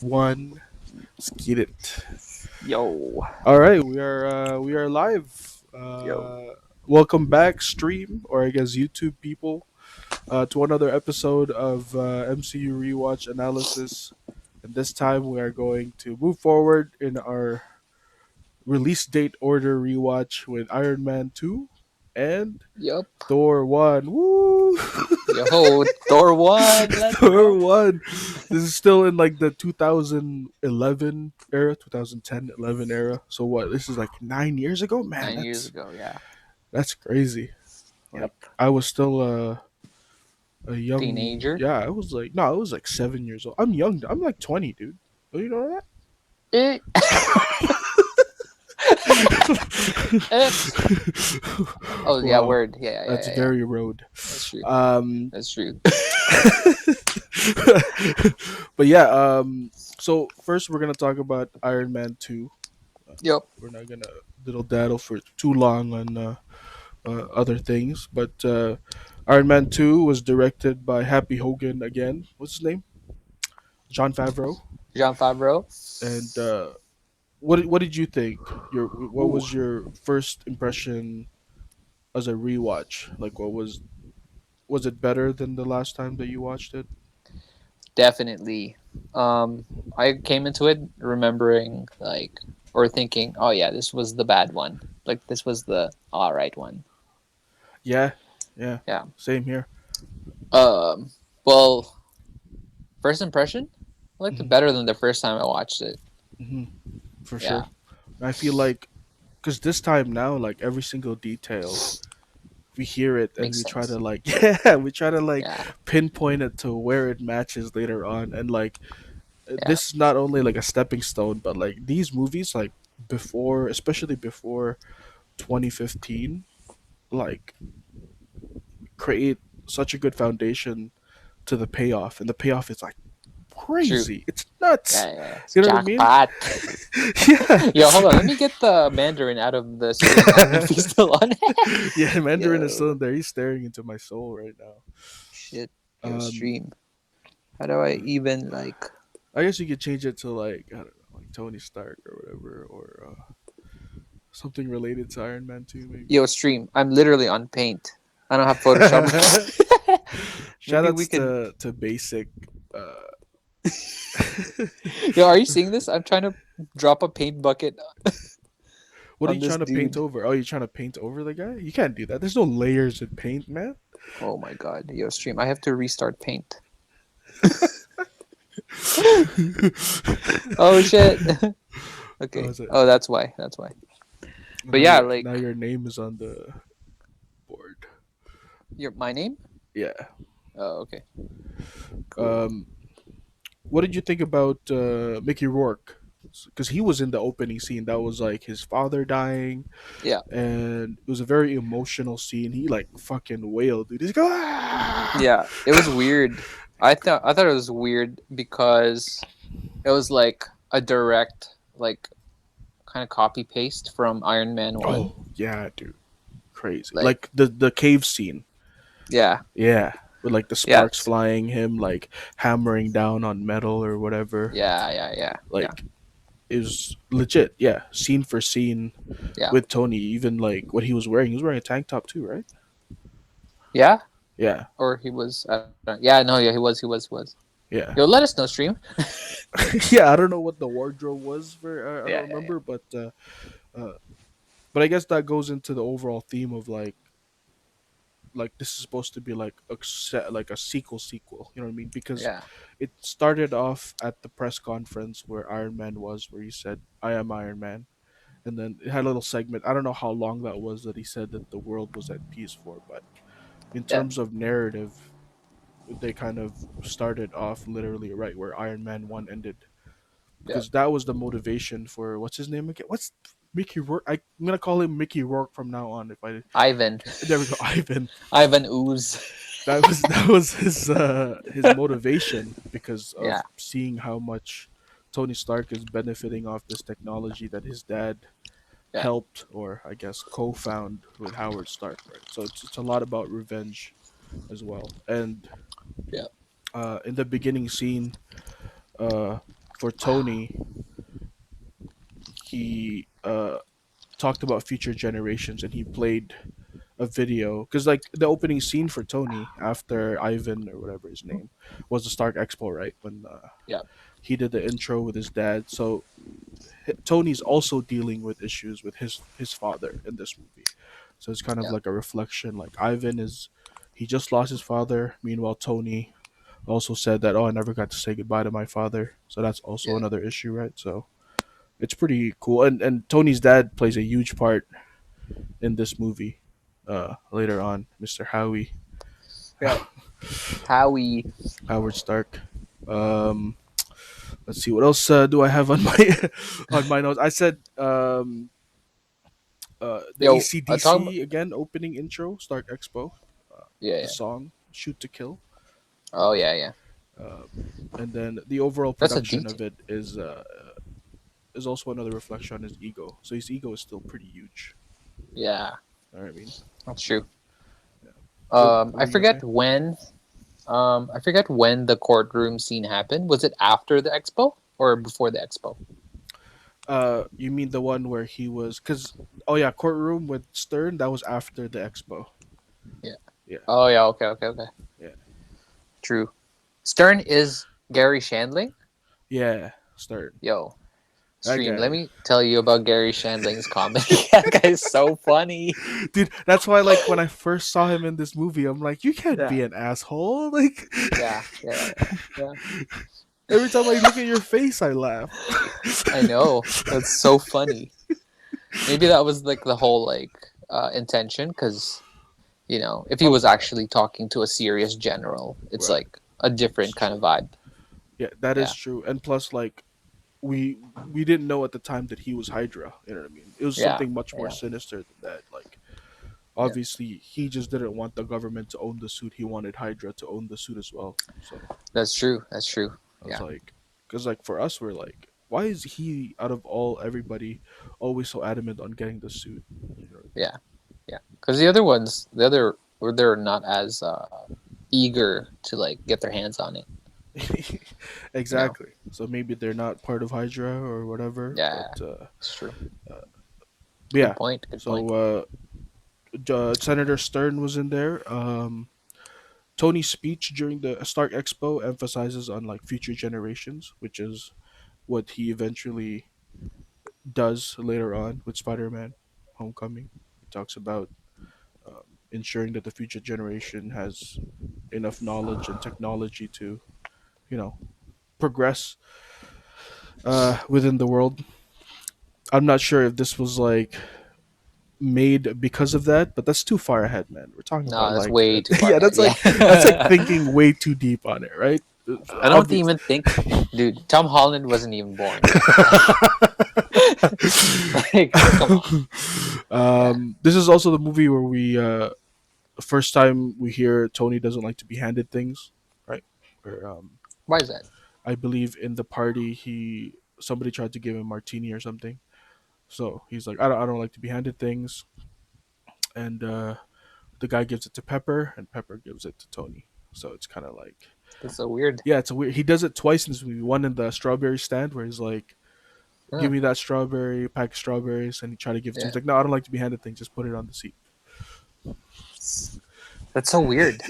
One, let's get it. Yo, All right, we are live. yo, Welcome back, stream or I guess YouTube people, to another episode of MCU rewatch analysis. And this time we are going to move forward in our release date order rewatch with Iron Man 2 and yup, Thor 1. Woo! yo, Thor 1, let's Thor go. 1. This is still in like the 2011 era, 2010, 11 era. So what? This is like 9 years ago? Man, 9 years that's ago, yeah. that's crazy. Like Yep. I was still a young, Teenager. yeah, I was like, no, I was like 7 years old. I'm young. I'm like 20, dude. Oh, you know that? Eh. Eh. Oh, yeah, Wow, word. Yeah, yeah, yeah, that's yeah, yeah. very road. That's true. Um, That's true. but yeah, so first we're gonna talk about Iron Man 2. Yup. We're not gonna diddle daddle for too long on other things, but Iron Man 2 was directed by Happy Hogan again. What's his name? John Favreau. Jean Favreau. And what did you think? What Ooh, was your first impression as a rewatch? Like, was it better than the last time that you watched it? definitely. Um, I came into it remembering, or thinking, oh, yeah, this was the bad one. Like, this was the alright one. Yeah, yeah, Yeah. same here. Um, well, first impression, I liked it Hmm. better than the first time I watched it. Hmm. For Yeah, sure. I feel like because this time now, like every single detail we hear it and makes we try to sense. like yeah we try to like Yeah, pinpoint it to where it matches later on, and like yeah, this is not only like a stepping stone, but like these movies, like before, especially before 2015, like create such a good foundation to the payoff, and the payoff is like true. crazy, it's nuts. Yeah, yeah, yeah. It's You know what I mean? jackpot. Yeah. Yo, hold on. Let me get the Mandarin out of the screen if he's still on. Yeah, Mandarin is still Yo, in there, he's staring into my soul right now. shit. Yo, um stream. How do I even I guess you could change it to like, I don't know, like Tony Stark or whatever, or something related to Iron Man 2 maybe. Yo, stream? I'm literally on Paint. I don't have Photoshop. Maybe we Shoutouts could. to basic. Uh, Yo, are you seeing this? I'm trying to drop a paint bucket what are on you this trying to paint dude. over? Oh, you're trying to paint over the guy? You can't do that. There's no layers in paint, man. Oh my god. Yo, stream. I have to restart Paint. Oh shit. Oh, Okay. is it? Oh, that's why. That's why. But Now yeah, your name is on the board. your my name. Yeah. Oh, okay. Cool. Um, what did you think about Mickey Rourke? Because he was in the opening scene. That was like his father dying, Yeah. and it was a very emotional scene. He like fucking wailed, dude. He's like, ah! Yeah. It was weird. I thought it was weird because it was like a direct kind of copy paste from Iron Man 1. Oh yeah, dude, crazy. Like, Like the cave scene. yeah. Yeah, with like the Yeah. sparks flying, him like hammering down on metal or whatever. Yeah, yeah, yeah. Yeah. Like it was legit. Yeah, scene for scene Yeah. with Tony. Even like what he was wearing. He was wearing a tank top too, right? Yeah? Yeah, Or he was yeah, no, yeah, he was. yeah, Yo, let us know, stream. yeah. I don't know what the wardrobe was for. I Yeah, don't yeah, yeah. remember, uh, but I guess that goes into the overall theme of like this is supposed to be like like a sequel. You know what I mean? Because Yeah. it started off at the press conference where Iron Man was, where he said, "I am Iron Man," and then it had a little segment. I don't know how long that was that he said that the world was at peace for, but in Yeah. terms of narrative, they kind of started off literally right where Iron Man 1 ended, Yeah. because that was the motivation for what's his name again? What's Mickey Rourke? I'm gonna call him Mickey Rourke from now on. If I Ivan. There we go, Ivan. Ivan Ooze. That was his motivation, because Yeah. of seeing how much Tony Stark is benefiting off this technology that his dad Yeah. helped, or I guess co-found with Howard Stark, right? So it's a lot about revenge as well. And Yeah. in the beginning scene, uh, for Tony, he talked about future generations, and he played a video because like the opening scene for Tony after Ivan or whatever his name was the Stark Expo, right? When Yeah, he did the intro with his dad. So Tony's also dealing with issues with his father in this movie. So it's kind of yeah, like a reflection. Like Ivan is, he just lost his father. Meanwhile, Tony also said that, oh, I never got to say goodbye to my father. So that's also yeah, another issue, right? So it's pretty cool. And Tony's dad plays a huge part in this movie. Later on, Mr. Howie, yeah. Howie. Howard Stark. Um, let's see what else do I have on my on my notes. I said the Yo, I talk about. ACDC again opening intro Stark Expo, Yeah, the yeah. song "Shoot to Kill," Oh yeah, yeah. and then the overall That's a production of detail. it is also another reflection on his ego. So his ego is still pretty huge. Yeah, You know what I mean? that's true. Yeah. What I were you gonna say? forget when. I forget when the courtroom scene happened. Was it after the expo or before the expo? You mean the one where he was? Cause oh yeah, courtroom with Stern. That was after the expo. Yeah. Yeah, Oh yeah. Okay. Okay. Okay. yeah, True. Stern is Gary Shandling. yeah. Stern. Yo, That stream. Let guy, me tell you about Gary Shandling's comedy. That guy is so funny. dude. That's why, like, when I first saw him in this movie, I'm like, you can't Yeah. be an asshole. Like, Yeah. Yeah. Yeah. Yeah. every time I look at your face, I laugh. I know. That's so funny. Maybe that was like the whole like intention because if he Oh, was actually talking to a serious general, it's right. like a It's different kind of true. vibe. Yeah, that is Yeah. true. And plus, like, we we didn't know at the time that he was Hydra. You know what I mean? It was Yeah. something much more Yeah. sinister than that. Like, Yeah. obviously, he just didn't want the government to own the suit. He wanted Hydra to own the suit as well. So That's true. That's true. I was Yeah. like, because like for us, we're like, why is he out of all everybody always so adamant on getting the suit? You know Yeah. Yeah. Because the other ones, they're not as eager to like get their hands on it. what I mean? You know. Exactly. So maybe they're not part of Hydra or whatever. Yeah. It's true. But Good yeah. point. Good So point. Senator Stern was in there. Tony's speech during the Stark Expo emphasizes on like future generations, which is what he eventually does later on with Spider-Man: Homecoming. He talks about ensuring that the future generation has enough knowledge and technology to, you know, progress within the world. I'm not sure if this was like made because of that, but that's too far ahead, man. We're talking about No, that's like way too far yeah, ahead. Yeah. that's like thinking way too deep on it, right? I don't Obvious. even think, dude. Tom Holland wasn't even born. Like, come on. Yeah. This is also the movie where we the first time we hear Tony doesn't like to be handed things, right? Where Why is that? I believe in the party he somebody tried to give him martini or something. So he's like, I don't like to be handed things, and the guy gives it to Pepper, and Pepper gives it to Tony. So it's kind of like, That's so weird. yeah, it's a weird. He does it twice in this movie. One in the strawberry stand where he's like, Huh. "Give me that strawberry, pack of strawberries," and he tried to give it to him. Yeah. He's like, "No, I don't like to be handed things. Just put it on the seat." That's so weird.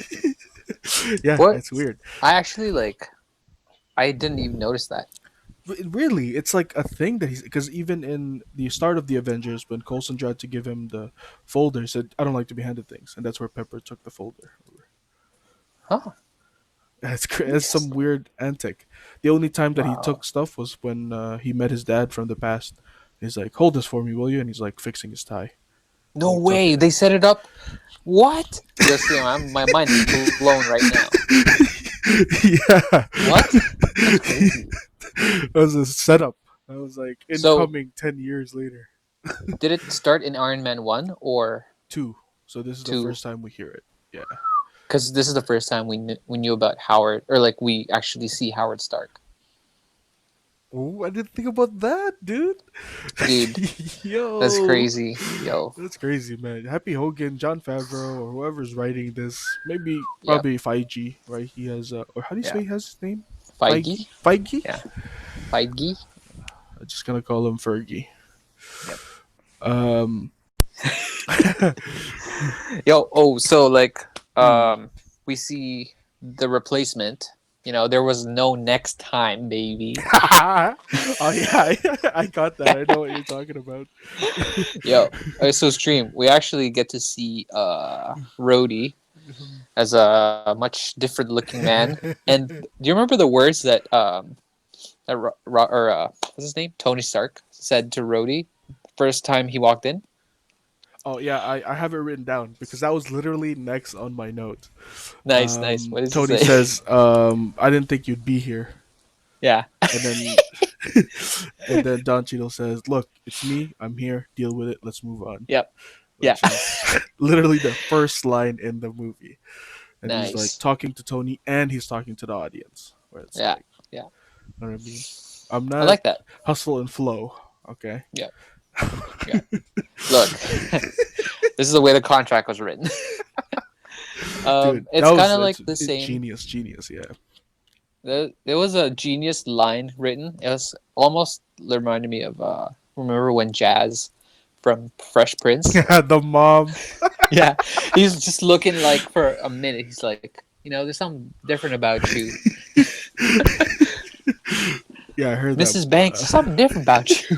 Yeah, What? it's weird. I actually like. I didn't even notice that. Really, it's like a thing that he's because even in the start of the Avengers, when Coulson tried to give him the folder, he said, "I don't like to be handed things," and that's where Pepper took the folder. Huh. That's some Interesting. weird antic. The only time that he Wow. took stuff was when he met his dad from the past. He's like, "Hold this for me, will you?" And he's like fixing his tie, and No he took way. it. They set it up. What? Just my mind is blown right now. Yeah, What? That's crazy. it was a setup. I was like So, incoming 10 years later. did it start in Iron Man 1 or Two. So this is the 2? first time we hear it. Yeah. Because this is the first time we knew about Howard, or like we actually see Howard Stark. Oh, I didn't think about that, dude. Dude, that's Yo, crazy. Yo. that's crazy, man. Happy Hogan, John Favreau, or whoever's writing this. Maybe, Yep. probably Feige, right? He has, or how do you say Yeah. he has his name? Feige? Feige? Feige? Yeah. Feige. I'm just gonna call him Fergie. Yep. Um, Yo. Oh, so like, hmm. we see the replacement. There was no next time, baby. Oh yeah, I got that. I know what you're talking about. Yo. So stream. We actually get to see Rhodey as a much different looking man. And do you remember the words that what's his name? Tony Stark said to Rhodey first time he walked in? Oh yeah, I have it written down because that was literally next on my note. Nice, nice. What does he Tony say? says, "I didn't think you'd be here," Yeah. and then and then Don Cheadle says, "Look, it's me. I'm here. Deal with it. Let's move on." Yep. Yeah. Which is literally the first line in the movie, and he's like Nice. talking to Tony, and he's talking to the audience, where it's Yeah. like, Yeah. you know what I mean? I'm I not like that. hustle and flow, okay? Yeah. Yeah. Look, this is the way the contract was written. Dude, that It's kind was of like the same. genius, genius, yeah. There was a genius line written. It was almost reminded me of remember when Jazz from Fresh Prince? The mom. Yeah, he's just looking like for a minute. He's like, there's something different about you, Yeah, I heard that. Mrs. Banks. There's something different about you.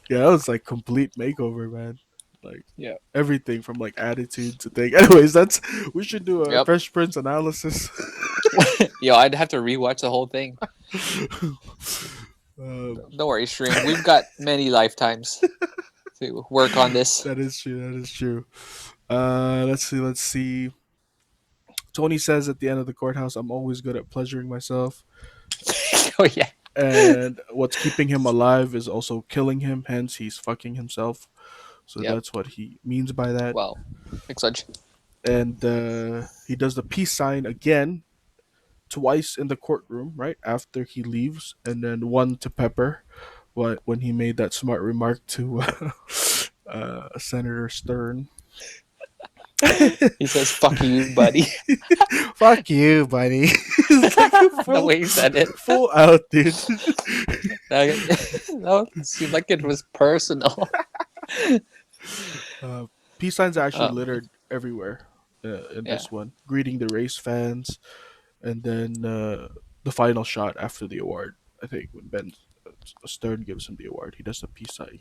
Yeah, that was like complete makeover, man. Like Yeah. everything from like attitude to thing. Anyways, that's we should do a Yep. Fresh Prince analysis. Yo, I'd have to rewatch the whole thing. um, Don't worry, Stream. We've got many lifetimes to work on this. that is true. That is true. Let's see. Let's see. Tony says at the end of the courthouse, "I'm always good at pleasuring myself." Oh yeah. And what's keeping him alive is also killing him. Hence, he's fucking himself. So Yep. that's what he means by that. Well, such. And he does the peace sign again, twice in the courtroom, right after he leaves, and then one to Pepper, when he made that smart remark to Senator Stern. He says, "Fuck you, buddy." Fuck you, buddy. It's like The way he said it, full out, dude. that seemed like it was personal. uh, Peace signs are actually Um, littered everywhere in yeah, this one, greeting the race fans, and then the final shot after the award. I think when Ben Stern gives him the award, he does the peace sign.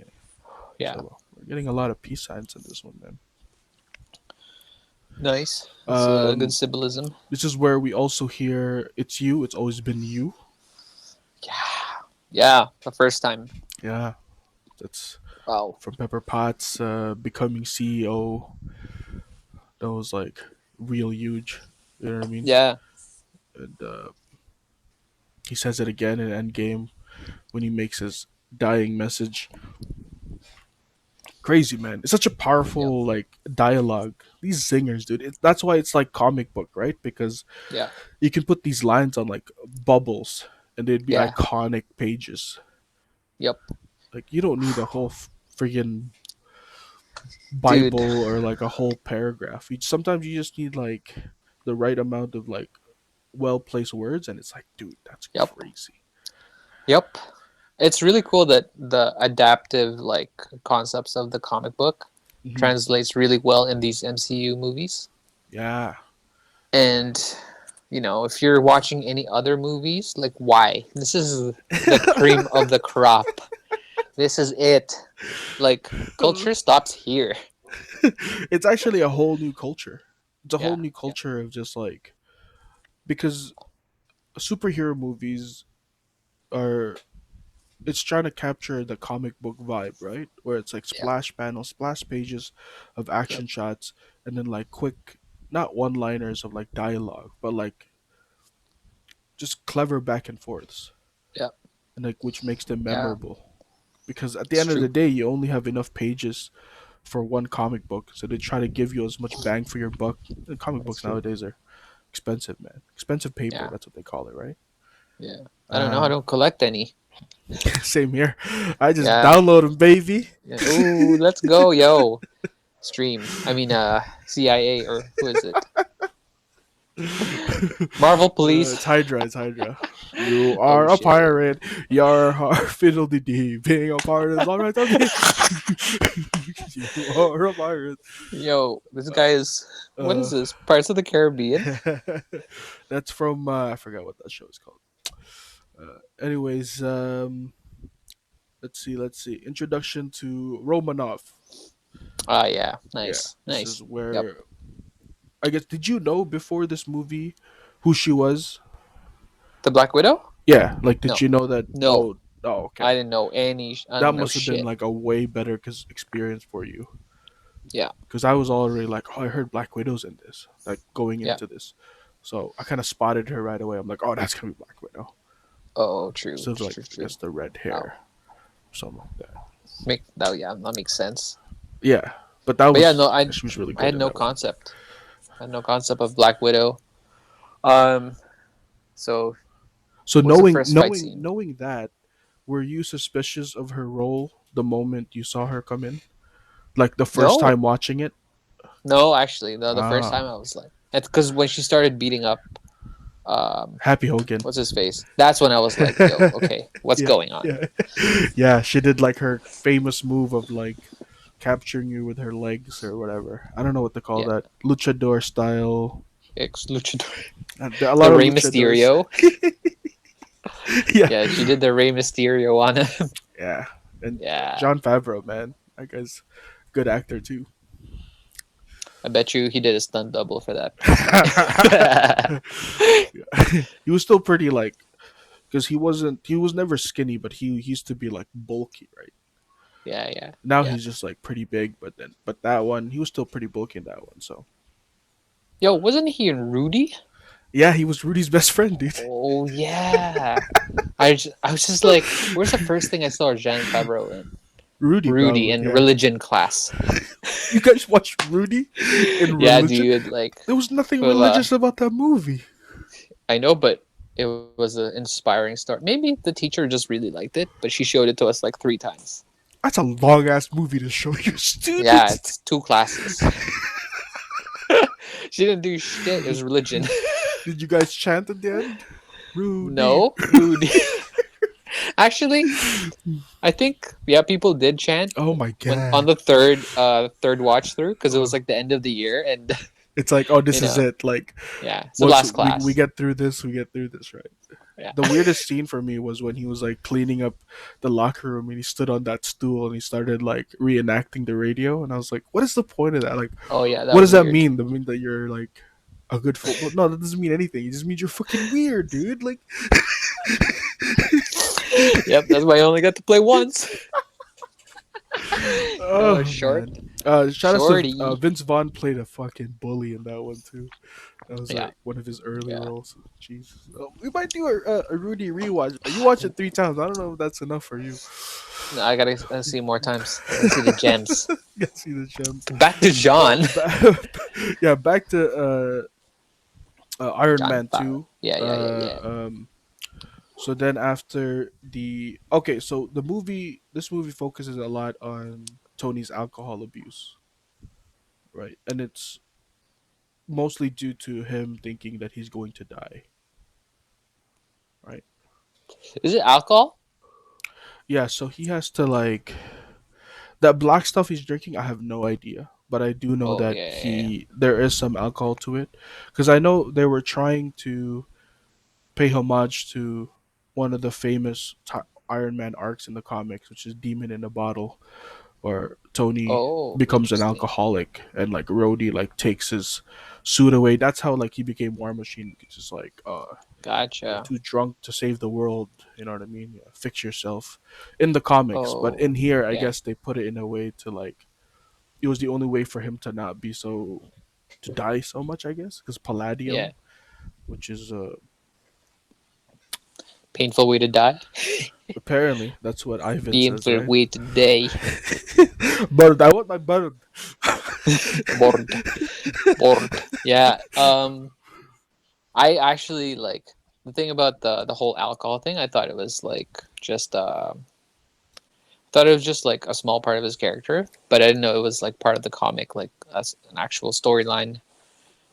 yeah, So we're getting a lot of peace signs in this one, man. nice. It's a good Um, symbolism. this is where we also hear "It's you. It's always been you." Yeah, yeah. The first time. Yeah, that's Wow. from Pepper Potts becoming CEO. That was like real huge. You know what I mean? Yeah. And he says it again in Endgame when he makes his dying message. Crazy, man. It's such a Yep. powerful like dialogue. These singers, dude. That's why it's like comic book, right? Because Yeah. you can put these lines on like bubbles, and they'd be Yeah. iconic pages. Yep. Like you don't need a whole friggin' Dude. Bible or like a whole paragraph. Sometimes you just need like the right amount of like well placed words, and it's like, dude, that's Yep. crazy. Yep. It's really cool that the adaptive like concepts of the comic book Hmm. translates really well in these MCU movies. Yeah. And if you're watching any other movies, like why? This is the cream of the crop. This is it. Like culture stops here. It's actually a whole new culture. It's a whole Yeah. new Yeah. culture of just like because superhero movies are it's trying to capture the comic book vibe, right? Where it's like Yeah. splash panels, splash pages of Yep. action shots, and then like quick, not one liners of like dialogue, but like just clever back and forths, Yeah. and like which makes them Yeah. memorable. Because at the It's end of the true. day, you only have enough pages for one comic book, so they try to give you as much bang for your buck. And comic That's books true. nowadays are expensive, man. Expensive paper, Yeah. that's what they call it, right? Yeah. I don't know. I Um, don't collect any. Same here. I just Yeah. download them, baby. Yeah. Ooh, let's go, yo. Stream. I mean, CIA or who is it? Marvel, please. It's Hydra. It's Hydra. You are Oh a shit. pirate. You're fiddle-dee-dee. Being a pirate is alright. Okay. You are a pirate. Yo, this guy is. What is Uh, this? Pirates of the Caribbean? that's from I forgot what that show is called. Anyways, let's see. Let's see. Introduction to Romanov. Ah, yeah. Yeah, Nice, this is nice. Yep. where I guess. Did you know before this movie who she was? The Black Widow? Yeah, like did No, you know that? no. Oh, oh, okay. I didn't know any. I That didn't know must have been shit. like a way better experience for you. Yeah, Because I was already like, oh, I heard Black Widow's in this, like going yeah. into this. So I kind of spotted her right away. I'm like, oh, that's gonna be Black Widow. Oh, true, Instead of like, true, I true. guess the red Wow. hair, something like that. Make that. Yeah, that makes sense. Yeah, but that But yeah, no, was she was really I good had in no that one. concept. I had no concept of Black Widow. Um. So, So what's the knowing first fight knowing scene? knowing that, were you suspicious of her role the moment you saw her come in? Like the first No, time watching it? no. Actually, no. The first time Ah, I was like, it's because when she started beating up, um, Happy Hogan. what's his face? That's when I was like, yo, okay, what's Yeah, going on? yeah, yeah. She did like her famous move of like capturing you with her legs or whatever. I don't know what to call Yeah, that. Luchador style. ex luchador. There are a The lot of Rey luchadors. Mysterio. Yeah, Yeah, she did the Rey Mysterio on him. yeah. And Yeah, John Favreau, man, that guy's good actor too. I bet you he did a stunt double for that fight. He was still pretty like because he was never skinny, but he used to be like bulky, right? Yeah, yeah, Now yeah. he's just like pretty big, but that one he was still pretty bulky in that one. So Yo, wasn't he in Rudy? yeah, he was Rudy's best friend, dude. Oh yeah. I was just like, where's the first thing I saw Jean Favreau in? Rudy Rudy probably, in yeah. religion class. You guys watched Rudy in Yeah, religion? dude. Like, There was nothing well, religious about that movie. I know, but it was an inspiring story. Maybe the teacher just really liked it, but she showed it to us like 3 times. That's a long ass movie to show your Yeah, students. it's 2 classes. She didn't do shit. It was religion. Did you guys chant at the end? Rudy. No, Rudy. Actually, I think yeah, people did chant Oh my when on god. the third watch through because it was Oh. like the end of the year and It's like, oh, you this is know it. Like, yeah, it's the once last we class. get through this, we get through this, right? Yeah. The weirdest scene for me was when he was like cleaning up the locker room and he stood on that stool and he started like reenacting the radio. And I was like, what is the point of that? Like, Oh yeah, that what was does that weird. mean? That mean that you're like a good football? No, that doesn't mean anything. It just means you're fucking weird, dude. Like, Yep, that's why I only got to play once. Oh, oh short, man. Shout out to shorty. Vince Vaughn played a fucking bully in that one too. That was Yeah, like one of his early yeah. roles. Jesus, we might do a Rudy rewatch. You watched it 3 times. I don't know if that's enough for you. No, I gotta see more times. I gotta see the gems. Gotta see the gems. Back to John. Yeah, back to Iron John Man Favreau. 2. Yeah, yeah, yeah, Uh, yeah. um, so then after the okay, so this movie focuses a lot on Tony's alcohol abuse, right? And it's mostly due to him thinking that he's going to die, right? Is it alcohol? Yeah, so he has to like that black stuff he's drinking. I have no idea, but I do know Oh that yeah, yeah, yeah. he there is some alcohol to it, because I know they were trying to pay homage to one of the famous Iron Man arcs in the comics, which is Demon in a Bottle, where Tony Oh, becomes an interesting. alcoholic and like Rhodey like takes his suit away. That's how like he became War Machine. It's just like you're Gotcha. too drunk to save the world. You know what I mean? Yeah, fix yourself in the comics, but Oh in here, I yeah, guess they put it in a way to like it was the only way for him to not be so to die so much. I guess because yeah. palladium, which is Painful way to die. apparently that's what Ivan says, Painful right? way to die. Bird, I want my bird. Bored. Bored. Yeah. I actually like the thing about the whole alcohol thing. I thought it was like just thought it was just like a small part of his character, but I didn't know it was like part of the comic, like as an actual storyline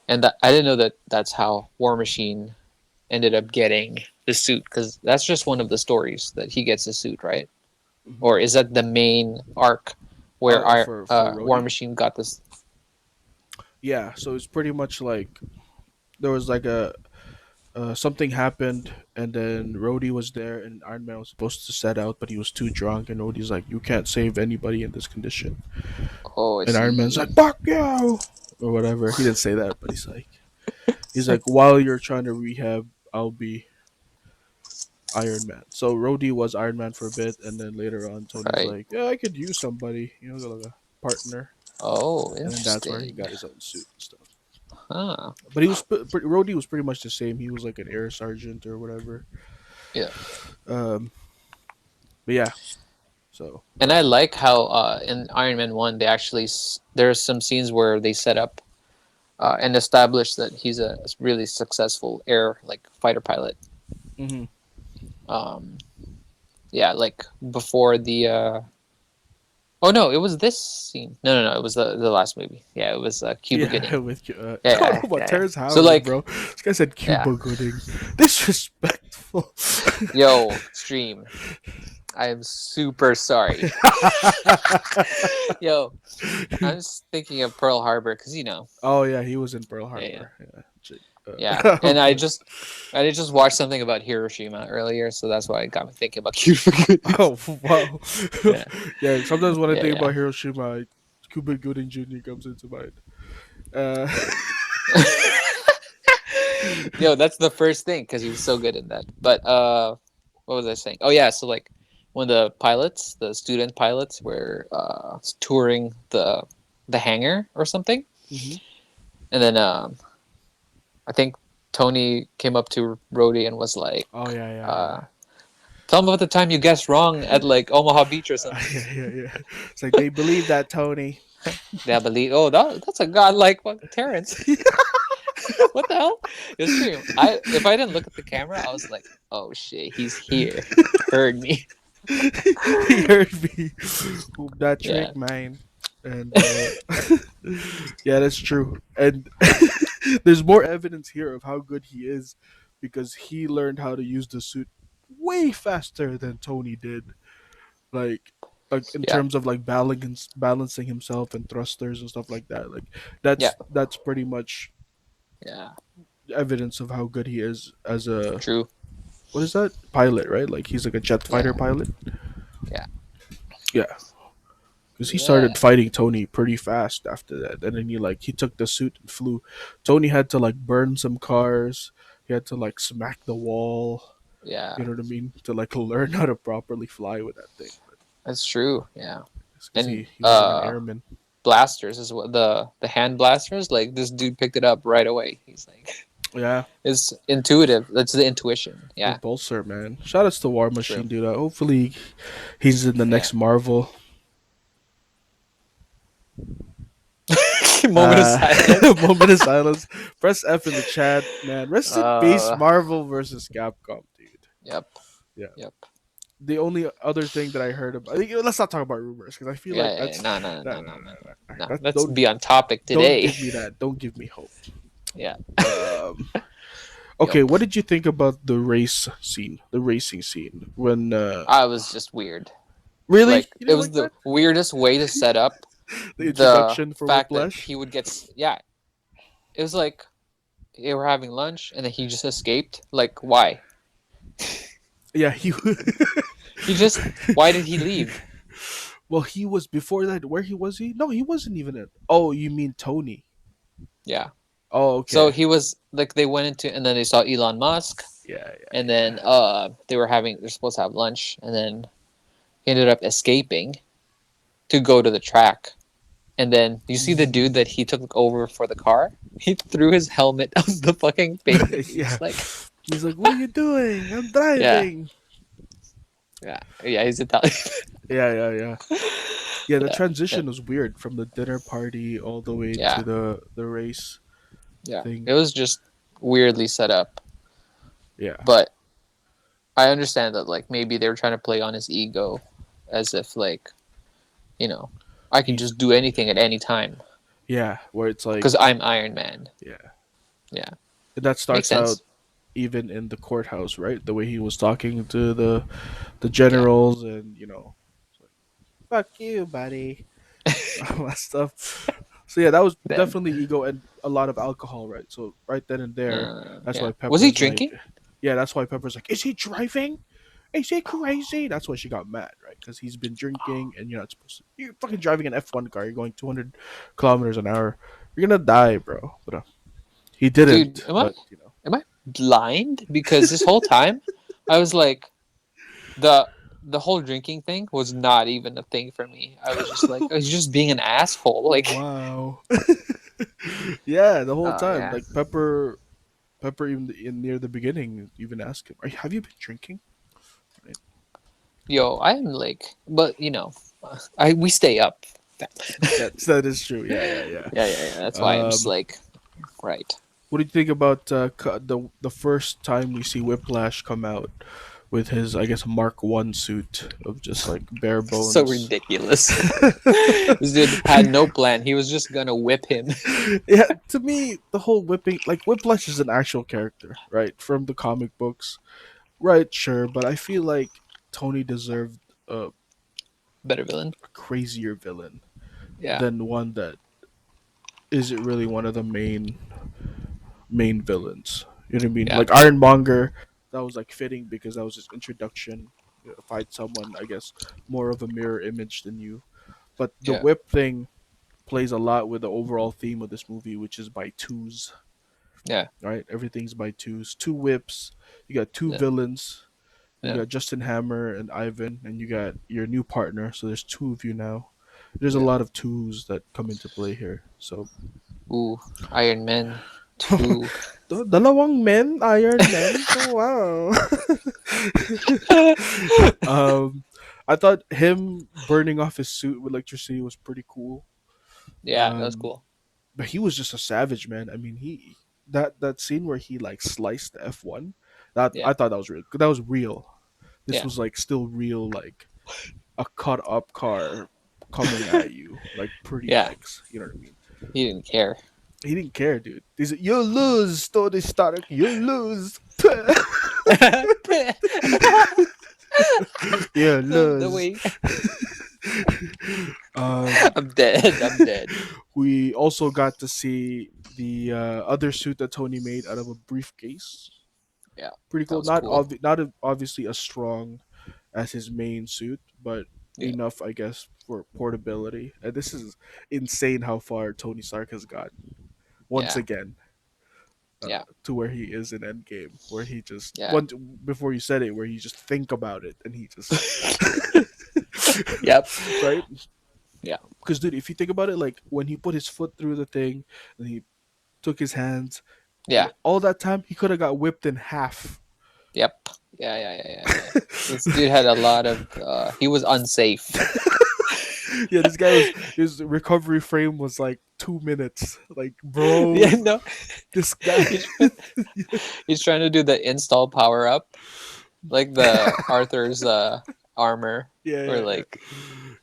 And that, I didn't know that that's how War Machine ended up getting the suit, because that's just one of the stories that he gets the suit, right? Hmm. Or is that the main arc where Oh, our for War Rhodey. Machine got this? Yeah, so it's pretty much like there was like a something happened, and then Rhodey was there, and Iron Man was supposed to set out, but he was too drunk, and Rhodey's like, "You can't save anybody in this condition," Oh, I and Iron Man's see. like, "Fuck you," or whatever. He didn't say that, but he's like, "While you're trying to rehab, I'll be Iron Man." So Rhodey was Iron Man for a bit, and then later on, Tony's Right. like, "Yeah, I could use somebody, like a partner," Oh, and then that's where he interesting. got his own suit and stuff. Huh. But he was Rhodey was pretty much the same. He was like an air sergeant or whatever. Yeah. Um, but yeah, so And I like how in Iron Man 1 they actually there's some scenes where they set up and establish that he's a really successful air like fighter pilot. hmm Um, yeah, like before the oh no, it was this scene. No, no, no, it was the last movie. Yeah, it was Cuba yeah, Gooding. with I Yeah, don't yeah, know about yeah, yeah. Terrence So Howard, like, bro. This guy said yeah, Cuba Gooding. Disrespectful. yo, stream. I am super sorry. Yo, I'm just thinking of Pearl Harbor because Oh yeah, he was in Pearl yeah, yeah, Harbor. Yeah, yeah. And but I did just watch something about Hiroshima earlier, so that's why it got me thinking about Cuba Gooding. oh wow, Yeah, yeah. Sometimes when I yeah, think yeah. about Hiroshima, Cuba Gooding Jr. comes into mind. Uh, Yo, that's the first thing because he was so good in that. But what was I saying? Oh yeah, so like when the student pilots, were touring the hangar or something, mhm. and then I think Tony came up to Rhodey and was like, Oh yeah, uh, "Tell him about the time you guessed wrong at like Omaha Beach or something." yeah. It's like they believe that Tony. They believe. Oh, that's a godlike one, Terrence. What the hell? It was true. I If I didn't look at the camera, I was like, "Oh shit, he's here." Heard me. He heard me. Hoop that Yeah, trick, man. And yeah, that's true. And there's more evidence here of how good he is because he learned how to use the suit way faster than Tony did. Like like in yeah, terms of like balancing himself and thrusters and stuff like that. Like yeah, that's pretty much yeah. evidence of how good he is as a True. what is that pilot, right? Like he's like a jet fighter Yeah, pilot. yeah, Yeah, because he yeah, started fighting Tony pretty fast after that, and then he took the suit and flew. Tony had to like burn some cars. He had to like smack the wall. yeah. You know what I mean? To like learn how to properly fly with that thing. But That's true. Yeah, it's because and he was like an airman. blasters is what the hand blasters. Like this dude picked it up right away. He's like, Yeah, it's intuitive. That's the intuition. Yeah, repulsor man. Shout outs to War true. Machine, dude. Hopefully, he's in the Yeah. next Marvel. Moment of silence. Moment of silence. Press F in the chat, man. Rest in peace, uh, Marvel versus Capcom, dude. yep, Yeah. yep. The only other thing that I heard about, let's not talk about rumors because I feel Yeah, like yeah, yeah. that's No, no, no, no, no, no, no, no, no. that Let's be on topic don't today. give me that. Don't give me hope. Yeah. Um, okay, Yo, what did you think about the race scene, the racing scene when? I was just weird. Really, Like you it didn't was like the that? weirdest way to set up The the introduction for fact that Whiplash. he would get. Yeah, it was like they were having lunch and then he just escaped. Like why? Yeah, he. He just why did he leave? Well, he was before that. Where he was he? No, he wasn't even in. Oh, you mean Tony? Yeah. Oh, So okay. he was like they went into and then they saw Elon Musk Yeah, and yeah, then they're supposed to have lunch and then he ended up escaping to go to the track. And then you see the dude that he took over for the car? He threw his helmet on the fucking yeah. pavement. Yeah. He's like, He's like, "What are you doing? I'm yeah, driving." yeah, yeah. He's Italian. Yeah, yeah, yeah. Yeah, the Yeah, yeah, transition was weird from the dinner party all the way to yeah, the race yeah. thing. It was just weirdly set up, Yeah. but I understand that like maybe they were trying to play on his ego, as if like you know I can He's just do anything at any time yeah, where it's because like I'm Iron Man. yeah. Yeah. And that Makes starts out sense. even in the courthouse, right? The way he was talking to the Yeah. generals, and fuck you, buddy, all that stuff. So yeah, that was Then. definitely ego and a lot of alcohol, right? So right then and there, that's Yeah. why Was he Pepper's like, drinking? yeah, that's why Pepper's like, is he driving? Is he crazy? That's why she got mad, right? Because he's been drinking, and you're not supposed to. You're fucking driving an F1 car. You're going 200 kilometers an hour. You're gonna die, bro. But he Dude, didn't. am I But am I blind? Because this whole time I was like the the whole drinking thing was not even a thing for me. I was just like I was just being an asshole. Like wow. Yeah, the whole time, yeah. like Pepper even in near the beginning, even asked him, Have you been drinking?" Right? Yo, I'm like but I we stay up. Yes, that is true. Yeah, yeah, Yeah, yeah, yeah. That's yeah. why I'm just like right. What do you think about the first time we see Whiplash come out with his, I guess, Mark 1 suit of just like bare So bones? ridiculous. This dude had no plan. He was just gonna whip him. Yeah, to me, the whole whipping, like Whiplash is an actual character, right, from the comic books, right? Sure, but I feel like Tony deserved Better villain. a crazier villain Yeah, than one that isn't really one of the main villains. You know what I mean? yeah, Like Ironmonger, that was like fitting because that was his introduction. Fight someone, I guess, more of a mirror image than you. But the yeah, whip thing plays a lot with the overall theme of this movie, which is by twos. yeah, Right? Everything's by twos. Two whips. You got two yeah, villains. You yeah, got Justin Hammer and Ivan, and you got your new partner. So there's two of you now. There's a yeah. lot of twos that come into play here. So Ooh, Iron Man 2. Dalawang men, Iron Man. So wow. I thought him burning off his suit with electricity was pretty cool. Yeah, that was Um, cool. but he was just a savage, man. I mean, he that scene where he like sliced the F1, that Yeah, I thought that was real. That was real. This yeah, was like still real, like a cut up car coming at you, like pretty yeah. legs. You know what I mean? He didn't care. He didn't care, dude. He said, "You lose, Tony Stark. You lose. you The lose." way um, I'm dead. I'm dead. we also got to see the other suit that Tony made out of a briefcase. Yeah, Pretty that cool. was cool. Obviously as strong as his main suit, but Yeah, enough, I guess, for portability. And this is insane how far Tony Stark has gotten. Once yeah, again, yeah, to where he is in Endgame, where he just yeah. once before you said it, where he just think about it and he just Yep. right. Yeah, Because dude, if you think about it, like when he put his foot through the thing and he took his hands, yeah. all that time he could have got whipped in half. Yep. Yeah, yeah, yeah, yeah, yeah. This dude had a lot of. He was unsafe. Yeah, this guy was his recovery frame was like 2 minutes. Like, Yeah, bro, no. this guy. He's, he's trying to do the install power up, like the Arthur's armor, Yeah, or yeah, yeah, like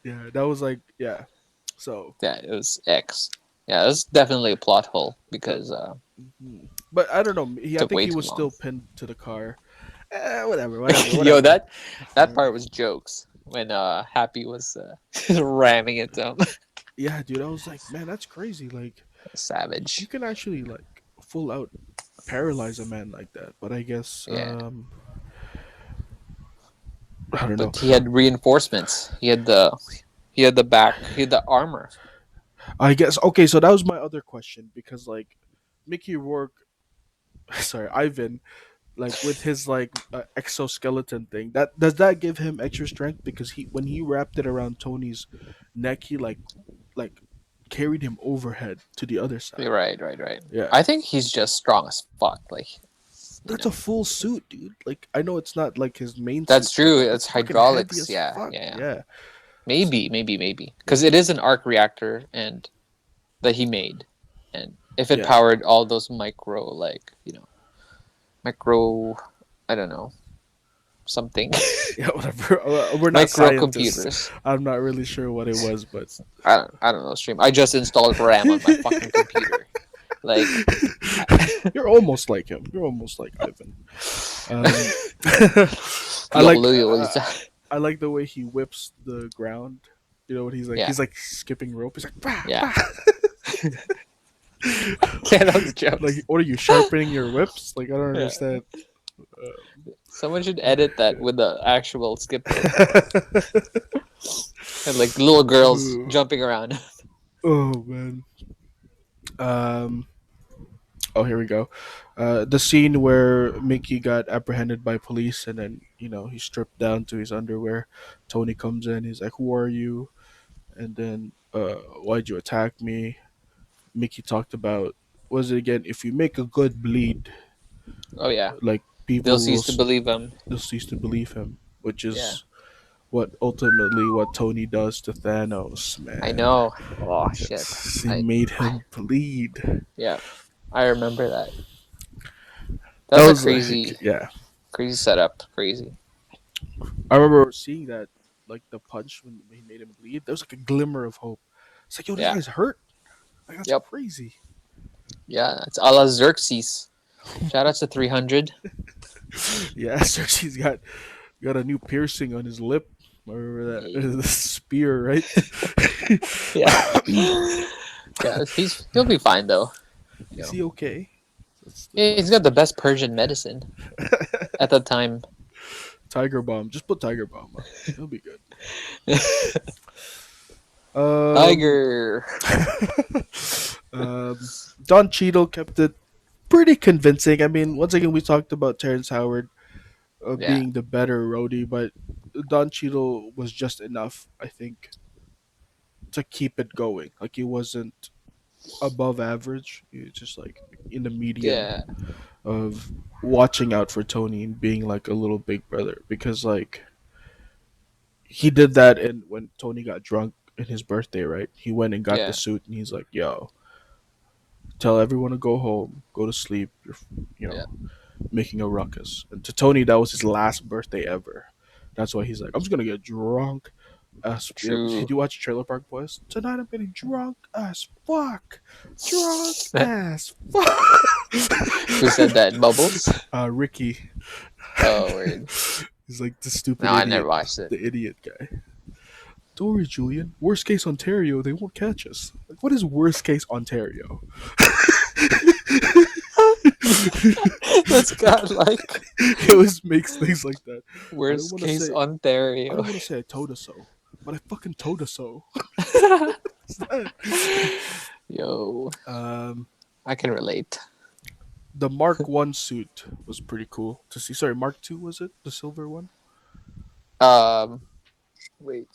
yeah. That was like, yeah. So, yeah, it was X. Yeah, it was definitely a plot hole but, because but I don't know. I took think way he too was long. still pinned to the car. Whatever, whatever, Yo, whatever. that part was jokes when Happy was ramming into him. Yeah, dude. I was like, man, that's crazy. Like, you Savage. can actually like full out paralyze a man like that. But I guess Yeah, I don't know. but he had reinforcements. He had the back. He had the armor. I guess okay. So that was my other question because like Mickey Rourke, sorry, Ivan, like with his like exoskeleton thing, that does that give him extra strength because he when he wrapped it around Tony's neck, he like carried him overhead to the other side. Right, right, right. Yeah, I think he's just strong as fuck. Like, you that's a know, full suit, dude. Like I know it's not like his main suit, that's but true. like It's it's fucking heavy hydraulics. as Yeah, fuck. yeah, yeah. Yeah. So Maybe, yeah, because it is an arc reactor and that he made, and if it yeah, powered all those micro, like micro, I don't know, something, yeah. Whatever. We're not scientists. microcomputers. I'm not really sure what it was, but I don't know. Stream. I just installed RAM on my fucking computer. Like, You're almost like him. You're almost like Ivan. Um, I like Yolo, I like the way he whips the ground. You know what he's like? yeah, He's like skipping rope. He's like, bah, yeah. bah. Yeah, those Like, jokes. what are you sharpening your whips? Like, I don't Yeah. understand. Someone should edit that with the actual skip rope and like little girls jumping around. Oh man. Um. Oh, here we go. The scene where Mickey got apprehended by police, and then he's stripped down to his underwear. Tony comes in. He's like, "Who are you?" And then, "Why'd you attack me?" Mickey talked about, was it again? If you make a good bleed, Oh yeah, like they'll people will cease to believe him. they'll cease to believe him, which Yeah, is what ultimately what Tony does to Thanos. I Man, know. Oh shit. he made I him bleed. yeah, I remember that. That That's a was like, crazy, yeah. crazy setup. Crazy. I remember seeing that, like the punch when he made him bleed. There was like a glimmer of hope. It's like, yo, this Yeah. guy's hurt. Like that's Yep. crazy. Yeah, it's a la Xerxes. Shout out to 300. Yeah, Cersei's got a new piercing on his lip. Remember that Yeah. the spear, right? Yeah. Yeah, he'll be fine though. You Is know, he okay? That's the he's got the question. best Persian medicine at the time. Tiger Bomb. Just put Tiger Bomb on. He'll be good. Um, Tiger. um, Don Cheadle kept it pretty convincing. I mean, once again, we talked about Terrence Howard Yeah. being the better roadie, but Don Cheadle was just enough, I think, to keep it going. Like he wasn't above average. He was just like in the Yeah. medium of watching out for Tony and being like a little big brother because like he did that and when Tony got drunk in his birthday, right? He went and got the Yeah. suit and he's like, "Yo, tell everyone to go home, go to sleep. You're, you Yeah. know, making a ruckus." And to Tony, that was his last birthday ever. That's why he's like, "I'm just gonna get drunk." Did True. you watch Trailer Park Boys? Tonight I'm getting drunk as fuck. Drunk as Who said fuck. that? Bubbles? Ricky. Oh, weird. He's like the No, stupid I never idiot. watched it. The idiot guy. Don't worry, Julian. Worst case Ontario, they won't catch us. Like, what is worst case Ontario? That's God like. He always makes things like that. I don't Worst want to case say. I Ontario. don't want to say I told us so, but I fucking told us so. Yo, um, I can relate. the Mark 1 suit was pretty cool to see. Sorry, Mark 2 was it? The silver one? Um, Wait.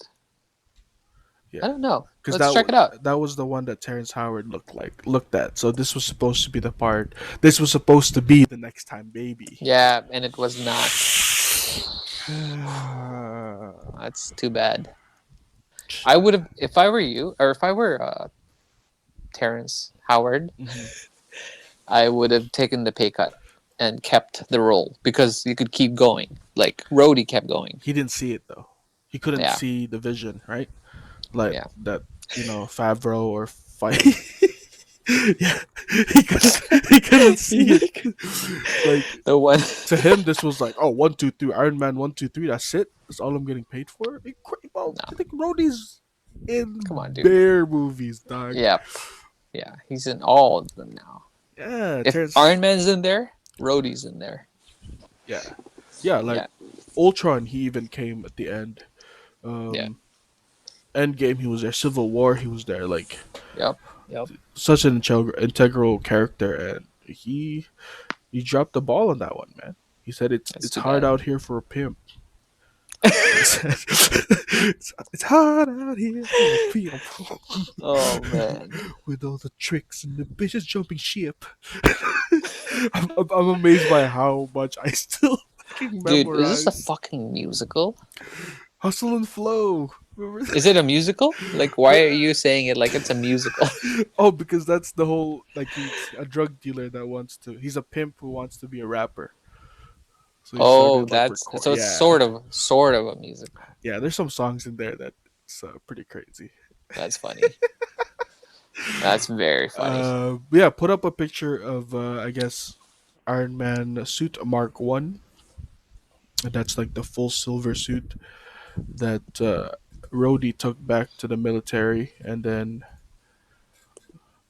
Yeah, I don't know. because Let's check it out. that was the one that Terrence Howard looked at. So this was supposed to be the part. This was supposed to be the next time, baby. Yeah, and it was not. That's too bad. I would have, if I were you, or if I were Terrence Howard, Mhm. I would have taken the pay cut and kept the role because you could keep going. Like Rhodey kept going. He didn't see it though. He couldn't Yeah, see the vision, right? Like yeah. that, Favreau or fight. Yeah, he couldn't see it. Like The one. to him, this was like, oh, 1, 2, 3, Iron Man, 1, 2, 3. That's it. That's all I'm getting paid for. Bro, I No, think Rhodey's in come on, dude. bear movies, dog. Yep. Yeah, he's in all of them now. Yeah, If Terrence. Iron Man's in there, Rhodey's in there. Yeah, yeah. Like Yeah, Ultron, he even came at the end. yeah. Um, Endgame, he was there. Civil War, he was there. Like Yep. Yep. such an integral character, and he dropped the ball on that one, man. He said That's it's too hard bad. out here for a pimp. He said, it's hard out here for a pimp Oh man, with all the tricks and the bitches jumping ship. I'm amazed by how much I still fucking dude, is this a memorize fucking musical? Hustle and Flow. Remember Is it a musical? Like, why are you saying it like it's a musical? Oh, because that's the whole like he's a drug dealer that wants to. He's a pimp who wants to be a rapper. So he Oh, started like that's record. so it's Yeah, sort of a musical. yeah. There's some songs in there that's pretty crazy. That's funny. That's very funny. Yeah, put up a picture of I guess Iron Man suit Mark One. That's like the full silver suit that Rhodey took back to the military, and then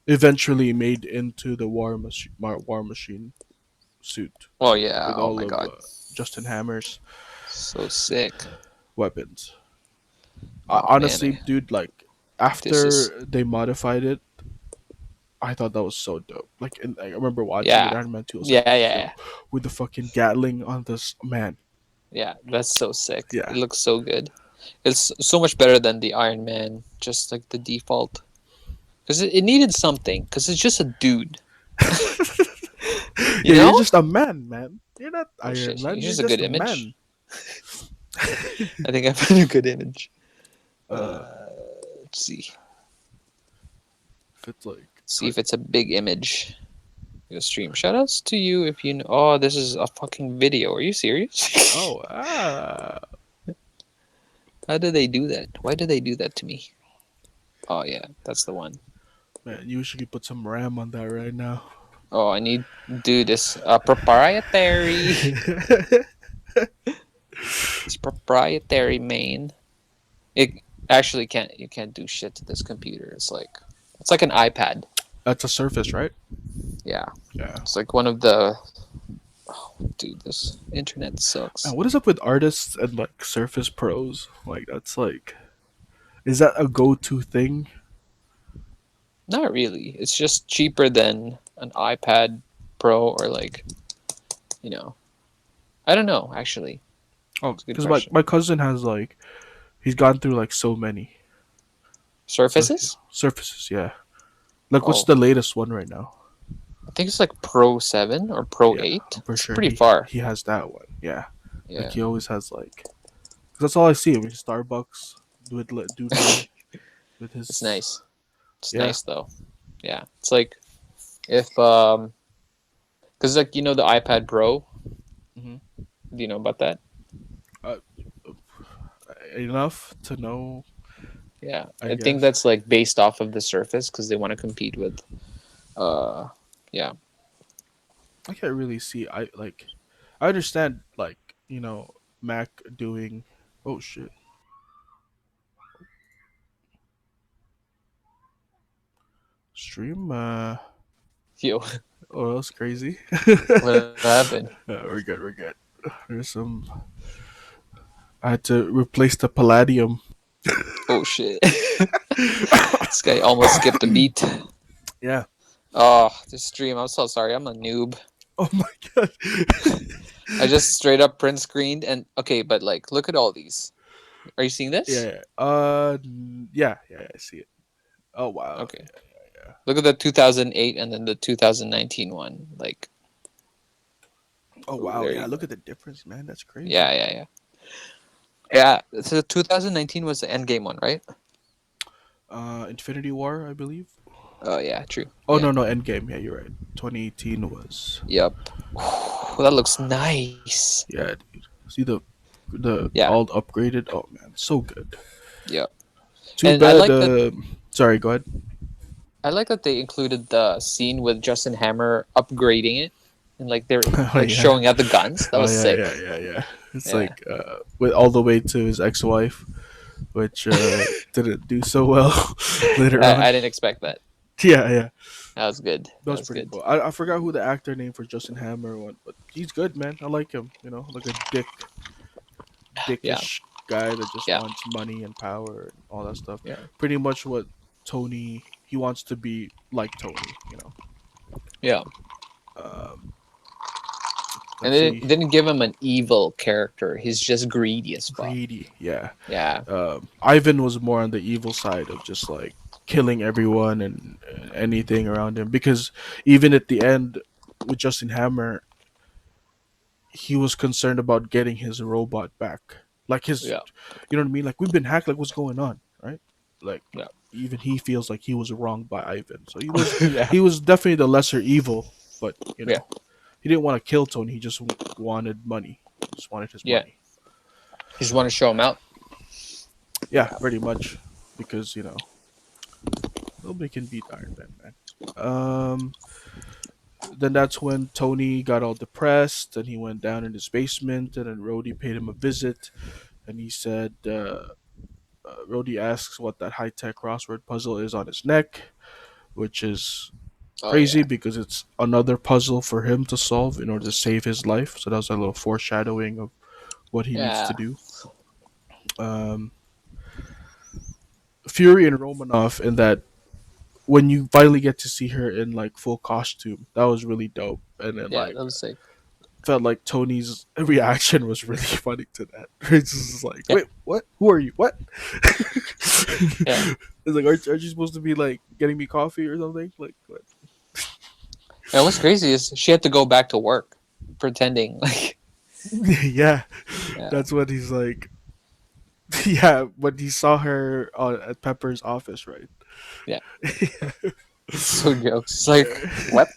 eventually made into the War Machine suit Oh yeah. with Oh all my of god. Justin Hammer's So sick. weapons. Oh man. Honestly, dude, like This is after they modified it, I thought that was so dope. Like, I remember watching it, yeah. Iron Man 2. I was like, Yeah. Yeah. Yeah. yo, with the fucking Gatling on this man. Yeah. That's so sick. Yeah. It looks so good. It's so much better than the Iron Man, just like the default. Because it needed something. Because it's just a dude. You Yeah, you're know? just a man, man. You're not Oh Iron shit. Man. It's You're just a good just a image. man. I think I found a good image. uh, Let's see. if it's like See tw- if it's a big image. Your stream. Shoutouts to you if you know. Oh, this is a fucking video. Are you serious? oh How do they do that? Why do they do that to me? Oh yeah, that's the one. man, you usually put some RAM on that right now. Oh, I need do this proprietary. It's proprietary main. It actually can't. You can't do shit to this computer. It's like an iPad. That's a Surface, right? Yeah, Yeah. it's like one of the. Oh, dude, this internet Man, sucks. what is up with artists and like Surface Pros? Like, that's like, is that a go-to thing? Not really. It's just cheaper than an iPad Pro or like you know. I don't know. Actually, Oh, it's a good because my question. my cousin has like he's gone through like so many. So Surfaces? Surfaces, yeah. Like, what's Oh, the latest one right now? I think it's like Pro 7 or Pro Yeah, 8. I'm pretty It's sure pretty he far. he has that one. Yeah, like Yeah. he always has like. 'Cause that's all I see him. Starbucks doodling with It's his. nice. It's Yeah. nice though. Yeah. It's like if cuz like the iPad Pro, Hmm. do you know about that? Uh, enough to know, Yeah. I I think guess. that's like based off of the Surface cuz they want to compete with uh yeah. I can't really see. I understand like Mac doing. Oh shit! Stream. Yo, Oh, that's crazy. what happened? We're good. We're good. There's some. I had to replace the Palladium. Oh shit. This guy almost skipped a beat. Yeah. Oh, this stream. I'm so sorry. I'm a noob. Oh my god. I just straight up print screened and okay, but like look at all these. Are you seeing this? Yeah. Yeah. Yeah. I see it. Oh wow. Okay. Yeah. Look at the 2008 and then the 2019 one. Like, Oh oh, wow. there Yeah. you go. Look at the difference, man. That's crazy. Yeah, yeah, yeah. Yeah, so 2019 was the Endgame one, right? Infinity War, I believe. Oh, yeah, true. Oh Yeah. no, no, Endgame. Yeah, you're right. 2018 was. Yep. That looks nice. Yeah, dude. See the Yeah, all upgraded. Oh man, so good. yep. Too And I bad. like that Sorry. Go ahead. I like that they included the scene with Justin Hammer upgrading it and like they're Oh like yeah. showing out the guns. That Oh was yeah. Yeah. sick. Yeah. Yeah. It's Yeah. like with all the way to his ex-wife, which didn't do so well later on. I didn't expect that. Yeah. Yeah. That was good. That That was was pretty good. cool. I forgot who the actor name for Justin Hammer went, but he's good, man. I like him. Like a Yeah. dickish guy that just Yeah. wants money and power and all that stuff. Yeah. Pretty much what Tony he wants to be like Tony. Yeah. Um, And let's they see, didn't give him an evil character. He's just greedy as fuck. greedy. Yeah. Yeah. Ivan was more on the evil side of just like killing everyone and anything around him because even at the end with Justin Hammer, he was concerned about getting his robot back. Like Yeah. you know what I mean? Like we've been hacked. Like what's going on, right? Like Yeah. even he feels like he was wronged by Ivan. So he was Yeah. he was definitely the lesser evil, but Yeah. he didn't want to kill Tony. He just wanted money. He just wanted his Yeah. money. You just want to show him out. Yeah, pretty much because nobody can beat Iron Man, man. Then that's when Tony got all depressed and he went down in his basement and then Rhodey paid him a visit and he said, Rhodey asks what that high tech crossword puzzle is on his neck, which is Oh crazy yeah, because it's another puzzle for him to solve in order to save his life. So that was a little foreshadowing of what he needs to yeah, do. Um, Fury and Romanoff in that when you finally get to see her in like full costume, that was really dope. And then yeah. like That was sick. felt like Tony's reaction was really funny to that. It's just like, Yeah, wait, what? Who are you? What? yeah. It's like, aren't you supposed to be like getting me coffee or something? Like, what? And what's crazy is she had to go back to work, pretending like Yeah, yeah, that's what he's like. Yeah, when he saw her at Pepper's office, right? yeah. So jokes. It's like what?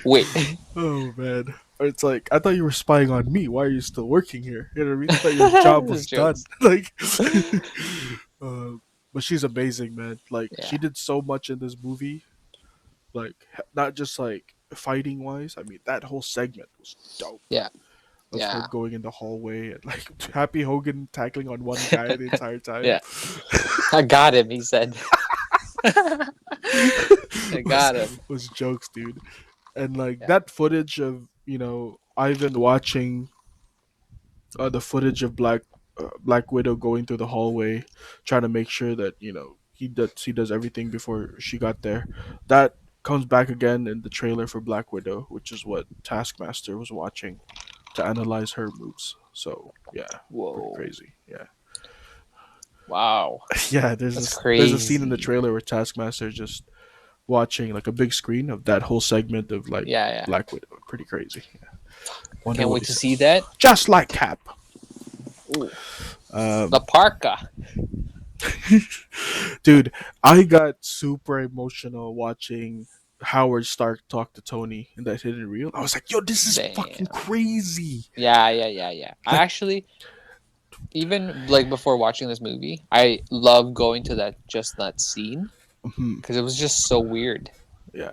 Wait, Oh man. Or it's like, I thought you were spying on me. Why are you still working here? You know what I mean? I thought your job was just done. jokes. Like, uh, but she's amazing, man. Like, she Yeah, did so much in this movie. Like, not just like fighting wise. I mean, that whole segment was dope. yeah, Of her yeah, going in the hallway and like Happy Hogan tackling on one guy the entire time. yeah. I got him. He said, "I was got him." was jokes, dude. And like Yeah, that footage of Ivan watching the footage of Black Widow going through the hallway, trying to make sure that he does everything before she got there. That comes back again in the trailer for Black Widow, which is what Taskmaster was watching to analyze her moves. So yeah, pretty whoa, crazy. Yeah, wow, yeah. There's that's there's a scene in the crazy. trailer where Taskmaster is just watching like a big screen of that whole segment of like Yeah, yeah. Black Widow. Pretty crazy. Yeah. I Wonder can't what wait he to see says. that. Just like Cap. Ooh, the Um, parka. Dude, I got super emotional watching Howard Stark talk to Tony in that hidden reel. I was like, yo, this is fucking Damn. crazy. Yeah, yeah, yeah, yeah. I Like, actually, even like before watching this movie, I love going to that scene mhm, because it was just so weird, yeah.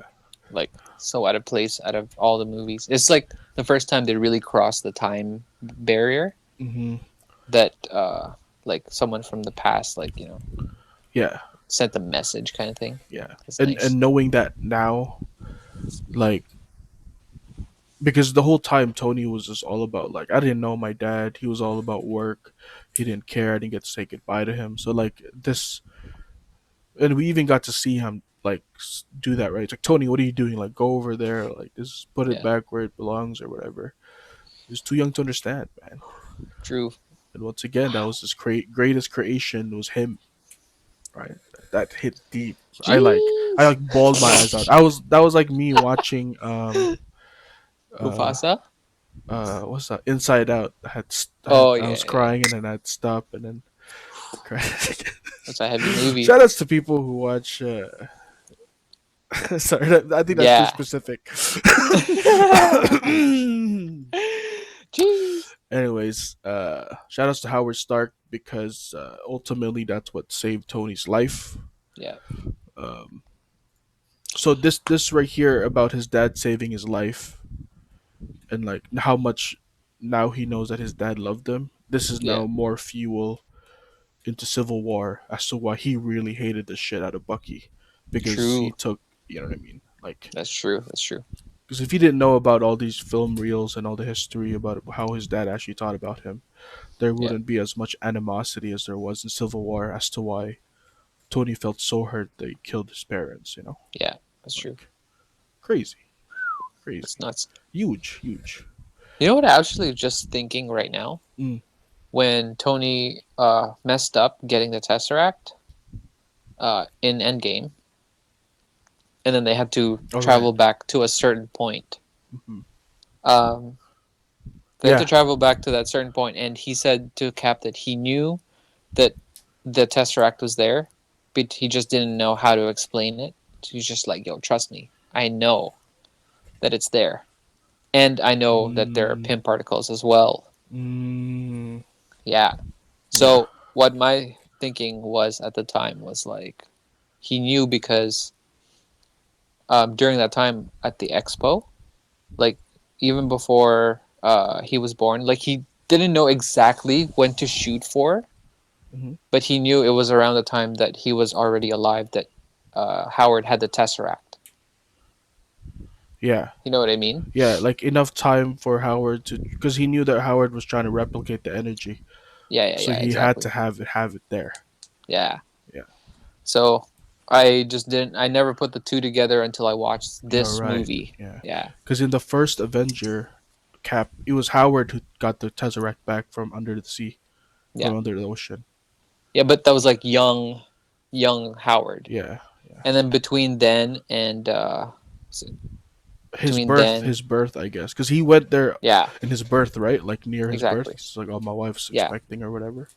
like so out of place out of all the movies. It's like the first time they really crossed the time barrier Hmm. that like someone from the past Yeah, sent a message kind of thing. yeah. It's And nice. and knowing that now, like, because the whole time Tony was just all about like I didn't know my dad. He was all about work. He didn't care. I didn't get to say goodbye to him. So like this, and we even got to see him like do that. Right? It's like Tony, what are you doing? Like go over there. Like just put it Yeah, back where it belongs or whatever. He was too young to understand, man. true. And once again, that was his greatest creation was him. Right? That hit deep. I Jeez. like bawled my eyes out. That was like me watching uh Mufasa. what's that? Inside Out. Oh I yeah, was yeah. crying and then I'd stop and then cry. That's a heavy movie. Shout outs to people who watch. Sorry, I think that's too Yeah. specific. Jeez. Anyways, shout outs to Howard Stark because ultimately that's what saved Tony's life. Yeah. Um, so this right here about his dad saving his life and like how much now he knows that his dad loved him. This is Yeah. now more fuel into Civil War as to why he really hated the shit out of Bucky because he True. took, you know what I mean? Like, That's true. That's true. because if he didn't know about all these film reels and all the history about how his dad actually thought about him, there Yeah. wouldn't be as much animosity as there was in Civil War as to why Tony felt so hurt that he killed his parents, you know? Yeah. That's true. Like, crazy. That's Crazy. nuts. Huge, huge. You know what I actually just thinking right now? Mm. When Tony messed up getting the Tesseract in Endgame, and then they had to All right. travel back to a certain point. Mm-hmm. Um, they had to Yeah. travel back to that certain point, and he said to Cap that he knew that the Tesseract was there, but he just didn't know how to explain it. So he's just like, "Yo, trust me, I know that it's there, and I know that there are Mm, Pym particles as well." mm, Yeah. yeah. So what my thinking was at the time was like, he knew because during that time at the expo, like even before he was born, like he didn't know exactly when to shoot for, Hmm. but he knew it was around the time that he was already alive that Howard had the Tesseract. Yeah, You know what I mean? yeah, like enough time for Howard to, because he knew that Howard was trying to replicate the energy, Yeah, yeah, so yeah, he had exactly. to have it there. Yeah. Yeah, So I just didn't. I never put the two together until I watched you're this right. movie. Yeah, Yeah, because in the first Avenger, Cap, it was Howard who got the Tesseract back from under the sea, yeah, from under the ocean. yeah. But that was like young Howard, Yeah, yeah. and then between then and His between birth, then, his birth, I guess, because he went there yeah, in his birth, right? Like near his birth. exactly. It's like, oh, my wife's Yeah, expecting or whatever.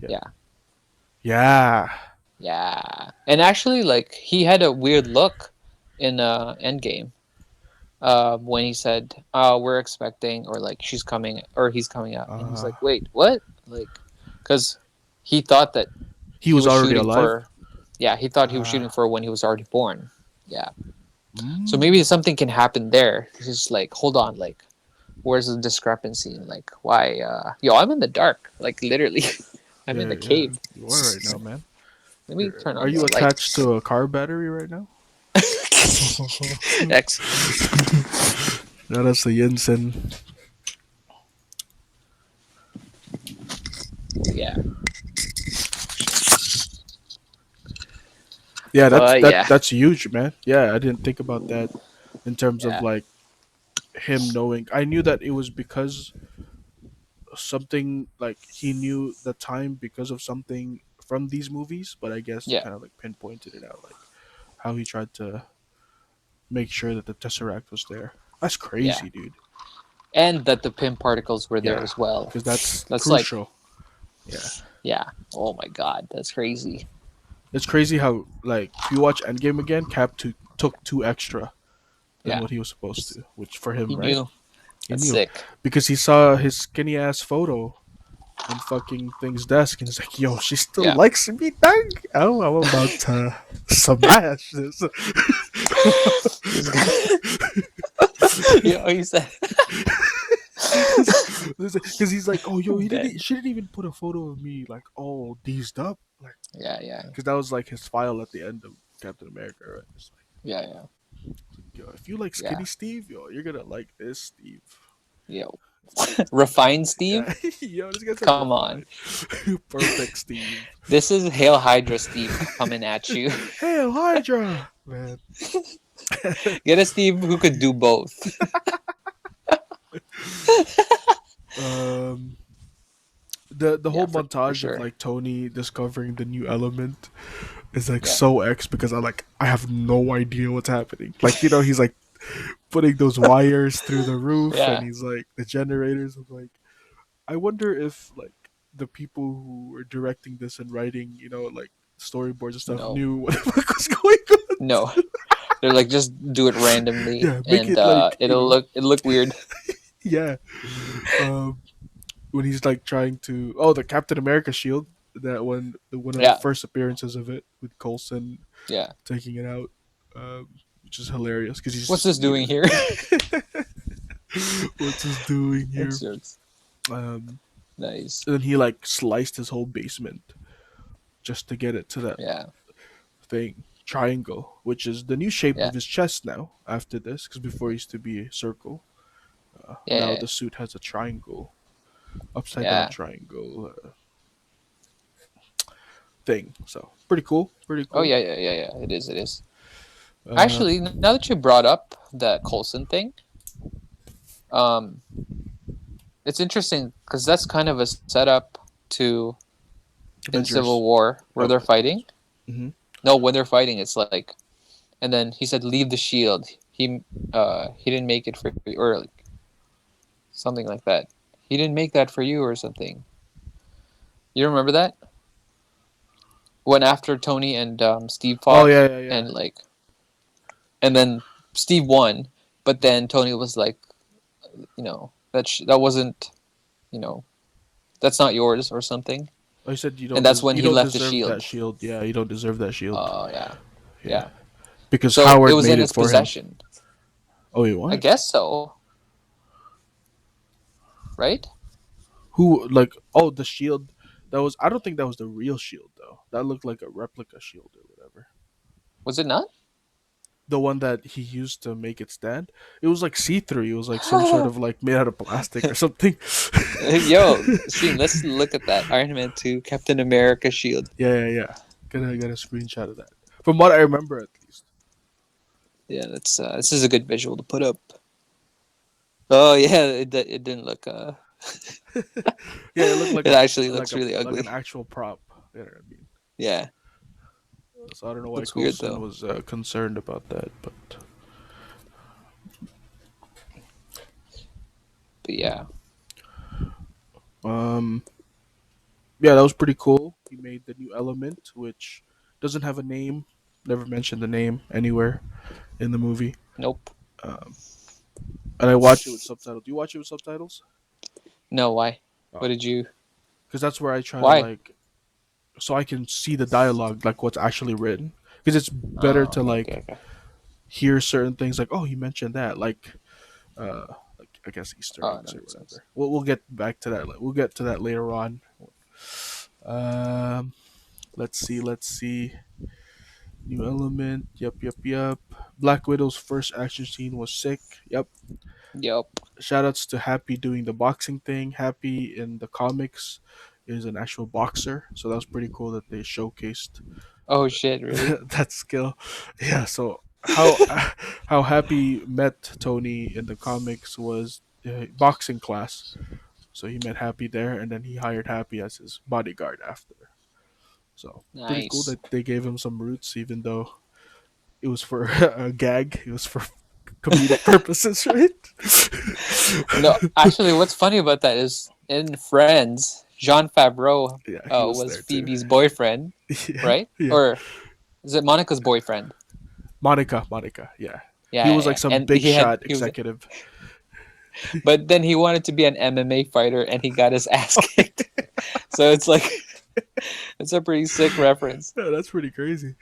Yeah, yeah, yeah. yeah. And actually, like he had a weird look in Endgame. When he said, we're expecting," or like she's coming, or he's coming out, and he's Uh, like, "Wait, what?" Like, because he thought that he he was was already shooting alive. for, yeah, he thought he was Uh, shooting for when he was already born. Yeah, so maybe mm, something can happen there. He's just like, hold on, like, where's the discrepancy? And like, why? Yo, I'm in the dark, like literally, I'm in yeah, the yeah. cave. You are right now, man. Let me turn Are on you the attached lights. to a car battery right now? X. No, that's the Yinsen. Yeah, Yeah, that's but that yeah, that's huge, man. Yeah, I didn't think about that in terms of yeah, like him knowing. I knew that it was because something, like he knew the time because of something from these movies, but I guess you yeah, kind of like pinpointed it out, like how he tried to make sure that the Tesseract was there. That's yeah. crazy, dude. And that the pin particles were there Yeah, as well. because that's That's like, crucial. Yeah, yeah. Oh my god, that's crazy. it's crazy how, like, if you watch Endgame again, took two extra than Yeah, what he was supposed to, which for him, he right? knew. He That's knew sick. because he saw his skinny ass photo on fucking thing's desk, and he's like, "Yo, she still Yeah. likes me, dang! Oh, I'm about to smash this." This guy, he said, Because he's like, "Oh, yo, I'm dead. she didn't even put a photo of me like all deezed up, like." Yeah, yeah, Because that was like his file at the end of Captain America, right? It's like, yeah, yeah, yo, if you like yeah. skinny Steve, yo, you're gonna like this Steve. Yo, refined Yeah, Steve. yo, this guy's a Come on, refined, perfect Steve. this is Hail Hydra Steve coming at you. Hail Hydra, man. Get a Steve who could do both. um, the Yeah, whole for montage of sure. like Tony discovering the new element is like Yeah, so X, because I have no idea what's happening. Like, he's like putting those wires through the roof, and yeah. he's like the generators. I'm like, I wonder if like the people who were directing this and writing, like storyboards and stuff, No, knew what the fuck was going on. no. They're like just do it randomly, Yeah, make and it like, it'll look weird. yeah. Um, when he's like trying to, oh, the Captain America shield, that one of the Yeah, first appearances of it with Coulson yeah. taking it out, which is hilarious because he's What's just this doing immediately here? what's this doing That's here? jokes. Um, Nice. and then he like sliced his whole basement just to get it to that Yeah, thing triangle, which is the new shape yeah, of his chest now after this. Because before it used to be a circle, now yeah, the suit has a triangle, upside down yeah. triangle thing. So pretty cool, pretty Oh cool. yeah, yeah, yeah, yeah. It is. It is. Uh, Actually, now that you brought up the Coulson thing, um, it's interesting because that's kind of a setup to in Civil Avengers. War where Oh, they're fighting. mm-hmm. No, when they're fighting, it's like, and then he said, "Leave the shield." He didn't make it for you, or like something like that. He didn't make that for you, or something. You remember that when after Tony and Steve Oh fought, yeah, yeah, yeah. and like, and then Steve won, but then Tony was like, that wasn't, you know, that's not yours or something. I said and that's when you he don't left the deserve that shield. shield. Yeah, you don't deserve that shield. Oh yeah, Yeah, yeah. because So it Howard was made in it his for him. possession. Oh wait, I what? guess so, right? Who like? Oh, the shield. That was. I don't think that was the real shield though. That looked like a replica shield or whatever. Was it not? The one that he used to make it stand. It was like see through. It was like some sort of like made out of plastic or something. Yo, Stream, let's look at that Iron Man 2 Captain America shield. Yeah. Get a screenshot of that. From what I remember, at least. Yeah, that's this is a good visual to put up. Oh yeah, it didn't look Yeah, it looked it actually looks really like an ugly. actual prop. You know what I mean? Yeah, So I don't know why looks weird Coulson though. was concerned about that, but But yeah, um, yeah, that was pretty cool. He made the new element, which doesn't have a name. Never mentioned the name anywhere in the movie. nope. Um, and I watch it with subtitles. Do you watch it with subtitles? No, why? What Oh, did you? because that's where I try to Why? like, so I can see the dialogue, like what's actually written. Because it's better Oh, to okay, okay, like okay. hear certain things, like oh, you mentioned that, uh, like I guess Easter Oh, eggs that or makes sense. whatever. We'll get back to that. We'll get to that later on. Um, let's see. New element. Yep. Black Widow's first action scene was sick. Yep. Yup. Shoutouts to Happy doing the boxing thing. Happy in the comics is an actual boxer, so that was pretty cool that they showcased Oh shit, really? that skill. Yeah. So how how Happy met Tony in the comics was boxing class. So he met Happy there, and then he hired Happy as his bodyguard after. So pretty cool Nice. that they gave him some roots, even though it was for a gag. It was for comedic purposes, right? No, actually, what's funny about that is in Friends, Jean Favreau Yeah, he was was there too. Phoebe's boyfriend, Yeah, right? yeah. Or is it Monica's boyfriend? Monica. Yeah, he Yeah, yeah, was like yeah. some And big shot he was, executive. but then he wanted to be an MMA fighter, and he got his ass kicked. So it's like it's a pretty sick reference. Yeah, that's pretty crazy.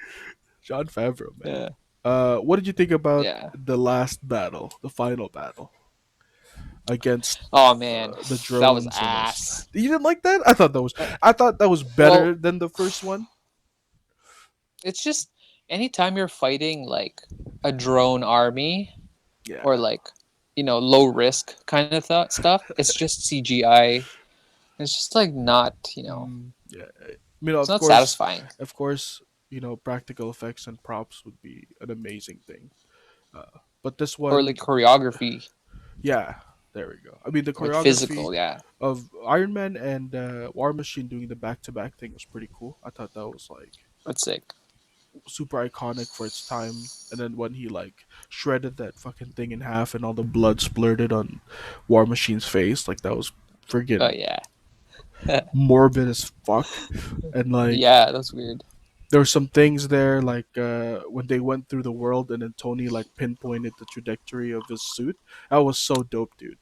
John Favreau, man. Yeah, What did you think about yeah. the last battle, the final battle against Oh man, the that was drones and us? ass. You didn't like that? I thought that was better Well, than the first one. it's just anytime you're fighting like a drone army Yeah. or like low risk kind of stuff, it's just CGI. It's just like not Yeah. it's not satisfying. Of course, practical effects and props would be an amazing thing. But this Or like one, choreography, yeah, there we go. I mean, the like choreography physical. Yeah, of Iron Man and War Machine doing the back to back thing was pretty cool. I thought that was like that's sick. super iconic for its time. And then when he like shredded that fucking thing in half and all the blood splurted on War Machine's face, like that was Oh friggin' yeah, morbid as fuck. And like yeah, that's weird. there were some things there like when they went through the world and then Tony like pinpointed the trajectory of his suit. That was so dope, dude.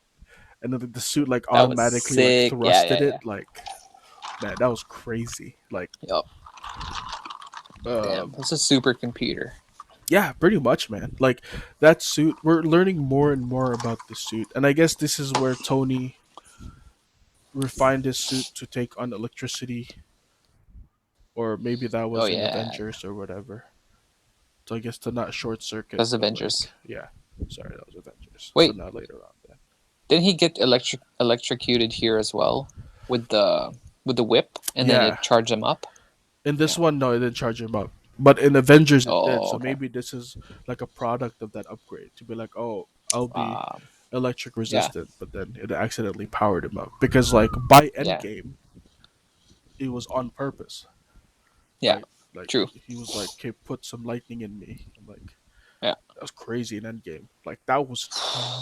And then the suit like That was automatically like sick. Yeah, thrusted yeah, yeah. it like that was crazy. Like Yup. uh Damn, that's a supercomputer. yeah, pretty much, man. Like that suit, we're learning more and more about the suit. And I guess this is where Tony refined his suit to take on electricity, or maybe that Oh was in yeah, Avengers or whatever. So I guess to not short circuit, that's but like Avengers. yeah. Sorry, that was Avengers. So Wait, not later on then. didn't he get electrocuted here as well with the whip, and then Yeah. it charged him up? In this Yeah. one, no, it didn't charge him up. But in Avengers, it did. Oh, So okay. maybe this is like a product of that upgrade to be like, oh, I'll be Um, electric yeah, resistant, but then it accidentally powered him up because like by yeah, Endgame, it was on purpose. yeah. Like True. he was like, "Okay, put some lightning in me." I'm like, Yeah, that was crazy in Endgame. Like that was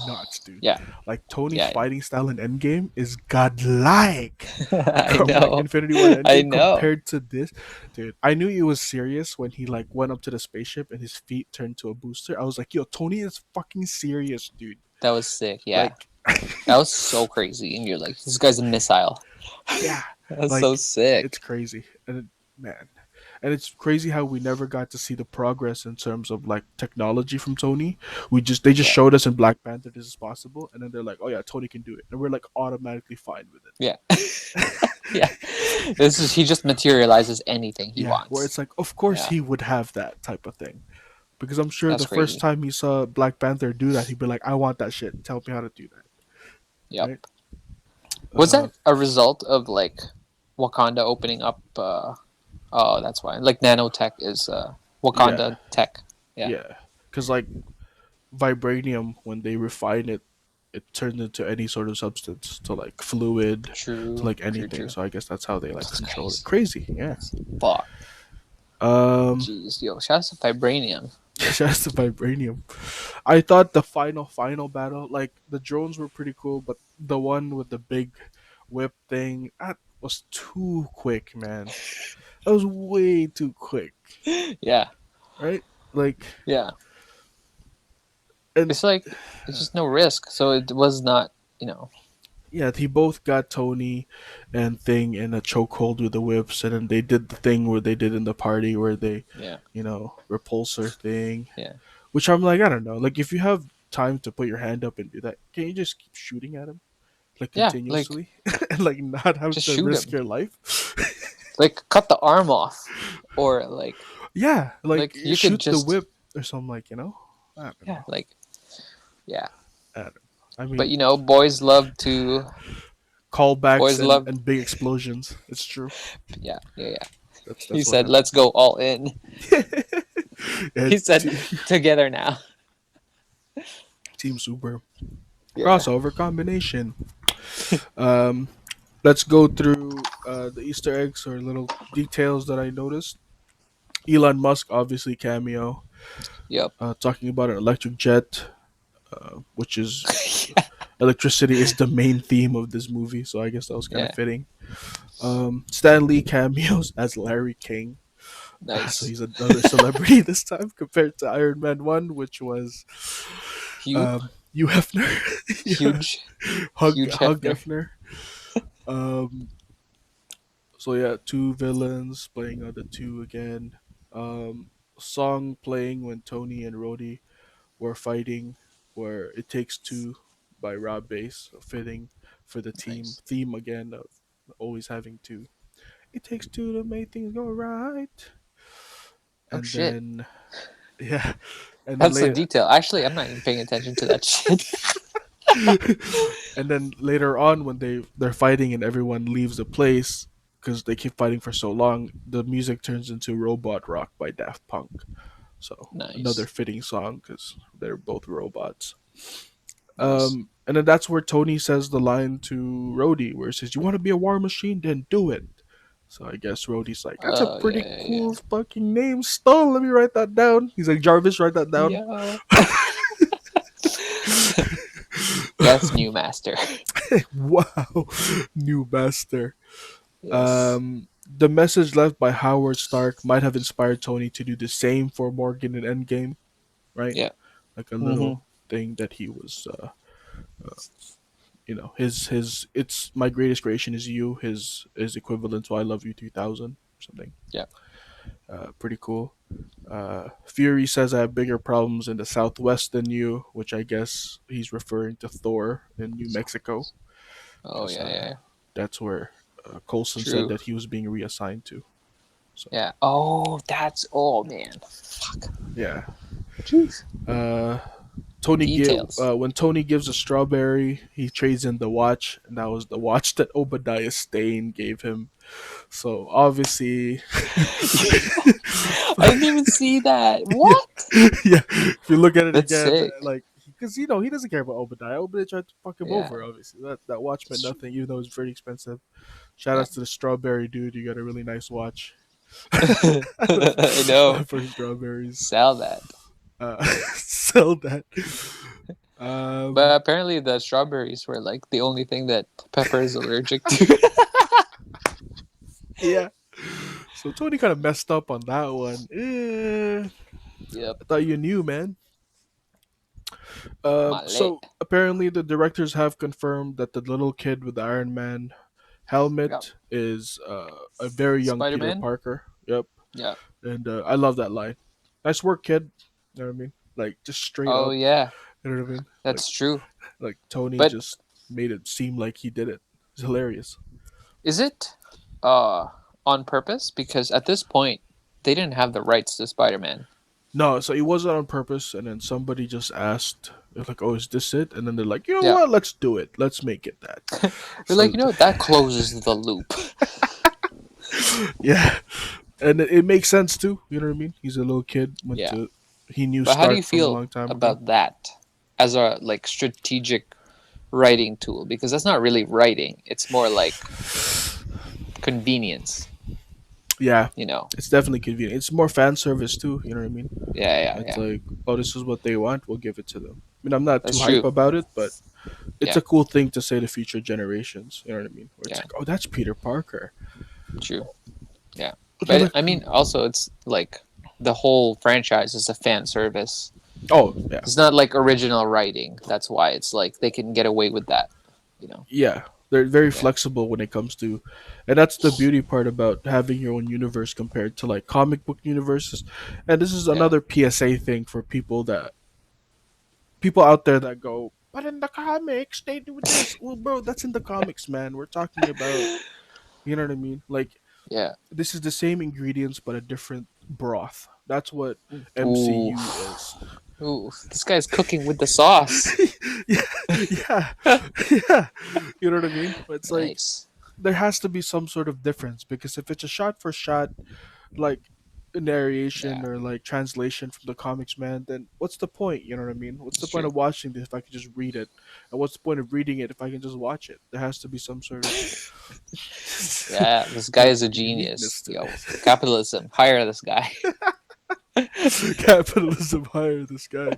nuts, dude. yeah, Like Tony's yeah, yeah. fighting style in Endgame is godlike. I From like know. Infinity War and I Endgame know. compared to this, dude. I knew he was serious when he like went up to the spaceship and his feet turned to a booster. I was like, "Yo, Tony is fucking serious, dude." That was sick. Yeah, Like, that was so crazy. And you're like, this guy's a missile. yeah. That's so Like, it's sick. crazy, and man, and it's crazy how we never got to see the progress in terms of like technology from Tony. They just Yeah, showed us in Black Panther this is possible, and then they're like, oh yeah, Tony can do it, and we're like automatically fine with yeah, it. yeah. This is he just materializes anything he Yeah, where wants. it's like, of course Yeah, he would have that type of thing. Because I'm sure that's the first crazy. time he saw Black Panther do that, he'd be like, I want that shit. Tell me how to do that. Yep. Right? Was Uh, that a result of like Wakanda opening up? Oh, that's why. Like nanotech is yeah, Wakanda tech. Yeah. yeah. Because like vibranium, when they refine it, it turns into any sort of substance, to like fluid, to True. like True. anything. True. So I guess that's how they like That's control it. crazy. Crazy, yeah. That's fuck. Um, Jeez, yo, shout out to vibranium. just the vibranium. I thought the final battle, like the drones were pretty cool, but the one with the big whip thing, that was too quick, man. That was way too quick, Yeah. right? Like, Yeah. and It's like it's just no risk. So it was not. You know. yeah, he both got Tony and Thing in a chokehold with the whips, and then they did the thing where they did in the party where they, Yeah. repulsor thing. Yeah. Which I'm like, I don't know. Like, if you have time to put your hand up and do that, can you just keep shooting at him like Yeah. Like continuously and like not have just to shoot risk him. your life? Like cut the arm off, or Yeah, like you could shoot the just whip or something. Like, I don't yeah know. yeah. I don't know. I But mean, you know, callbacks boys love and big explosions. It's true. yeah yeah yeah. He That's what said, "Let's happens. go all in." And He said, "Together now." Team Super Yeah. crossover combination. Um, let's go through the Easter eggs or little details that I noticed. Elon Musk obviously cameo, Yep. talking about an electric jet, which is electricity is the main theme of this movie, so I guess that was kind of Yeah. fitting. Stan Lee cameos as Larry King. So Nice. he's another celebrity this time compared to Iron Man 1, which was Hugh. Hugh Hefner. Yeah. Huge. Huge Hug Hefner. Hefner. Um, so yeah, two villains playing on the two again. Song playing when Tony and Rhodey were fighting, where "It Takes Two" by Rob Bass, fitting for the team Nice. theme again of always having two. It takes two to make things go right. Oh And shit. then yeah, and then That's a later detail. Actually, I'm not even paying attention to that shit. and then later on when they're fighting and everyone leaves the place because they keep fighting for so long, the music turns into Robot Rock by Daft Punk. So another Nice. fitting song because they're both robots. Nice. And then that's where Tony says the line to Rhodey, where he says, "You want to be a war machine? Then do it." So I guess Rhodey's like, "That's a Oh pretty yeah yeah cool fucking name, Stone. Let me write that down." He's like, "Jarvis, write that down." yeah. Yes, new master. Wow, new master. Yes. The message left by Howard Stark might have inspired Tony to do the same for Morgan in Endgame, right? Yeah. Like a Mm-hmm. little thing that he was, his "It's my greatest creation is you." His equivalent to "I love you 3000" or something. Yeah. Pretty cool. Fury says, "I have bigger problems in the Southwest than you," which I guess he's referring to Thor in New Mexico, Oh because yeah yeah. Yeah. that's where Coulson said True. that he was being reassigned to. So Yeah. Oh, that's oh man. yeah. Jeez. Uh, Tony give Details. when Tony gives a strawberry, he trades in the watch, and that was the watch that Obadiah Stane gave him. So obviously, I didn't even see that. yeah, What? yeah. If you look at it That's again, sick. like because he doesn't care about Obadiah. Obadiah tried to fuck him Yeah. over. Obviously, that watch meant It's true. nothing, even though it's very expensive. Shout Yeah. outs to the strawberry dude. You got a really nice watch I know. for strawberries. Sell that. Sell that. Um, But apparently the strawberries were like the only thing that Pepper is allergic to. yeah. So Tony kind of messed up on that one. Yep. I thought you knew, man. Male. So apparently the directors have confirmed that the little kid with the Iron Man Yep. Helmet is a very young Spider Peter Man. Parker. Yep, Yeah. and I love that line. Nice work, kid. You know what I mean? Like just straight Oh up. yeah, You know what I mean? that's true. Like Tony But just made it seem like he did it. It's hilarious. is it uh on purpose? Because at this point, they didn't have the rights to Spider Man. No, so it wasn't on purpose, and then somebody just asked, they're like, "Oh, is this it?" And then they're like, "You know Yeah. what? Let's do it. Let's make it that." They're like, So, you know, that closes the loop. yeah, and it makes sense too. You know what I mean? He's a little kid. Went Yeah. to he knew But how do you Stark from a feel long time ago. about that as a like strategic writing tool? Because that's not really writing. It's more like convenience, Yeah, you know. it's definitely convenient. It's more fan service too. You know what I mean? Yeah, yeah, It's yeah. like, oh, this is what they want. We'll give it to them. I mean, I'm not That's too hype true. about it, but it's Yeah, a cool thing to say to future generations. You know what I mean? Where it's yeah, like, oh, that's Peter Parker. true. Yeah. They But look. I mean also it's like the whole franchise is a fan service. Oh yeah, It's not like original writing. That's why it's like they can get away with that, you know. yeah. They're very Yeah. flexible when it comes to, and that's the beauty part about having your own universe compared to like comic book universes. And this is Yeah. another PSA thing for people out there that go, but in the comics they do this. Well, bro, that's in the comics, man. We're talking about, you know what I mean? Like Yeah. this is the same ingredients but a different broth. That's what Ooh. MCU is. Ooh. This guy's cooking with the sauce. Yeah, yeah, yeah. You know what I mean? It's like Nice. there has to be some sort of difference because if it's a shot for shot like narration Yeah. or like translation from the comics, man, then what's the point? You know what I mean? What's the It's point true. of watching this if I can just read it? And what's the point of reading it if I can just watch it? There has to be some sort of Yeah, this guy is a uniqueness genius. to Yo, it. capitalism. Hire this guy. Capitalism hire this guy.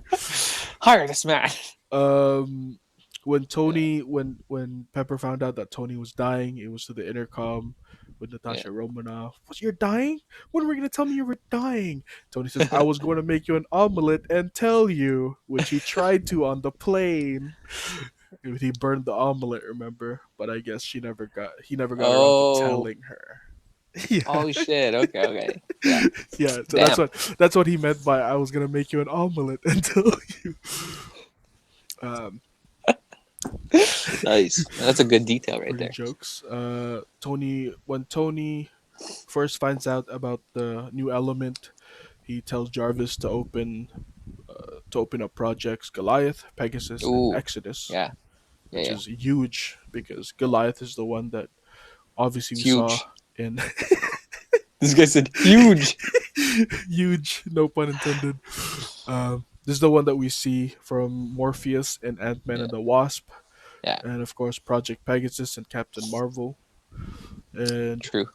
Hire this man. Um, when Yeah. when Pepper found out that Tony was dying, it was to the intercom with Yeah. Natasha Romanoff. What, you're dying? When were you gonna tell me you were dying? Tony says, I was going to make you an omelet and tell you, which he tried to on the plane. He burned the omelet, remember? But I guess he never got around to Oh. telling her. Yeah, Oh shit. Okay. Okay. Yeah. yeah. So Damn. that's what he meant by I was gonna make you an omelet and tell you. Um, Nice. That's a good detail right Pretty there. jokes. When Tony first finds out about the new element, he tells Jarvis to open up projects Goliath, Pegasus, and Ooh. Exodus, Yeah. Yeah. which Yeah. is huge because Goliath is the one that obviously we saw Huge. in This guy said huge. huge, no pun intended. This is the one that we see from Morpheus and Ant Man Yeah. and the Wasp, Yeah. and of course Project Pegasus and Captain Marvel. And True.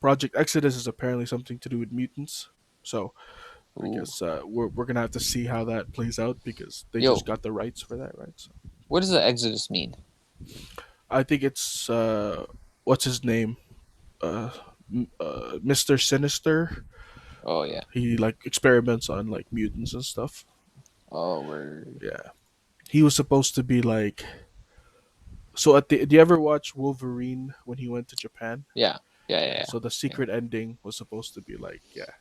Project Exodus is apparently something to do with mutants. So I Ooh. guess we're gonna have to see how that plays out because they just Yo, got the rights for that, right? So what does the Exodus mean? I think it's what's his name, uh, Mister Sinister. Oh yeah. He like experiments on like mutants and stuff. Oh, word. Yeah, he was supposed to be like. So at the, do you ever watch Wolverine when he went to Japan? Yeah. Yeah. Yeah. Yeah. Yeah. So the Yeah. secret ending was supposed to be like, yeah,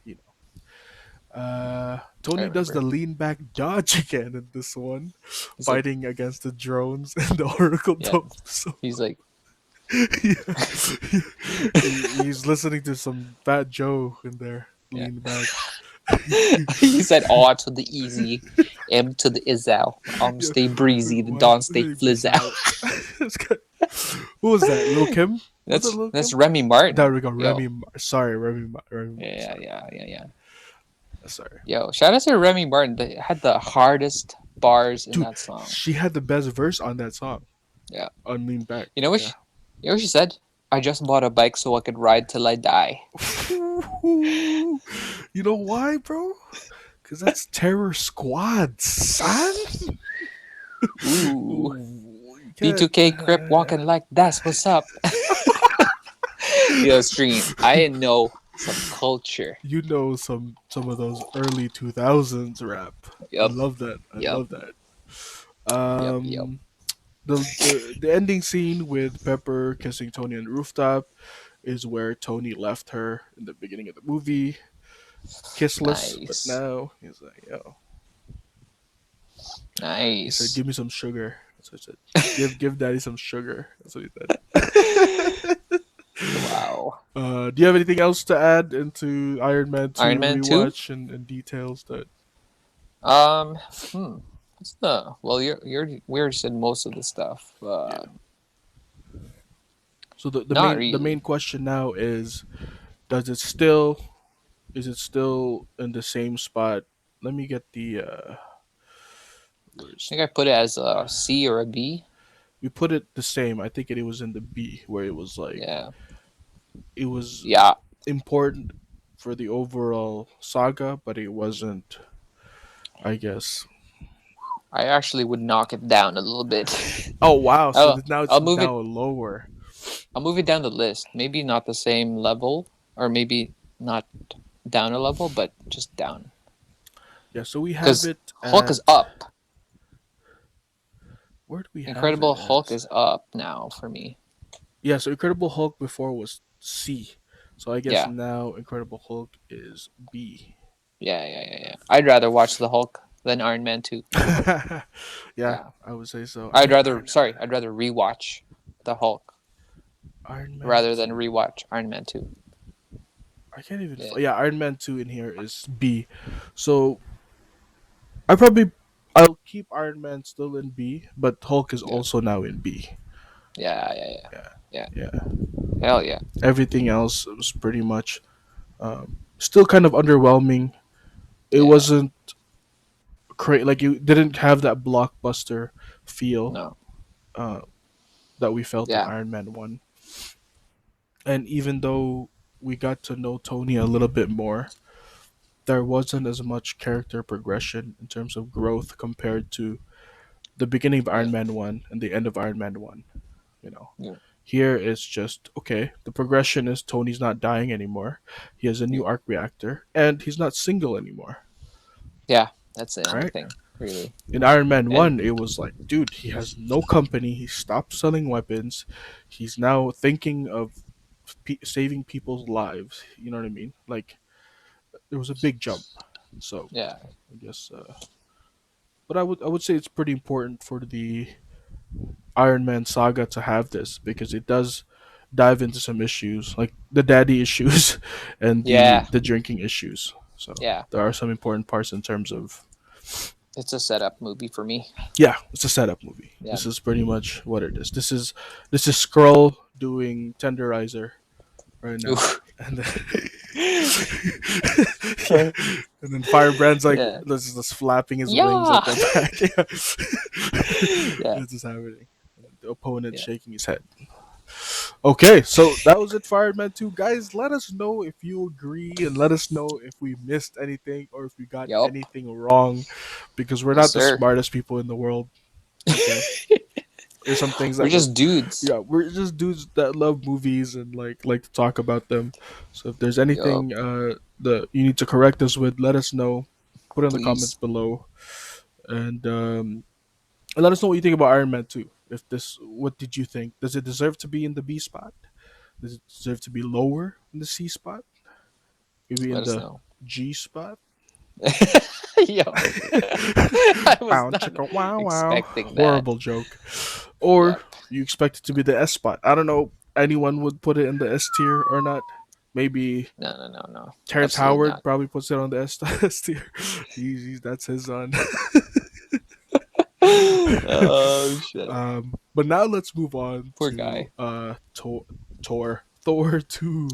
I Tony does the remember. lean back dodge again in this one, He's like, fighting against the drones and the Oracle yeah. Dome. So He's like, yeah. He's listening to some Fat Joe in there, yeah. lean back. He said R to the easy, M to the Izal. Yeah. Stay breezy, the Why Dawn stay peace flizz out. out? Who was that? Lil Kim? Was it Lil That's Kim? Remy There Martin. we go. Yo. Sorry, Remy Martin. Yeah, Sorry, yeah, yeah, yeah. sorry. Yo, shout out to Remy Martin. They had the hardest bars in Dude, that song. she had the best verse on that song. Yeah. On Lean Back. You know what? Yeah. You know what she said? I just bought a bike so I could ride till I die. You know why, bro? Because that's Terror Squad, son. Ooh. You can't. B2K Crip walking like that's what's up. Yo, stream. I know some culture. You know some of those early 2000s rap. I Yup. love that. I Yup. love that. Yup. Yup. Um, The ending scene with Pepper kissing Tony on the rooftop is where Tony left her in the beginning of the movie, kissless. But Nice. now he's like, yo, he said, Nice. "Give me some sugar." That's what he said. Give daddy some sugar. That's what he said. Wow. Do you have anything else to add into Iron Man Iron 2 Man 2? rewatch and details that? Um, hmm. What's the well? We already said most of the stuff. Yeah. So Not the really. main question now is, does it still is it still in the same spot? Let me get the I where's think I put it as a C or a B. we put it the same. I think it was in the B where it was like Yeah. it was Yeah. important for the overall saga, but it wasn't. I guess. I actually would knock it down a little bit. Oh wow! So Oh, now it's I'll move it. now lower. I'll move it down the list. Maybe not the same level, or maybe not down a level, but just down. Yeah. So we have Because it Hulk at is up. where do we have Incredible it Hulk as? is up now for me. Yeah. So Incredible Hulk before was C. So I guess Yeah. now Incredible Hulk is B. Yeah. I'd rather watch the Hulk than Iron Man 2. Yeah, Yeah. I would say so. I I'd mean, rather, sorry, I'd rather rewatch the Hulk Iron Man rather than 2. rewatch Iron Man 2. I can't even. Yeah. Yeah, Iron Man 2 in here is B. So I probably I'll keep Iron Man still in B, but Hulk is Yeah. also now in B. Yeah, Yeah. yeah. Hell yeah. Everything else was pretty much still kind of underwhelming. It Yeah. wasn't like you didn't have that blockbuster feel No. uh, that we felt in Yeah. Iron Man 1. And even though we got to know Tony a little bit more, there wasn't as much character progression in terms of growth compared to the beginning of Yeah. Iron Man 1 and the end of Iron Man 1. You know, Yeah. here it's just okay. The progression is Tony's not dying anymore. He has a Yeah. new arc reactor, and he's not single anymore. Yeah. That's the only Right? thing, really. In Iron Man And 1, it was like, dude, he has no company. He stopped selling weapons. He's now thinking of saving people's lives. You know what I mean? Like, there was a big jump. So, yeah. I guess, but I would say it's pretty important for the Iron Man saga to have this because it does dive into some issues like the daddy issues and Yeah. the drinking issues. So Yeah. there are some important parts in terms of It's a setup movie for me. yeah, it's a setup movie. Yeah. This is pretty much what it is. This is Skrull doing Tenderizer right now, Oof. and then, yeah, and then Firebrand's like yeah. this flapping his wings Yeah. at the back. Yeah, yeah. this is happening. The opponent Yeah. shaking his head. Okay, so that was it for Iron Man 2. Guys, let us know if you agree and let us know if we missed anything or if we got Yup. anything wrong because we're Yes, not the sir. smartest people in the world. Okay. There's some things We're that we're just dudes. yeah, we're just dudes that love movies and like to talk about them. So if there's Yup. anything that you need to correct us with, let us know. Put it in the comments Please. below. And let us know what you think about Iron Man 2. If this what did you think? Does it deserve to be in the B spot? Does it deserve to be lower in the C spot? Maybe in Let us the know. G spot? Yup. I was Wow, not chicka, wow, wow. expecting that. Horrible joke. Or Yep. you expect it to be the S spot. I don't know. Anyone would put it in the S tier or not. Maybe No. Terrence Absolutely Howard not. probably puts it on the S tier. That's his on. Oh shit. But now let's move on Poor to guy. Thor 2.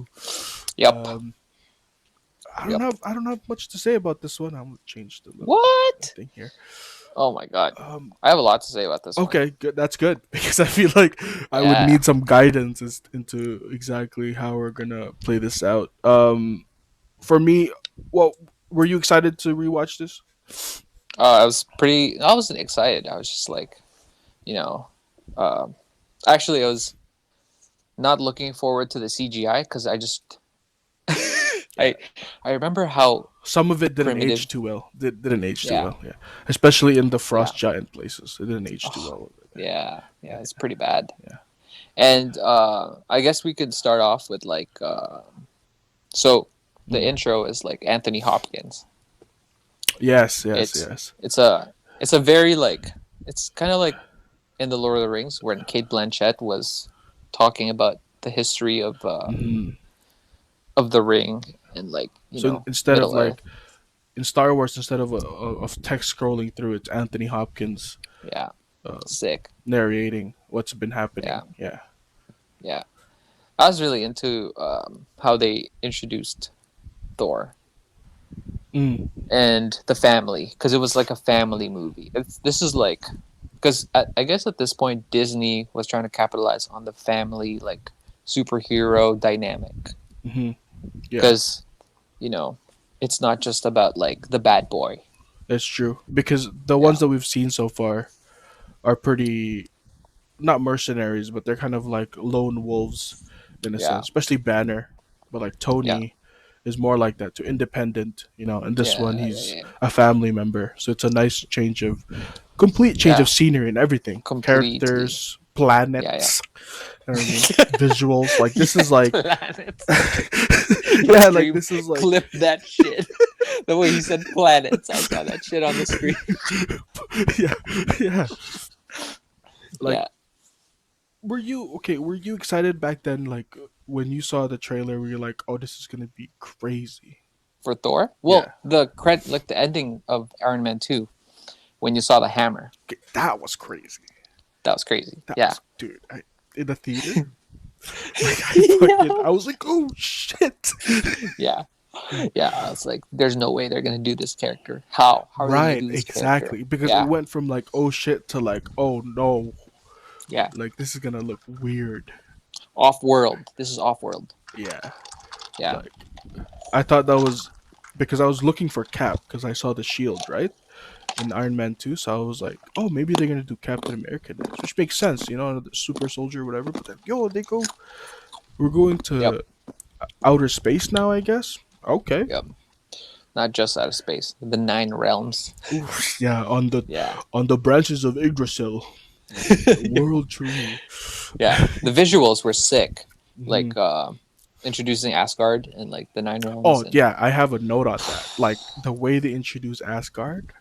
Yep. Um, Yep. I don't have much to say about this one. I'm gonna change the little What? thing here. Oh my god. Um, I have a lot to say about this one. okay, good. That's good because I feel like I would Yeah. need some guidance into exactly how we're gonna play this out. For me, well, were you excited to rewatch this? I wasn't excited. I was just like, you know, um, actually, I was not looking forward to the CGI because I just, Yeah, I remember how some of it didn't age primitive. too well. Didn't age too Yeah. well. Yeah, especially in the Yeah. frost giant places, it didn't age too Ugh, well. Yeah, yeah, it's pretty bad. Yeah. And I guess we could start off with like so the Mm. intro is like Anthony Hopkins. Yes, yes, It's yes. it's a it's a very like it's kind of like in the Lord of the Rings when Kate Blanchett was talking about the history Hmm. of the ring and like So instead of Middle Earth. like in Star Wars, instead of text scrolling through, it's Anthony Hopkins Yeah, uh, sick. narrating what's been Yeah, happening. Yeah. yeah. I was really into how they introduced Thor Mm. and the family because it was like a family movie. This is like because I guess at this point Disney was trying to capitalize on the family like superhero dynamic Hmm. Yeah, because you know it's not just about like the bad boy. that's true. Because the ones Yeah, that we've seen so far are pretty not mercenaries, but they're kind of like lone wolves in a yeah, sense, especially Banner. But like yeah, Tony is more like that, to independent, and this one yeah, he's yeah, a family member. So it's a nice complete change yeah. of scenery and everything. Completely. Characters, Yeah, yeah. planets, you know what I mean? Visuals. Like this is Yeah, like planets. Yo, yeah, like stream, this is like clip that shit. The way he said planets, I saw that shit on the screen. yeah, yeah. Like Yeah, were you excited back then, like when you saw the trailer where you're like, oh, this is gonna be crazy? for Thor. Yeah. Well, like the ending of Iron Man 2 when you saw the hammer, That was crazy. that was crazy. That Yeah. was dude, in the theater. Like Yeah. I was like, oh shit. Yeah. Yeah, I was like, there's no way they're gonna do this character. How are they gonna Right, do this character? exactly. Because it Yeah, went from like oh shit to like oh no, yeah. like this is gonna look weird. Off world. This is off world. Yeah. Yeah, Like I thought that was because I was looking for Cap because I saw the shield, right? In Iron Man 2, so I was like, oh, maybe they're gonna do Captain America next, which makes sense, the super soldier or whatever. But then, we're going yep, to outer space now, I guess. Okay. yep. Not just out of space. The nine realms. Ooh, yeah, on the Yeah. branches of Yggdrasil, the world tree. Yeah. The visuals were sick. Hmm. Like introducing Asgard and like the nine realms Oh and yeah, I have a note on that. Like the way they introduced Asgard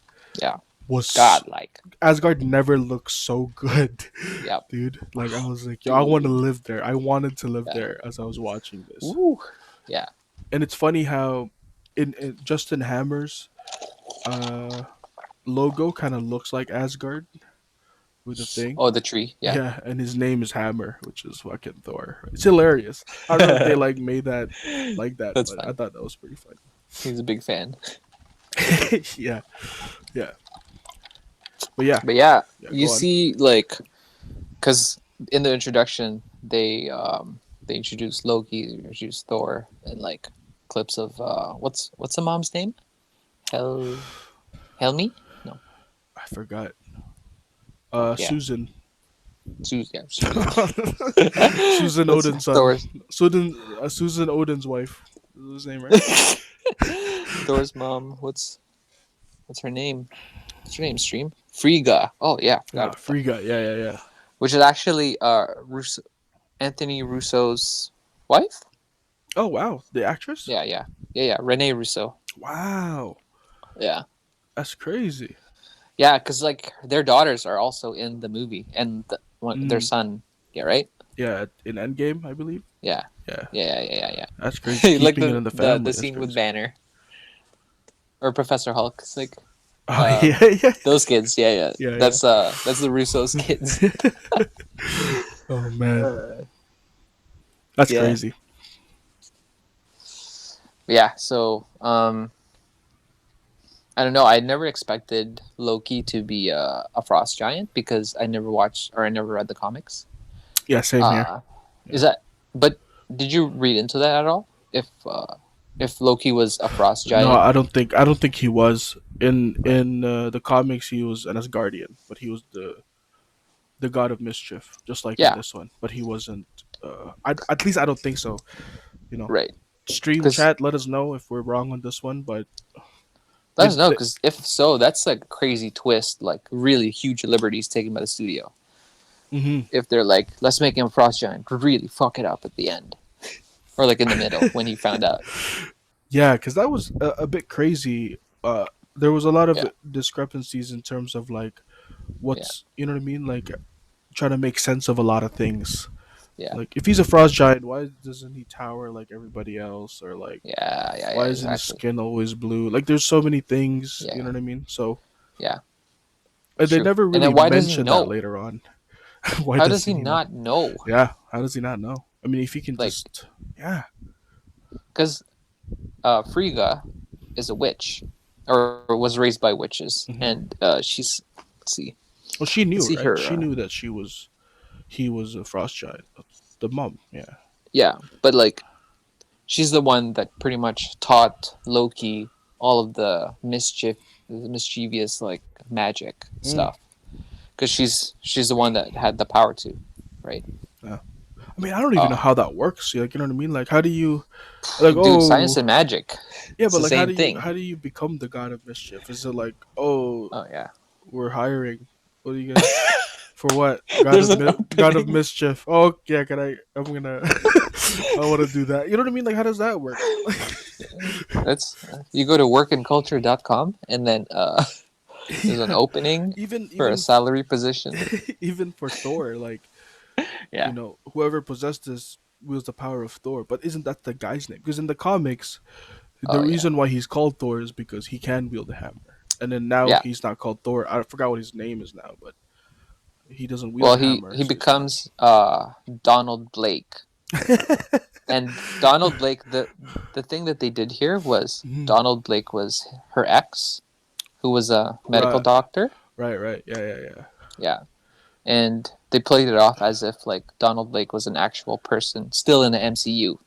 yeah. was God like. Asgard never looked so good, Yep. dude. Like I was like, yo, I want to Dude. live there. I wanted to live Yeah. there as I was watching this. Woo. Yeah. And it's funny how in Justin Hammer's uh logo kind of looks like Asgard with the thing. Oh, the tree. Yeah. Yeah, and his name is Hammer, which is fucking Thor. It's hilarious. I don't know if they like made that like that, That's but I fine. thought that was pretty He's a big fan. funny. Yeah, yeah. But yeah, But yeah, yeah. you Go on. see like because in the introduction they introduced Loki, they introduced Thor, and like clips of what's the mom's name? Hel Helmi? No. I forgot. Yeah. Susan. Yeah, Susan. Susan What's Odin's son. Thor's Susan Odin's wife. Is his name right? Thor's mom? What's her name? What's her name? Stream? Frigga. Oh yeah, forgot Ah, about that. Frigga. Yeah, yeah, yeah. Which is actually Anthony Russo's wife? Oh wow, the actress. Yeah, yeah. Yeah, yeah. Renee Russo. Wow, Yeah. that's crazy. Yeah, because like their daughters are also in the movie, and their Mm, son. Yeah, right. yeah, in Endgame, I believe. Yeah, Yeah, yeah, yeah, yeah, that's crazy. yeah. Like Keeping it in the the family. That's scene with crazy. Banner or Professor Hulk. It's like Oh yeah, yeah, those kids. Yeah, yeah. yeah, yeah. That's the Russo's kids. Oh man, Uh, that's yeah, crazy. yeah. So I don't know. I never expected Loki to be a frost giant because I never watched or I never read the comics. Yeah, same here. Uh, Yeah. is that? But did you read into that at all? If Loki was a frost No, giant, I don't think he was in the comics. He was an Asgardian, but he was the god of mischief, just like in yeah, this one. But he wasn't. At least I don't think so. You know, right. stream Because chat. Let us know if we're wrong on this one. But let us it, know. the, Because if so, that's like a crazy twist. Like really huge liberties taken by the studio. Hmm. if they're like, let's make him a frost giant, really fuck it up at the end, or like in the middle when he found out. Yeah, because that was a bit crazy. There was a lot of Yeah, discrepancies in terms of like yeah, what's, you know what I mean, like trying to make sense of a lot of things. yeah, Like if he's a frost giant, why doesn't he tower like everybody else? Or like yeah, yeah, yeah, why isn't his exactly. skin always blue? Like there's so many things, you know Yeah, what I mean? So yeah, and it's they true. never And really then why does he mentioned that know? later on. Why How does he doesn't he know? not know? Yeah, how does he not know? I mean, if he can Like, just, yeah. because Frigga is a witch, or was raised by witches, and Hmm. she's, let's see, Well, she let's knew, see right? her. She knew that he was a frost giant. The mom, yeah. Yeah, but like she's the one that pretty much taught Loki all of the mischievous like magic Mm, stuff, because she's the one that had the power to, right? yeah. I mean, I don't even know Uh, how that works. Like, you know what I mean? Like, how do you, like, dude, science oh, and magic, yeah, it's but the like, same thing. how do you become the god of mischief? Is it like, oh, Oh yeah, we're hiring? What are you gonna, for what? there's an God of opening. mischief. Oh, yeah, can I? I'm gonna, I want to do that. You know what I mean? Like, how does that work? That's you go to workandculture.com and then there's an Yeah, opening even for a even salary position. even for Thor, like, Yeah. whoever possessed this wields the power of Thor. But isn't that the guy's name? Because in the comics, the Oh yeah. reason why he's called Thor is because he can wield a hammer. And then now Yeah. he's not called Thor. I forgot what his name is now, but he doesn't wield Well, a hammer, he so he's not. becomes Donald Blake. And Donald Blake, the thing that they did here was Mhm. Donald Blake was her ex, who was a medical Right, doctor. right. Yeah, yeah, yeah. Yeah. And they played it off as if like Donald Blake was an actual person still in the MCU.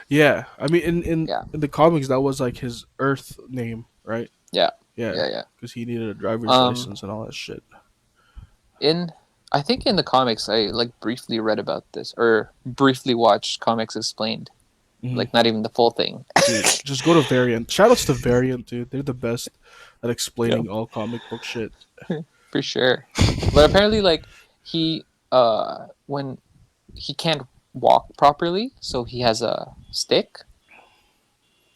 Yeah, I mean, Yeah. in the comics, that was like his Earth name, right? Yeah. Yeah, Yeah, yeah. because he needed a driver's Um license and all that shit. in I think in the comics I like briefly read about this or briefly watched Comics Explained. Hmm. Like not even the full thing. Dude, just go to Variant. Shoutouts to Variant, dude. They're the best at Yeah. explaining all comic book shit. For sure. But apparently like he when he can't walk properly, so he has a stick.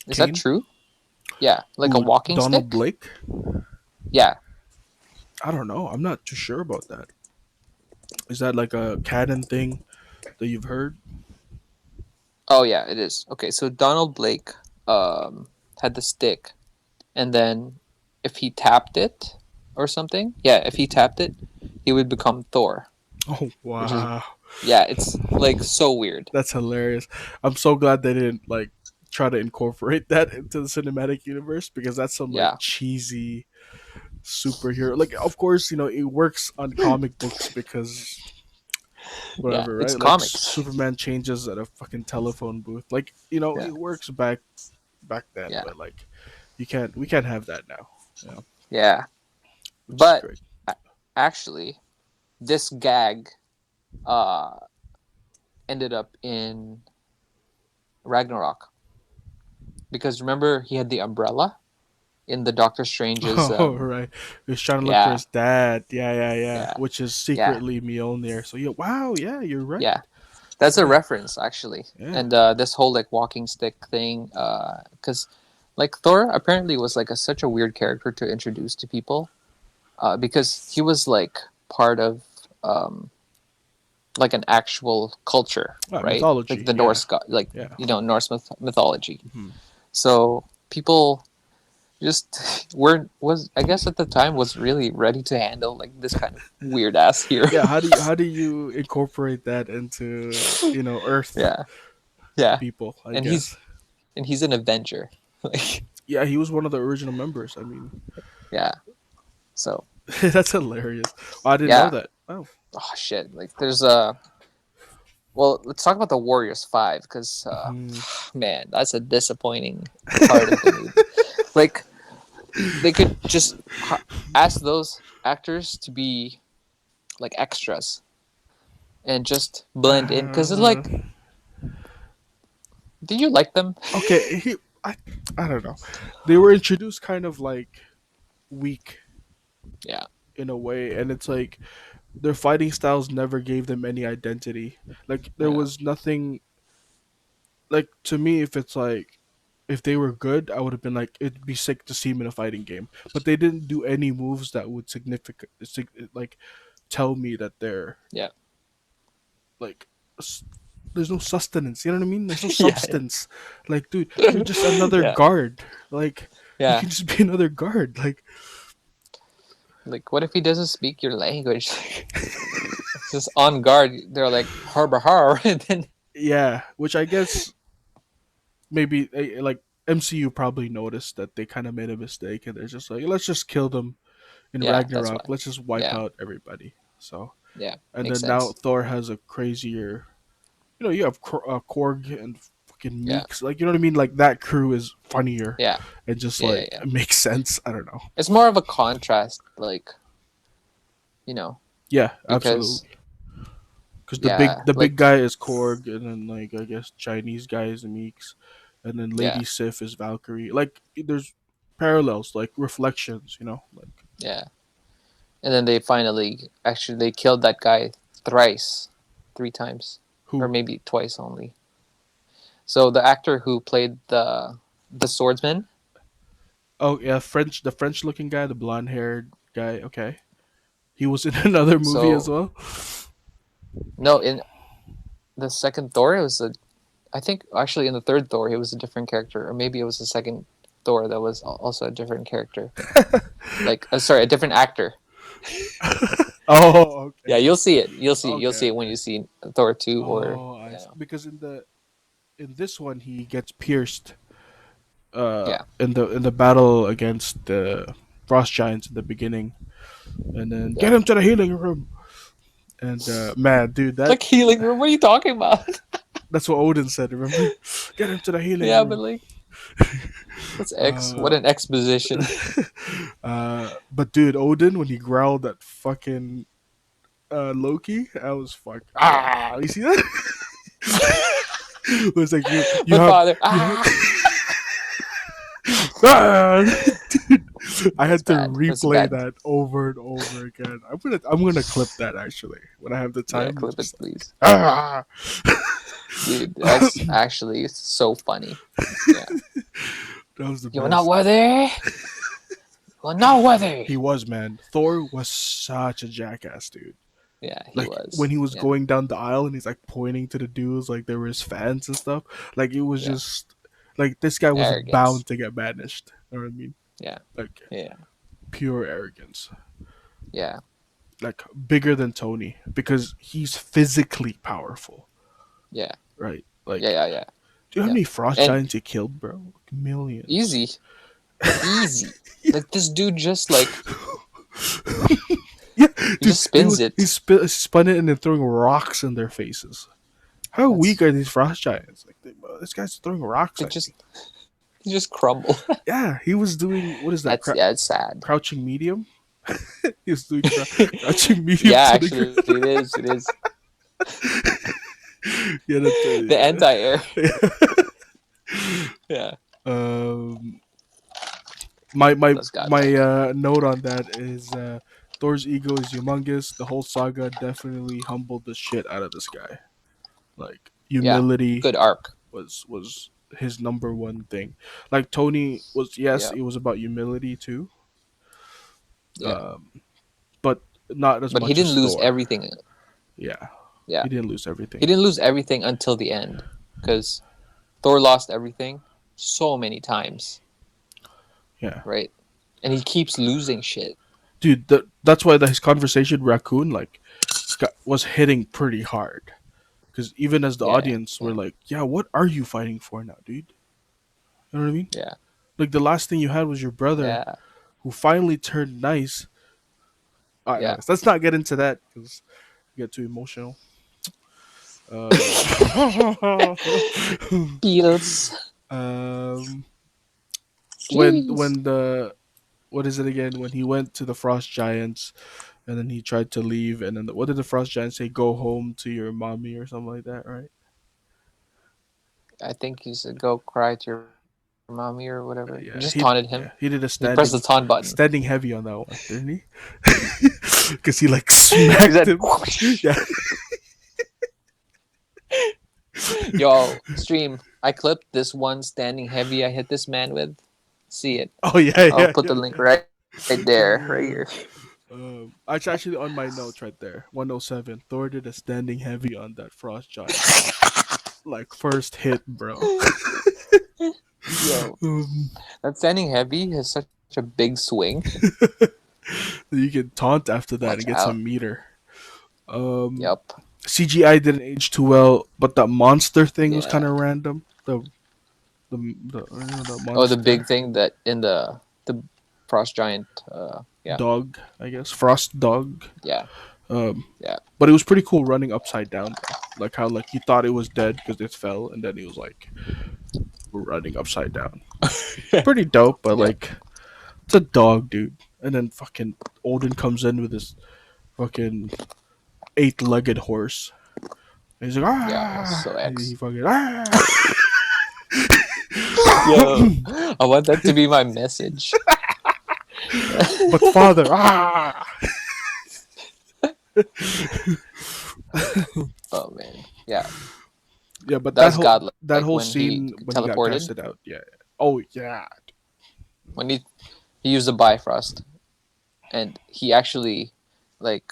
Is that Kane? true? Yeah, like a Who? walking Donald stick? Blake? Yeah. I don't know. I'm not too sure about that. Is that like a canon thing that you've heard? Oh yeah, it is. Okay, so Donald Blake had the stick and then if he tapped it or something, yeah, if he tapped it, he would become Thor, Oh which is wow, yeah, it's like so weird. that's hilarious. I'm so glad they didn't like try to incorporate that into the cinematic universe because that's some like Yeah. cheesy superhero. Like, of course, it works on comic books because Yeah, whatever, it's right? Like comics. Superman changes at a fucking telephone booth. Like, Yeah. it works back then, Yeah. but like we can't have that now. Yeah. Which is But great. actually, this gag uh ended up in Ragnarok because remember he had the umbrella in the Doctor Strange's Oh right, he was trying to look for yeah, his dad. Yeah, yeah, which is yeah, secretly Mjolnir. So yeah, wow, yeah, you're right. yeah. That's a Yeah, reference actually. yeah. And this whole like walking stick thing cuz like Thor apparently was like such a weird character to introduce to people because he was like part of um like an actual culture, right? Like Mythology. the Yeah, Norse god, like yeah. Norse mythology. Hmm. So people just weren't was I guess at the time was really ready to handle like this kind of weird ass hero. Yeah. How do you incorporate that into Earth Yeah, yeah, people? I and guess. he's an Avenger, like Yeah, he was one of the original members. I mean, yeah. So that's hilarious. Oh, I didn't know yeah, that. Oh. oh shit, like there's a well, let's talk about the Warriors 5 because Hmm. man, that's a disappointing part of the movie. Like they could just ask those actors to be like extras and just blend in because it's Uh, like, did you like them? okay, I don't know. They were introduced kind of like weak Yeah, in a way, and it's like their fighting styles never gave them any identity. Like there Yeah, was nothing like to me if it's like if they were good, I would have been like it'd be sick to see them in a fighting game. But they didn't do any moves that would like tell me that they're yeah, like there's no sustenance. You know what I mean? There's no yeah, substance. Like, dude, you're just another yeah, guard. Like, you yeah. can just be another guard. Like, Like, what if he doesn't speak your language? It's just on guard. They're like harbor har, and then yeah, which I guess maybe like MCU probably noticed that they kind of made a mistake, and they're just like, let's just kill them in yeah, that's why. Ragnarok. Let's just wipe Yeah, out everybody. So, yeah, and makes then now sense. Thor has a crazier. You know, you have Korg and fucking Yeah, Meeks. Like, you know what I mean? Like that crew is funnier yeah, and just yeah, yeah, like yeah. it makes sense. I don't know. It's more of a contrast, like, you know, Yeah, because absolutely. Because yeah, the big like, guy is Korg, and then like I guess Chinese guy is Meeks, and then yeah, Lady Sif is Valkyrie. Like there's parallels, like reflections. You know, like yeah. And then they finally actually they killed that guy thrice, three times, or who? maybe twice only. So the actor who played the swordsman. Oh yeah, the French looking guy, the blonde haired guy. Okay, he was in another movie as So well. no, in the second Thor, it was a. I think actually in the third Thor, he was a different character, or maybe it was the second Thor that was also a different character. Like, sorry, a different actor. Oh, Yeah, okay, you'll see it. You'll see. It. You'll okay, see it when okay. you see Thor two or Oh, I see. yeah, Because in this one he gets pierced yeah, in the battle against the frost giants in the beginning, and then get yeah. him to the healing room. And man, dude, Like healing room. What are you talking about? that's what Odin said. Remember, get him to the healing Yeah, but room. like that's X. Uh, What an exposition. but dude, Odin when he growled at fucking Loki, I was fuck. Ah, you see that? It was like My father. you have Ah, ah! Dude, I that's had to bad. That's replay bad. that over and over again. I'm gonna clip that actually when I have the Yeah, time. clip it, Just like please, ah. dude. That's actually so funny. Yeah, That was the you are not best. worthy. You are not worthy. He was, man. Thor was such a jackass, dude. Yeah, he Like when was. he was Yeah, going down the aisle and he's like pointing to the dudes like they were his fans and stuff. Like it was yeah. just like this guy was Arrogance. bound to get banished. You know what I mean? Yeah, Like yeah, pure arrogance. yeah, Like bigger than Tony because he's physically powerful, yeah, right? yeah, Like, yeah, yeah, do you know how yeah. many frost And giants he killed, bro? Millions. easy, easy. Like this dude just like Yeah, he dude, just spins it. spun it and then throwing rocks in their faces. How weak That's are these frost giants? Like, this guy's throwing rocks they at me. just crumble. Yeah, he was doing what is that? That's yeah, it's sad. Crouching medium. He was doing crouching medium Yeah, to the actually, it ground. is. It is Yeah, that, the anti-air. yeah. Yeah, um, that's my godlike. note on that is Thor's ego is humongous. The whole saga definitely humbled the shit out of this guy. Like Yeah, humility good arc. was his number one thing. Like Tony was, yes, Yeah, it was about humility too, yeah. um, but not as But he much didn't as lose Thor. everything. Yeah, Yeah, he didn't lose he everything. didn't lose everything until the end because Thor lost everything so many times, Yeah, right? And he keeps losing shit. dude, that's why his conversation with Raccoon like was hitting pretty hard. Because even as the Yeah, audience, we're yeah, like, yeah, what are you fighting for now, dude? You know what I mean? yeah, Like the last thing you had was your brother yeah, who finally turned nice. All right, yeah. anyways, let's not get into that because you get too emotional. Um, Beatles. um, Jeez. when the what is it again? When he went to the Frost Giants and then he tried to leave, and then what did the Frost Giants say? Go home to your mommy or something like that, right? I think he said go cry to your mommy or whatever. He just taunted him. Yeah, he did a He pressed the taunt button. standing heavy on that one, didn't he? because he like He smacked said, him. Yeah. "Yo, stream. I clipped this one standing heavy I hit this man with. See it. Oh yeah, I'll yeah, put the yeah, link yeah. right there, right here." Uh, it's actually on my notes right there. 107. Thor did a standing heavy on that frost giant. Like first hit, bro. Yo, Um, that standing heavy has such a big swing. you can taunt after that Watch and get out. some meter. Um, Yup. CGI didn't age too well, but that monster thing was kind Yeah. of random. The Oh, the big monster thing that in the frost giant. Yeah, dog, I guess, frost dog. yeah, Um, yeah, but it was pretty cool running upside down though. Like how like you thought it was dead because it fell, and then he was like running upside down. Pretty dope, but yeah, like it's a dog, dude. And then fucking Odin comes in with his fucking eight-legged horse. And he's like yeah. It was ah, so and he X. fucking ah. Yo, I want that to be my message. But father ah. Oh man, yeah, Yeah, but that was godlike. that When whole he scene when he got teleported, casted out, yeah. Oh yeah. when he used the Bifrost, and he actually like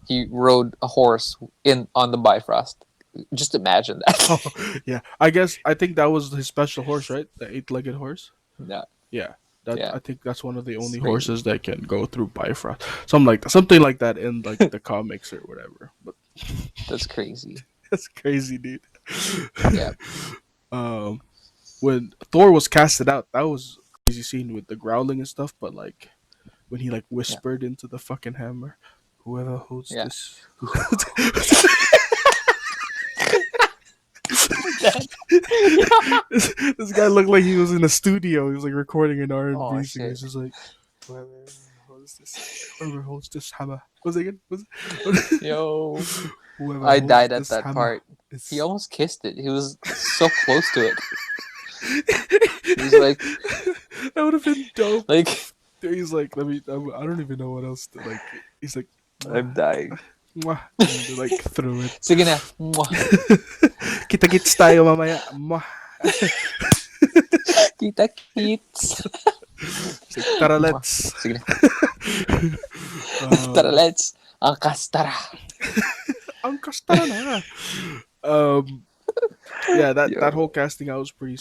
he rode a horse in on the Bifrost. Just imagine Oh that. yeah. I think that was his special horse, right? The eight-legged horse. Yeah, Yeah. That yeah, I think that's one of the it's only crazy. horses that can go through Bifrost. Something like that in like the comics or whatever. But That's crazy. that's crazy, dude. Yeah, um, when Thor was casted out, that was a crazy scene with the growling and stuff. But like when he like yeah, whispered into the fucking hammer, whoever holds yeah. this, this guy looked like he was in a studio. He was like recording an Oh R&B singer. shit. He's just like, whoever whoever holds this hammer. What's it again? What's Yo, whoever I holds died at this that hammer part. He is. almost kissed it. He was so close to it. He was like, That would have been dope. like He's like, let me. I don't even know what else to like. He's like, mwah, I'm dying. mwah, and they, like through it. Sige na. Mwah. Kita-kits tayo mamaya. Mwah. Kita kits. It's like, tara, Mwah. let's. Sige na. Tara, Um, let's. Angkas, tara. ang kastara na. Um, yeah, that Yo. whole casting out was pretty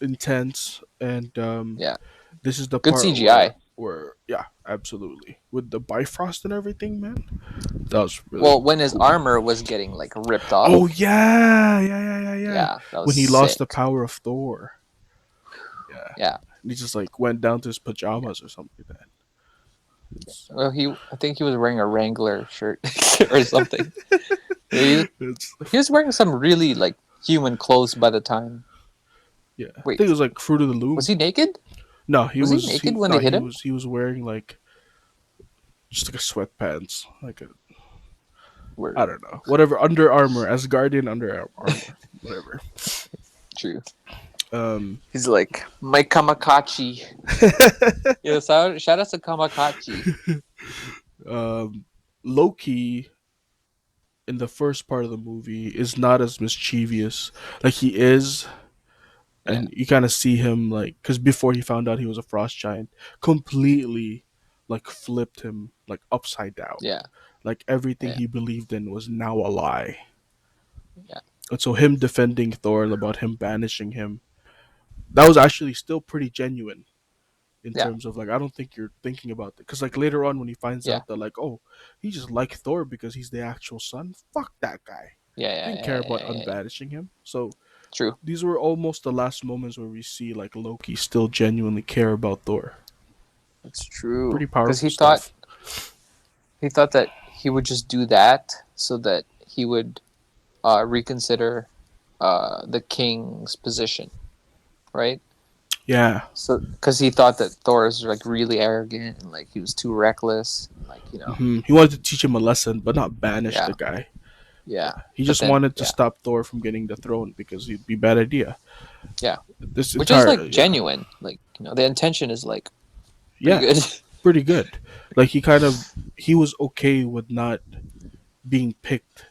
intense, and Yeah. this is the Good part CGI. where yeah, absolutely with the Bifrost and everything, man. That was really Well, when his cool. armor was getting like ripped Oh off. yeah, yeah, yeah, yeah, yeah. Yeah, that was When he lost the sick. power of Thor, yeah, Yeah. and he just like went down to his pajamas or something like that. It's, Well, I think he was wearing a Wrangler shirt or something. He, it's he was wearing some really like human clothes by the time. yeah. I think it Wait, was like Fruit of the was Loom. he naked? No, Was he naked when they hit him? he was wearing like just like a sweatpants, like a I Word. don't know, whatever Under Armour, Asgardian Under Armour, whatever. True. Um, He's like my Kamakachi. Yeah, shout out to Kamakachi. um, Loki in the first part of the movie is not as mischievous. Like he is, Yeah, and you kind of see him like because before he found out he was a frost giant, completely like flipped him like upside down. yeah, Like everything yeah, he believed in was now a lie. yeah, And so him defending Thor and about him banishing him, that was actually still pretty genuine in yeah, terms of like I don't think you're thinking about it because like later on when he finds yeah, out that like oh he just liked Thor because he's the actual son, fuck that guy. yeah, yeah, Didn't yeah, care yeah, about yeah, yeah. unbanishing him. So True. these were almost the last moments where we see like Loki still genuinely care about Thor. That's true. Pretty Because powerful stuff. he thought that he would just do that so that he would reconsider the king's position, right? Yeah. So because he thought that Thor is like really arrogant and like he was too reckless, and, like He wanted to teach him a lesson, but not banish yeah, the guy. yeah. He But just then wanted to yeah, stop Thor from getting the throne because it'd be a bad idea. yeah. This Which is entire like yeah genuine. Like the intention is like pretty yeah. good. pretty good. Like he was okay with not being picked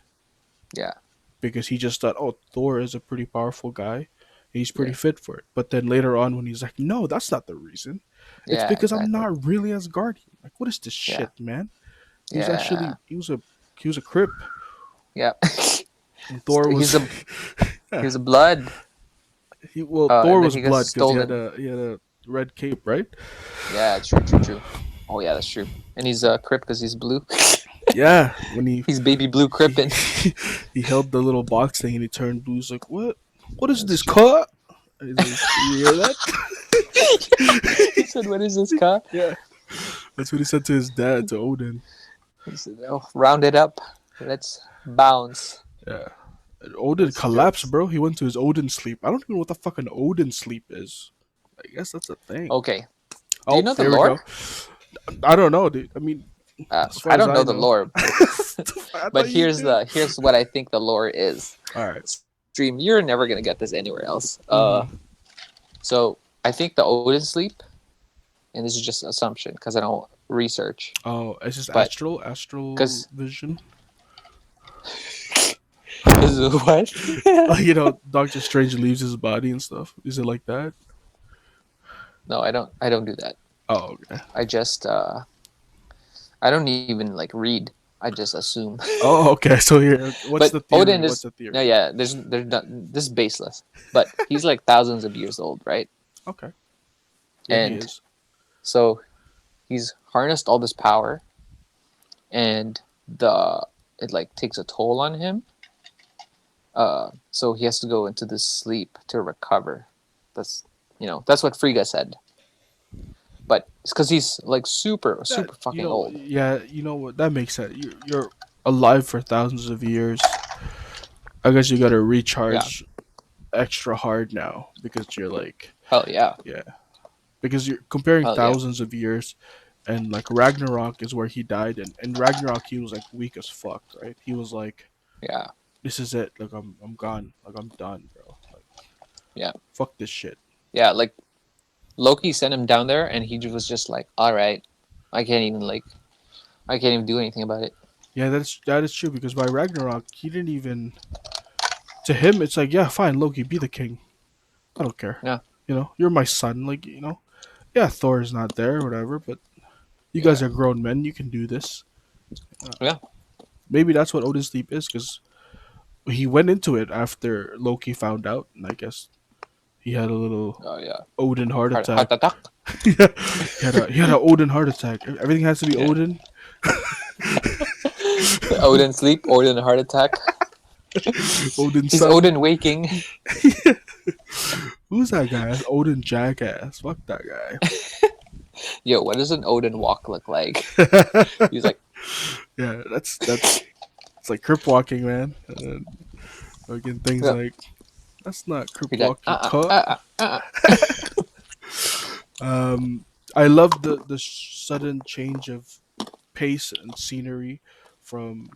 Yeah, because he just thought, oh, Thor is a pretty powerful guy. He's pretty yeah, fit for it. But then later on, when he's like, no, that's not the reason. It's yeah, because I'm exactly. not really Asgardian. Like, what is this Yeah, shit, man? He was yeah, actually he was a Crip, yeah. and Thor was He's a yeah. he's a blood. Thor And then was he gets blood because stolen. he had a red cape, right? Yeah, true, true, true. Oh yeah, that's true. And he's Crip because he's blue. Yeah, when He's baby blue Crippin. he held the little box thing and he turned blue. He's like, what? What is That's this true. car? He's like, you hear that? He said, "What is this car?" Yeah, that's what he said to his dad, to Odin. He said, "Oh, round it up. Let's bounce." Yeah. Odin That's collapsed, jokes. bro. He went to his Odin sleep. I don't even know what the fuck an Odin sleep is. I guess that's a thing. Okay. Do you Oh, know the there we go. lore? I don't know, dude. I mean, as far I as don't know I the know. lore, I but thought you did. here's what I think the lore is. All right. Stream, you're never gonna get this anywhere else. Mm-hmm. So I think the Odin sleep, and this is just assumption because I don't research, Oh, it's just but astral because vision. because what? You know, Doctor Strange leaves his body and stuff. Is it like that? No, I don't do that. Oh, okay. I just I don't even like read. I just assume. Oh, okay. So here, what's But the theory? Odin What's is the no, theory? yeah. There's not, this is baseless, but he's like thousands of years old, right? Okay. Yeah, he And is. so he's harnessed all this power, and the it like takes a toll on him. So he has to go into this sleep to recover. That's that's what Frigga said. But it's because he's like super That super fucking old. yeah, you know what? That makes sense. You're alive for thousands of years. I guess you got to Yeah. recharge extra hard now because you're like, Hell yeah. yeah, because you're comparing Hell yeah. thousands of years, and like Ragnarok is where he died, and in Ragnarok he was like weak as fuck, right? He was like, Yeah. this is it. Like I'm gone. Like I'm done, bro. Like Yeah. fuck this shit. Yeah. Like Loki sent him down there, and he was just like, "All right, I can't even do anything about it." Yeah, that is true because by Ragnarok he didn't even. To him, it's like, yeah, fine, Loki, be the king. I don't care. Yeah. You know, you're my son. Like, you know, yeah, Thor is not there, or whatever, but you guys Yeah. are grown men. You can do this. Uh, Yeah. Maybe that's what Odin's Deep is, because he went into it after Loki found out, and I guess he had a little Oh yeah. Odin heart Heart attack. attack. Yeah, he had an Odin heart attack. Everything has to be Yeah. Odin. Odin sleep. Odin heart attack. Odin He's son. Odin waking. Who's that guy? That's Odin jackass. Fuck that Yo, what does an Odin walk look like? guy. He's like, Yeah, that's it's like crip walking, man. And again, things yeah. like that's not crip He's like, walking cut. Um, I love the sudden change of pace and scenery from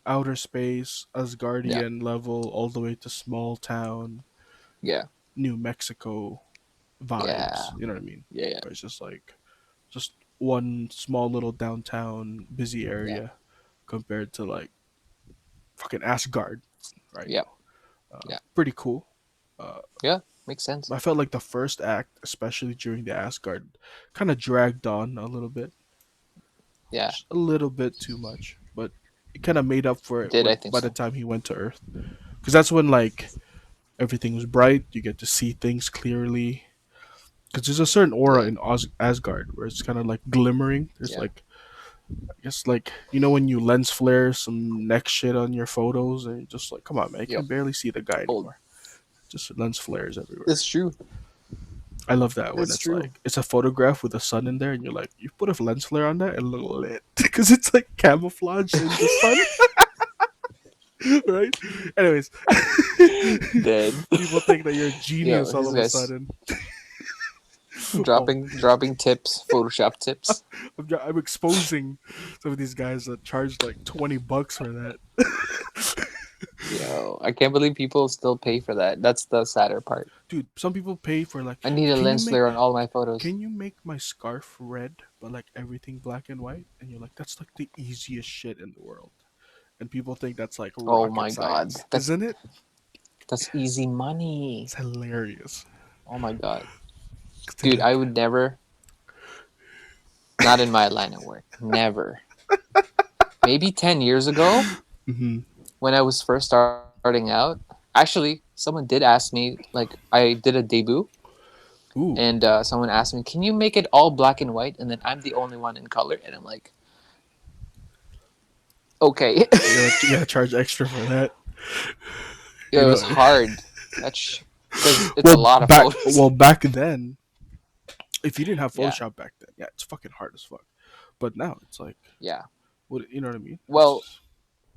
outer space, Yeah. Asgardian level, all the way to small town, Yeah. New Mexico vibes. Yeah. You know what I mean? Yeah. Yeah. Where it's just like just one small little downtown busy Yeah. area compared to like fucking Asgard right Yeah. now. Yeah. Pretty cool. Uh, Yeah. Makes sense. I felt like the first act, especially during the Asgard, kind of dragged on a little bit, Yeah. just a little bit too much, but it kind of made up for It it did. I when think by the so. time he went to Earth, because that's when like everything was bright. You get to see things clearly. Because there's a certain aura Yeah. in Asgard where it's kind of like glimmering. There's Yeah. like, I guess like you know when you lens flare some neck shit on your photos and you're just like, come on, man, I can Yep. barely see the guy Old. anymore. Just lens flares everywhere. It's true. I love that when It's it's true. like it's a photograph with the sun in there, and you're like, you put a lens flare on that and look lit because it's like camouflage in the sun, right? Anyways, Dead. people think that you're a Yo, genius all these of a guys sudden. Oh, dropping tips, Photoshop tips. I'm exposing some of these guys that charge like $20 for that. Yo, I can't believe people still pay for that. That's the sadder part. Dude, some people pay for like, I need a can you lens make flare on all my photos. my scarf red but like everything black and white? And you're like, that's like the easiest shit in the world. And people think that's like Oh rocket my god, science, isn't it? that's easy money. It's hilarious. Oh my god, They're dude, I like, would never. Not in my line of work. Never. Maybe 10 years ago, mm-hmm. when I was first starting out. Actually, someone did ask me. Like, I did a debut, Ooh, and someone asked me, "Can you make it all black and white?" And then I'm the only one in color, and I'm like, "Okay." you gotta charge extra for that. It You was know, hard. That's because it's a lot of photos. back then, if you didn't have Yeah, Photoshop back then, yeah, it's fucking hard as fuck. But now it's like, yeah. what you know what I mean? Well,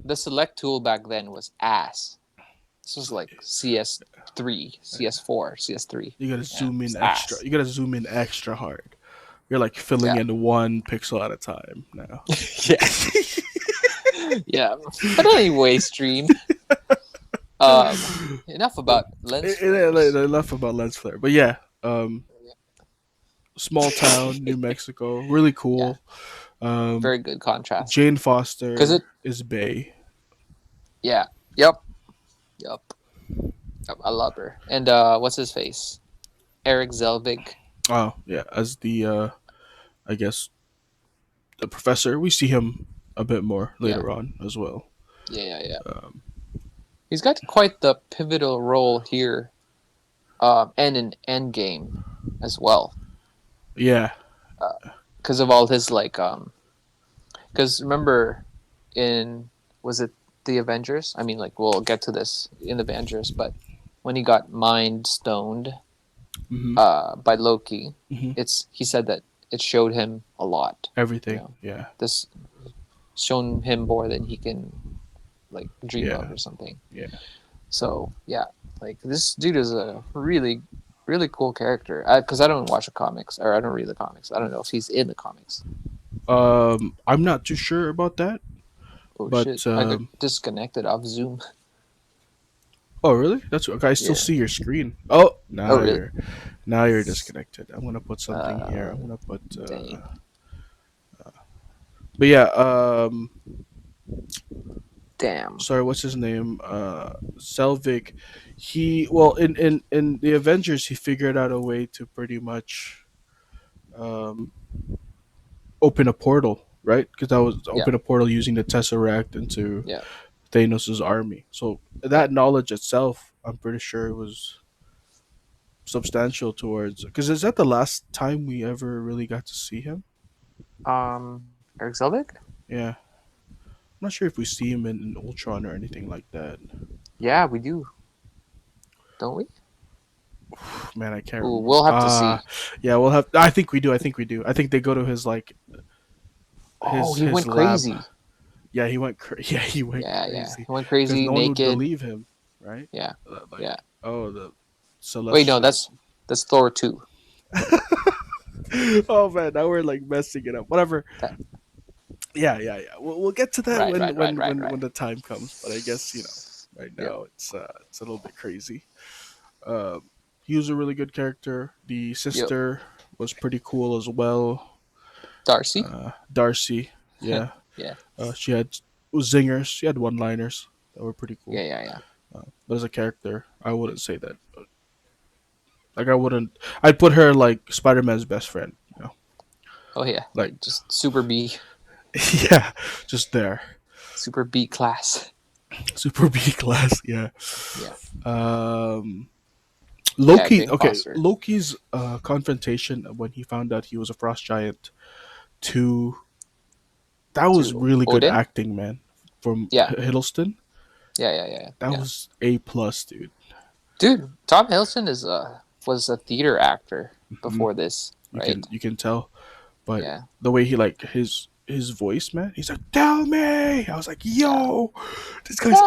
the select tool back then was ass. This was It's like like CS3, CS4, CS3. you gotta Yeah, zoom in it's extra. ass. You gotta zoom in extra hard. You're like filling Yeah, in 1 pixel at a time now. yeah, yeah. But anyway, stream. Enough about lens flares. Enough about lens flare, but yeah, small town, New Mexico, really Yeah, cool. Um, very good contrast. Jane Cause Foster it, is Bay. yeah, yep, yep, yep. I love her. And what's his face? Eric Zelvig. Oh yeah, as the I guess the professor. We see him a bit more Yeah, later on as well. yeah, yeah, yeah. Um, He's got quite the pivotal role here, and in Endgame as well, yeah. because of all his like. Because remember, in was it the Avengers? I mean, like we'll get to this in the Avengers, but when he got mind stoned, Hmm. by Loki, Hmm. it's he said that it showed him a lot. You Everything. know, Yeah. this shown him more than he can like dream of Yeah. or something. Yeah. So yeah, like this dude is a really really cool character. Because I don't watch the comics or I don't read the comics. I don't know if he's in the comics. I'm not too sure about that, Oh shit! but I got disconnected off Zoom. oh really? That's okay. I still Yeah. see your screen. Oh, Oh really? now you're disconnected. I'm gonna put something here. Uh, I'm gonna put. dang. But yeah. Damn. Sorry, what's his name? Selvig. He well in the Avengers he figured out a way to pretty much um open a portal, right? Because that was Yeah. open a portal using the Tesseract into Yeah. Thanos' army. So Yeah. that knowledge itself, I'm pretty sure it was substantial towards. Because is that the last time we ever really got to see him? Eric Zelvik? Yeah, I'm not sure if we see him in Ultron or anything like that. Yeah, we do, don't we? Man, I can't Ooh, remember. we'll have to see. Yeah, we'll have. I think we do. I think we do. I think they go to his like Oh, he his went lab. crazy. Yeah, he went. Yeah, he went Yeah, yeah. crazy He went because crazy, no one would naked. believe him, right? Yeah, Like, yeah. oh, the Wait, no, celestial. that's Thor 2. Oh man, now we're like messing it up. Whatever. That, Yeah. We'll get to that right, right, right, right, right. when the time comes. But I guess right Yep. now it's a little bit crazy. Um, he was a really good character. The Yep. sister was pretty cool as well. Darcy? Darcy, yeah. Yeah. She had zingers. She had one-liners that were pretty Yeah, cool. yeah, yeah. But as a character, I wouldn't say that. Like I wouldn't. I'd put her like Spider-Man's best friend. Oh, yeah. Like Just super B. yeah, just there. Super B class. Super B class. Yeah. Yeah. Um, Yeah, Loki. Jane Okay, Foster. Loki's confrontation when he found out he was a frost giant. To that was To really good Odin? acting, man. From Yeah. Hiddleston, Yeah, yeah, yeah, that yeah. was A plus, dude. Dude, Tom Hiddleston was a theater actor Hmm. before this, right? You can tell, but Yeah. the way he like his voice, man. He's like, "Tell me." I was like, Yeah. "Yo, this guy's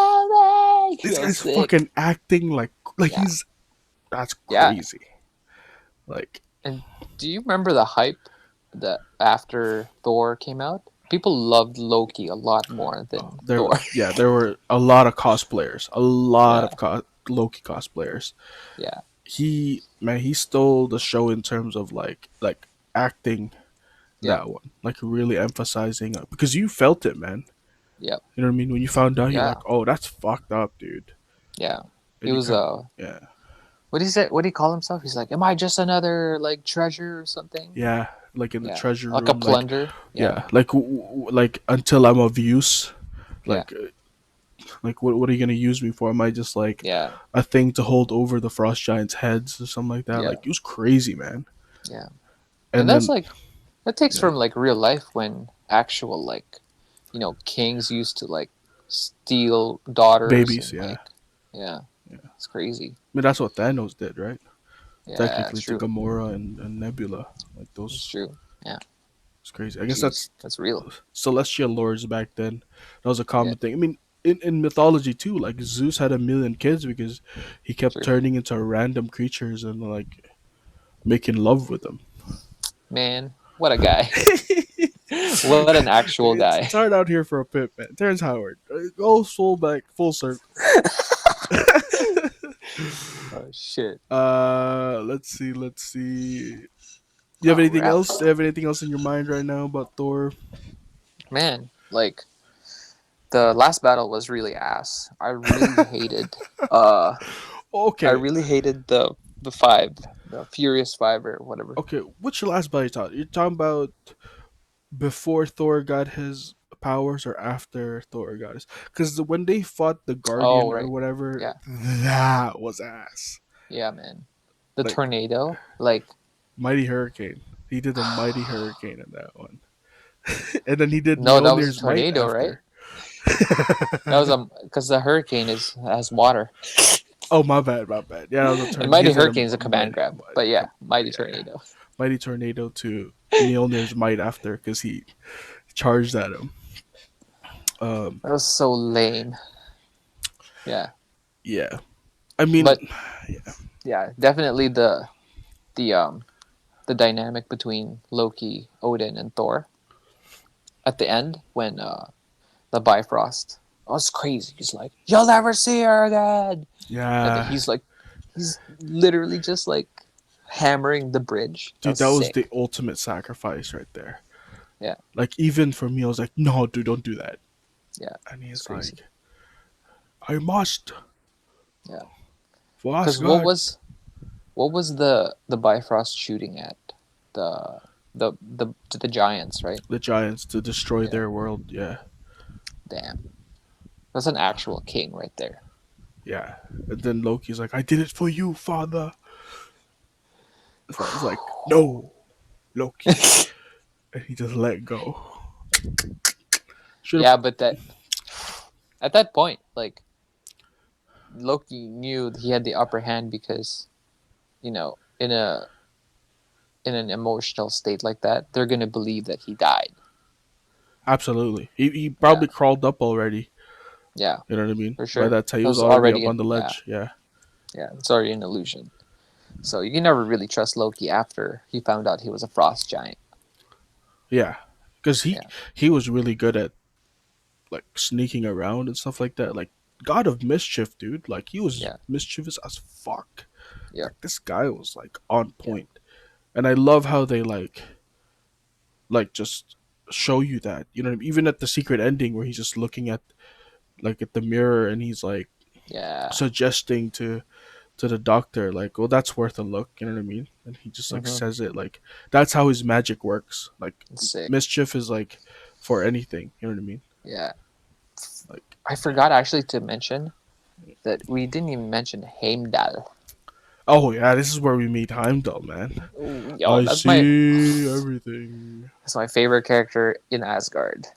He this was guy's sick. fucking acting like Yeah. he's that's Yeah. crazy." Like, And do you remember the hype that after Thor came out? people loved Loki a lot more than There, Thor. yeah, there were a lot of cosplayers, a lot Yeah, of Loki cosplayers. yeah, He man, he stole the show in terms of like acting yep, that one, like really emphasizing because you felt it, man. yep, You know what I mean? When you found out, you're yeah, like, oh, that's fucked up, dude. yeah. He And you was kind of, yeah, what do you say? What do you call himself? He's like, "Am I just another like treasure or something?" yeah, like in the Yeah, treasure like a room, like plunder. Yeah, yeah, like like until I'm of use, yeah, like like what are you gonna use me for? Am I just like yeah, a thing to hold over the frost giants' heads or something like that? yeah, Like it was crazy, man. yeah. And And that's then like that takes yeah, from like real life when actual like kings used to like steal daughters babies, and yeah, like yeah, yeah. I it's crazy. mean that's what Thanos did, right? Yeah, Technically it's to true. Gamora and Nebula, like It's those. true. Yeah. It's crazy. I guess Jeez, that's that's real. celestial lords back then. That was a Yeah, common thing. I mean, in mythology too, like Zeus had a million kids because he kept true. turning into random creatures and like making love with them. Man, what a guy. What an actual guy. It's hard out here for a pimp, man. Terrence Howard, goes full back, full circle. Oh shit. Let's see, let's see. Do you have Oh, anything rap. else? Do you have anything else in your mind right now about Thor? Man, like the last battle was really ass. Uh I Okay, really hated the five, the Furious Five or whatever. okay. What's your last body talk? You're talking about before Thor got his powers or after Thor got his? Because when they fought the Oh, Guardian or right. whatever, Yeah. that was ass. Yeah, man. The Like tornado, like Mighty Hurricane. He did a Mighty Hurricane in that one, and then he did no, that was a Mjolnir's Might tornado, right? after. That was a because the hurricane is has water, Oh my bad, my bad. Yeah, that was a and turn. He Mighty did Hurricane is a command grab. But yeah, Mighty yeah, yeah. Tornado. Mighty Tornado to Mjolnir's Might after because he charged at him. Um, That was so lame. Yeah, yeah. I mean, but yeah, yeah, definitely the the dynamic between Loki, Odin, and Thor at the end when the Bifrost. Oh, it's crazy. He's like, "You'll never see her again," and then yeah. he's literally just like hammering the bridge. That Dude, was that was the sick. ultimate sacrifice right there. Yeah, Like even for me, I was like, no, dude, don't do that. yeah, And it's he's crazy. like, I must Yeah, for because Asgard. what was the Bifrost shooting at the the giants, right? The giants to destroy Yeah, their world. Yeah, damn, that's an actual king right there. yeah. And then Loki's like, I did it for you, father. So I was like, no, Loki. And he just let go. Should have. Yeah, but that at that point, like Loki knew he had the upper hand because in an emotional state like that, they're gonna believe that he died. Absolutely. He Yeah, probably crawled up already. yeah, You know what I mean? for By sure. that time, he That was was already already up on in the yeah, ledge. Yeah. yeah. It's already an illusion. So you can never really trust Loki after he found out he was a frost giant. Yeah. Because Yeah, he was really good at like sneaking around and stuff like that. Like God of Mischief, dude. Like he was yeah, mischievous as fuck. yeah, Like this guy was like on yeah. point. And I love how they like just show you that. You know what I mean? Even at the secret ending where he's just looking at like at the mirror and he's like Yeah. suggesting to the doctor like, "Oh, that's worth a look." You know what I mean? And he just like Mm-hmm. says it like that's how his magic works. Like It's sick. mischief is like for anything. You know what I mean? Yeah. Like, I forgot actually to mention that we didn't even mention Heimdall. oh yeah, this is where we meet Heimdall, man. Ooh, yo, I see everything. that's my favorite character in Asgard.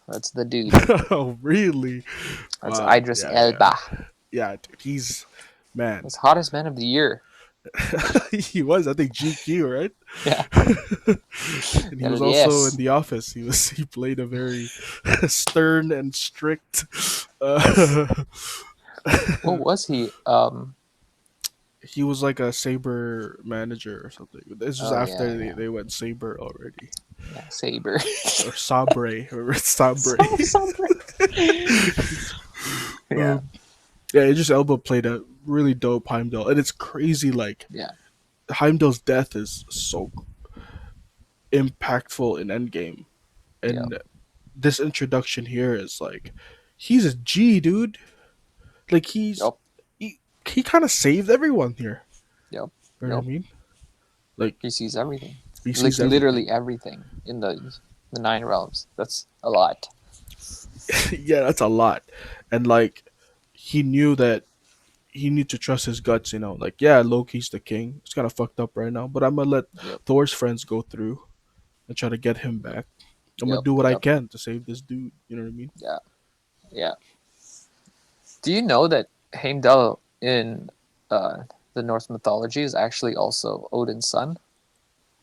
That's the dude. Oh really? That's Wow. Idris Yeah, Elba. yeah, yeah. Dude, he's man. That's hottest man of the year. He was, I think, GQ, right? Yeah. And he was Hell also in yes. The Office. He played a very stern and strict. Uh, What was he? he was like a Saber manager or something. This was Oh after yeah, yeah. they went Saber already. Yeah, Saber. or Sabre or Sabre. Sombre. Yeah, um, yeah, Idris Elba played a really dope Heimdall, and it's crazy. Like yeah, Heimdall's death is so impactful in Endgame, yep, and this introduction here is like, he's a G dude. Like yep, he kind of saved everyone here. yep, You know what yep. I mean? Like He sees everything, he like sees everything. literally everything in the nine realms. That's a lot. Yeah, that's a lot. And like he knew that he need to trust his guts, you know. Like, yeah, Loki's the king. It's kind of fucked up right now, but I'm gonna let Yep, Thor's friends go through and try to get him back. I'm gonna yep, do what I yep. can to save this dude. You know what I mean? Yeah, yeah. Do you know that Heimdall in uh, the Norse mythology is actually also Odin's son?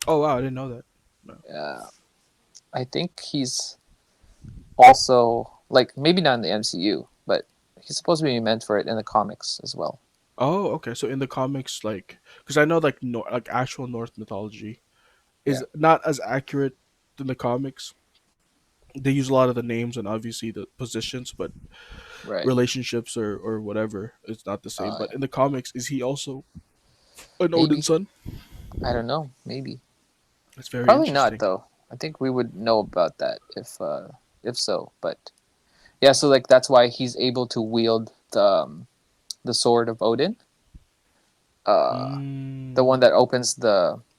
Oh wow, I didn't know that. No. Yeah, I think he's also like maybe not in the MCU, but he's supposed to be meant for it in the comics as well. Oh, okay. So in the comics, like, because I know like like actual Norse mythology Yeah, is not as accurate than the comics. They use a lot of the names and obviously the positions, but right. relationships or whatever is not the same. But Yeah. in the comics, is he also an Odin Maybe. son? I don't know. Maybe. That's very Probably not interesting. though. I think we would know about that if so. But yeah, so like that's why he's able to wield the sword of Odin, uh, the one Mm, that opens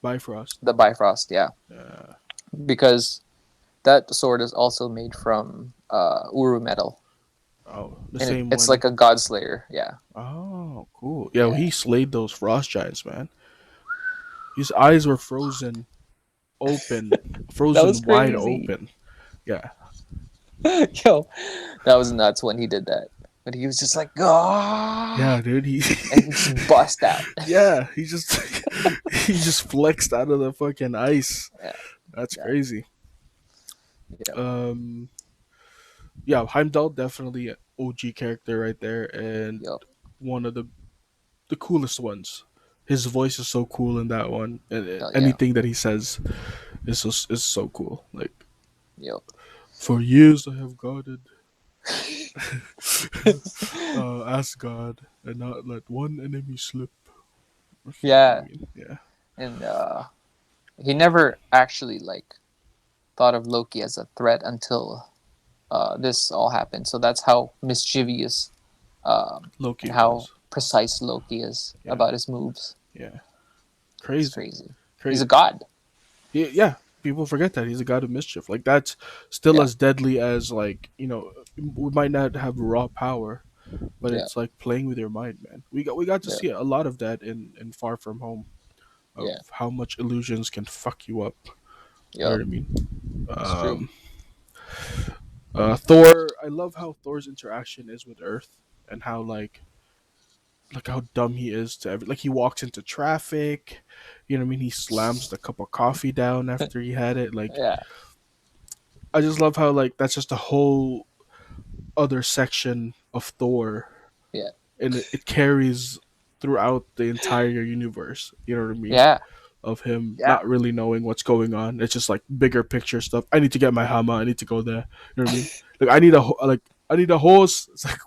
Bifrost. the Bifrost. Yeah, Yeah. because that sword is also made from Uru metal, Oh, the and same it's one. like a god slayer. Yeah, Oh, cool. Yeah, well, yeah. he slayed those frost giants, man. His eyes were frozen open, That was frozen wide crazy. open. Yeah. Yo, that was nuts when he did that. But he was just like, ah, Yeah, dude. He. and he just bust out. Yeah, he just he just flexed out of the fucking ice. Yeah, That's yeah, crazy. yeah, Um, yeah, Heimdall definitely an OG character right there, and yep, one of the coolest ones. His voice is so cool in that one, and hell yeah, anything that he says is so cool. Like, yep. for years I have guarded Asgard and not let one enemy slip. I Yeah, mean, yeah. and he never actually like thought of Loki as a threat until this all happened. So that's how mischievous Loki and how was. precise Loki is Yeah, about his moves. yeah. It's Crazy, crazy. He's a crazy. god. Yeah, people forget that he's a god of mischief. Like that's still Yeah, as deadly as like we might not have raw power, but yeah, it's like playing with your mind, man. We got to yeah, see a lot of that in Far From Home yeah. of how much illusions can fuck you up. You know Yep, what I mean? it's true. Um, Thor. I love how Thor's interaction is with Earth and how like how dumb he is to like he walks into traffic. You know what I mean? He slams the cup of coffee down after he had it. Like Yeah, I just love how like that's just a whole other section of Thor, yeah, and it carries throughout the entire universe. You know what I mean? yeah, Of him yeah. not really knowing what's going on. It's just like bigger picture stuff. I need to get my hammer. I need to go there. You know what I mean? Like I need a horse. It's like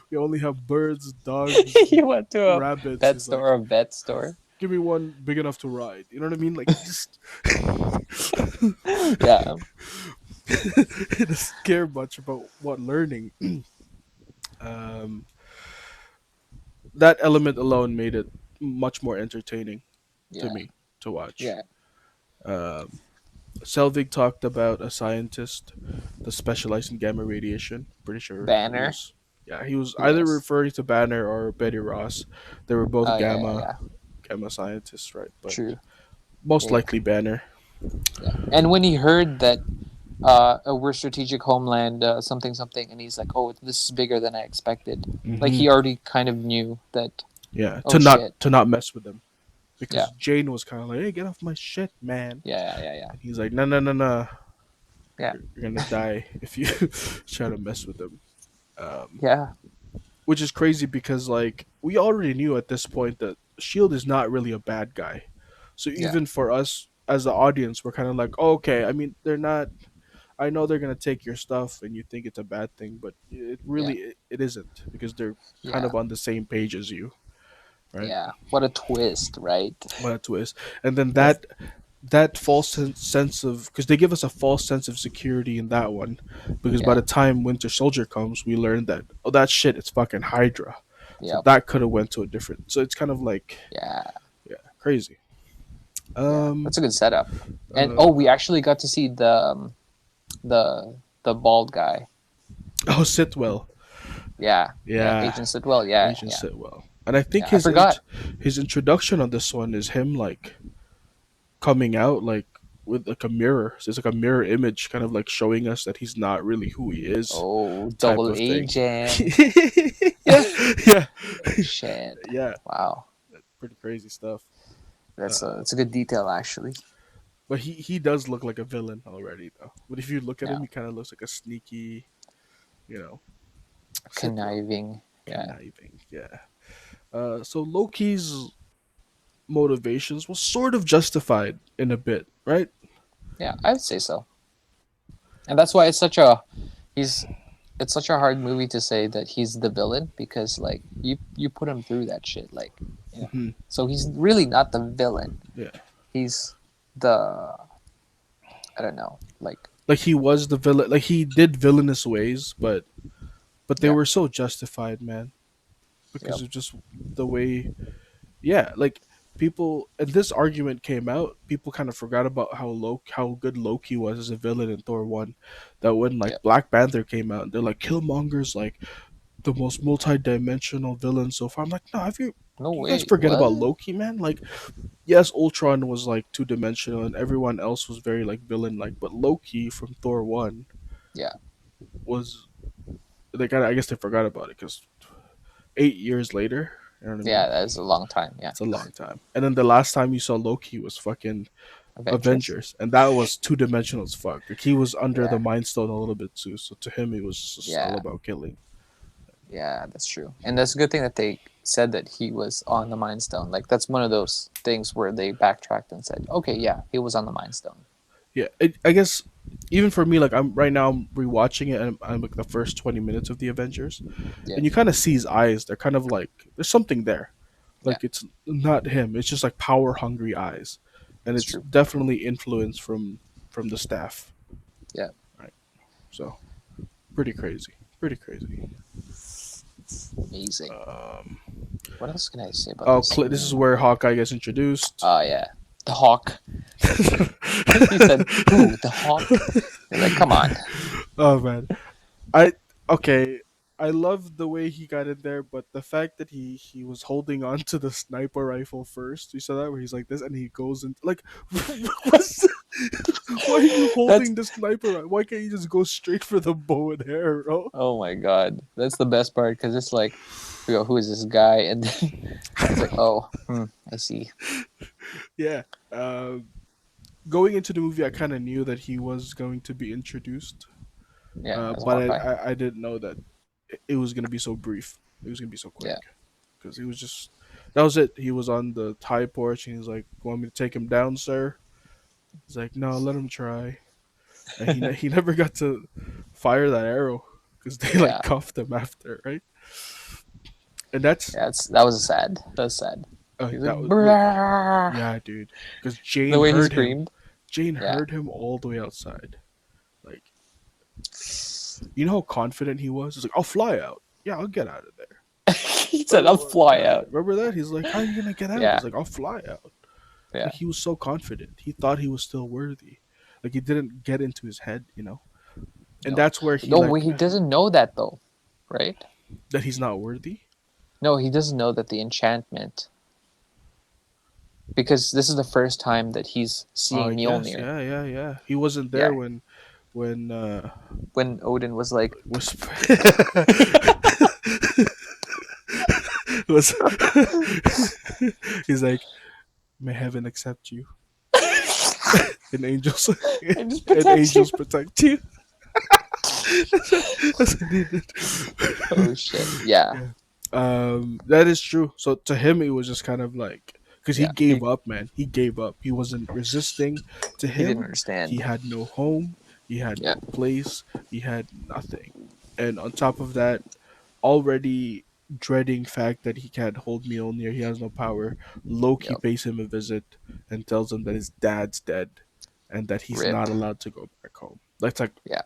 we only have birds, dogs, You went to a rabbits. pet He's like, store or vet store. give me one big enough to ride. You know what I mean? Like he just Yeah, he doesn't care much about what learning. um, that element alone made it much more entertaining to yeah, me to watch. yeah. Um, Selvig talked about a scientist that specialized in gamma radiation. Pretty sure he Banner. was. Yeah, he was either Yes. referring to Banner or Betty Ross. They were both Oh yeah, yeah, yeah. gamma scientists, right? But True. most Yeah, likely Banner. yeah. And when he heard that we're strategic homeland something something, and he's like, oh, this is bigger than I expected. Like Hmm. he already kind of knew that. Yeah, Oh shit. to not mess with them Yeah. because Jane was kind of like, "Hey, get off my shit, man," Yeah. Yeah. Yeah. and he's like, "No, no, no, no, Yeah. you're gonna die if you try to mess with them." Um, Yeah. which is crazy because like we already knew at this point that Shield is not really a bad guy. So Yeah. even for us as the audience, we're kind of like, oh, okay. I mean, they're not. I know they're gonna take your stuff, and you think it's a bad thing, but it Yeah. really it isn't because they're kind Yeah. of on the same page as you, right? Yeah. What a twist, right? What a twist! And then That's that false sense of, because they give us a false sense of security in that one, because by yeah. the time Winter Soldier comes, we learn that, oh, that shit, it's fucking Hydra, so Yep. that could have went to a different. So it's kind of like, Yeah. yeah, crazy. Yeah. Um, That's a good setup. And uh, oh, we actually got to see the the bald guy. oh, Sitwell, Yeah. Yeah. yeah, Agent Sidwell. Yeah. Agent Yeah. Sitwell, and I think Yeah. I forgot. his introduction on this one is him like coming out like with like a mirror. So it's like a mirror image, kind of like showing us that he's not really who he is, Oh, type double of thing. agent. Yeah, yeah, Oh shit. yeah. Wow. Pretty crazy stuff. That's a good detail actually. But he does look like a villain already though. But if you look at Yeah. him, he kind of looks like a sneaky, you know, Sitwell, Conniving. Yeah. conniving. Yeah. So Loki's motivations was sort of justified in a bit, right? Yeah, I would say so. And that's why he's it's such a hard movie to say that he's the villain because like you put him through that shit like yeah. Hmm. So he's really not the villain. Yeah. He's the I don't know, like Like he was the villain. Like he did villainous ways, but they yeah, were so justified, man, because yep, of just the way. Yeah, like people, and this argument came out. People kind of forgot about how good Loki was as a villain in Thor one. That when like yep. Black Panther came out, they're like Killmonger's like the most multi-dimensional villain so far. I'm like, no, have No you guys way. forget about What? Loki, man? Like, yes, Ultron was like two-dimensional, and everyone else was very like villain-like, but Loki from Thor one Yeah. was like, I guess they forgot about it because 8 years later, you know what I mean? Yeah, that is a long time. Yeah. It's a long time. And then the last time you saw Loki was fucking Avengers. Avengers, and that was two-dimensional as fuck. Like he was under the Yeah. Mind Stone a little bit too, so to him it was just all Yeah. about killing. Yeah, that's true. And that's a good thing that they said that he was on the Mind Stone. Like that's one of those things where they backtracked and said, "Okay, yeah, he was on the Mind Stone." Yeah, I guess even for me, like I'm right now, I'm rewatching it, and I'm like the first 20 minutes of the Avengers, Yeah. and you kind of see his eyes. They're kind of like there's something there, Yeah, like it's not him. It's just like power hungry eyes, and it's it's true. definitely influence from the staff. Yeah. Right. So pretty crazy. Pretty crazy. Amazing. Um, What else can I say about oh, this this is movie? where Hawkeye gets introduced. Oh yeah, the Hawk. He said, "Who? The Hawk?" You're like, "Come on." Oh man, I okay. I love the way he got in there, but the fact that he was holding on to the sniper rifle first, you saw that where he's like this, and he goes in like, what's why are you That's holding the sniper? Why can't you just go straight for the bow and arrow? oh my god, that's the best part because it's like, we go, "Who is this guy?" And then it's like, "Oh, I see." Yeah. Going into the movie, I kind of knew that he was going to be introduced, Yeah, as but Hawkeye. I didn't know that it was going to be so brief. It was going to be so quick Yeah, because he was just that was it. He was on the tie porch and he's like, "Want me to take him down, sir?" He's like, "No, let him try." And he never got to fire that arrow because they like yeah, cuffed him after, right? And that's yeah. That was sad. That was sad. He's like, that was "Brrrr." yeah, dude. Because The Jane way he heard him. screamed. Jane Yeah, heard him all the way outside. Like, you know how confident he was? He's like, "I'll fly out. Yeah, I'll get out of there." he said, "I'll fly out." Remember that? He's like, "How are you gonna get out?" Yeah, He's like, "I'll fly out." yeah. Like he was so confident. He thought he was still worthy. Like he didn't get into his head, you know. And No, that's where he no. Wait, like he doesn't know that though, right? that he's not worthy. No, he doesn't know that the enchantment because this is the first time that he's Oh, I seeing guess. Mjolnir. Yeah, yeah, yeah. He wasn't there Yeah, when when Odin was like, was was he's like, "May heaven accept you, and angels "I just and protect you." angels protect you." That's what he did. Oh shit! Yeah, Yeah. That is true. So to him, it was just kind of like because he Yeah. gave up, man. He gave up. He wasn't resisting. To He didn't him, he understand. had no home. He had Yeah. no place. He had nothing. And on top of that, already dreading fact that he can't hold Mjolnir, he has no power. Loki Yep. pays him a visit and tells him that his dad's dead and that he's Rip. not allowed to go back home. That's like Yeah.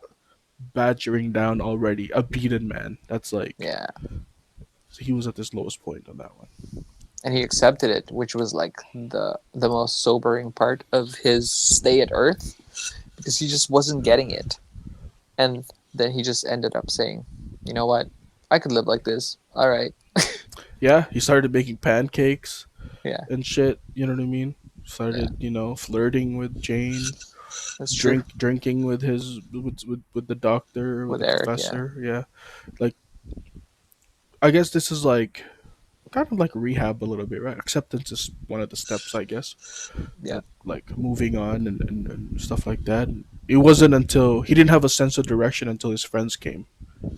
badgering down already a beaten man. That's like Yeah. he was at his lowest point on that one. And he accepted it, which was like the most sobering part of his stay at Earth, because he just wasn't getting it. And then he just ended up saying, "You know what? I could live like this. All right." Yeah, he started making pancakes Yeah, and shit. You know what I mean? yeah, Started, flirting with Jane, that's true. drinking with his with the doctor, with With the Eric, yeah, professor. Yeah, like I guess this is like kind of like rehab a little bit, right? Acceptance is one of the steps, I guess. yeah, But like moving on and stuff like that. It wasn't until he didn't have a sense of direction until his friends came.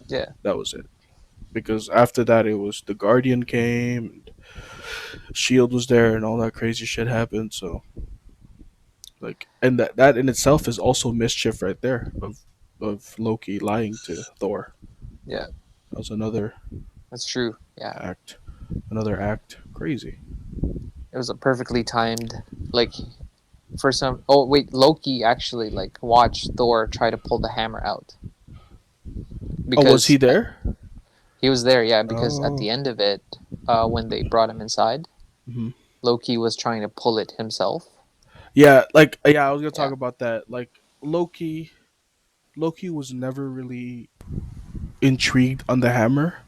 yeah, That was it. Because after that, it was the Guardian came, and Shield was there, and all that crazy shit happened. So like, and that in itself is also mischief right there of Loki lying to Thor. yeah. That was another That's true. Yeah, act, another act. Crazy. it was a perfectly timed, like, for some. Oh wait, Loki actually like watched Thor try to pull the hammer out Oh, was he because there? he was there. Yeah, because at Oh, the end of it, when they brought him inside, hmm, Loki was trying to pull it himself. yeah. Like, yeah, I was gonna talk Yeah, about that. Like Loki, Loki was never really intrigued on the hammer,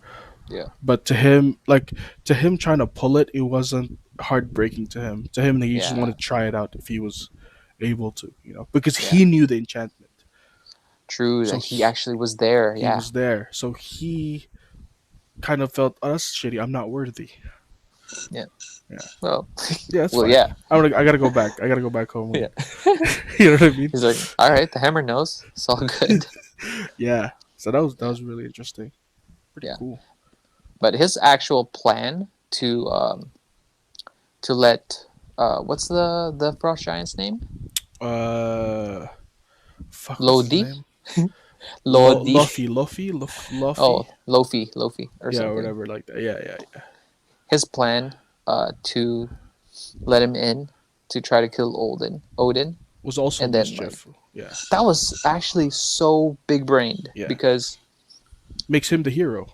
yeah, but to him trying to pull it, it wasn't heartbreaking to him. To him, he just yeah. wanted to try it out if he was able to, because Yeah, he knew the enchantment. true So that he actually was there. he Yeah, was there. So he kind of felt, oh, that's shitty. I'm not worthy. yeah. Yeah, Well, yeah, that's well, fine. yeah, I gotta go back. I gotta go back home. yeah. And, you know what I mean? He's like, all right, the hammer knows. It's all good. Yeah. So that Yeah, was really interesting. Pretty yeah. cool. But his actual plan to let what's the frost giant's name? Uh, fuck. What's his Lodi, name? Lodi. Luffy. Oh, Lofi, or Yeah, or something. whatever like that. Yeah, yeah, yeah. His plan to let him in to try to kill Odin, Was also and then like mischief. Yeah, that was actually so big brained yeah. because Makes him the hero.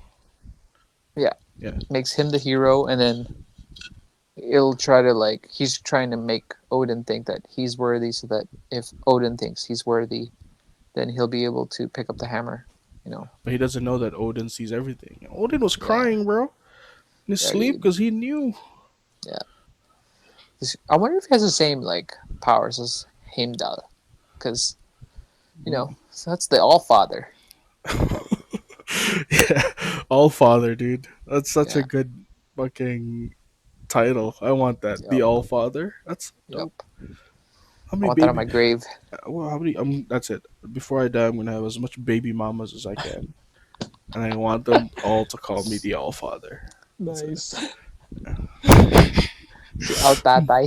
yeah, Yeah, makes him the hero, and then he'll try to like he's trying to make Odin think that he's worthy, so that if Odin thinks he's worthy, then he'll be able to pick up the hammer. You know? but he doesn't know that Odin sees everything. Odin was Yeah, crying, bro, in his yeah, sleep dude. because he knew. Yeah. I wonder if he has the same like powers as Heimdall, because so that's the All Father. Yeah, All Father, dude. That's such a Yeah. good fucking title. I want that. The Yep. All Father. That's Yep. dope. How I many want that on baby? my grave. Well, how many? That's it. Before I die, I'm gonna have as much baby mamas as I can, and I want them all to call me the All Father. That's it. Nice. Si Al Tatay.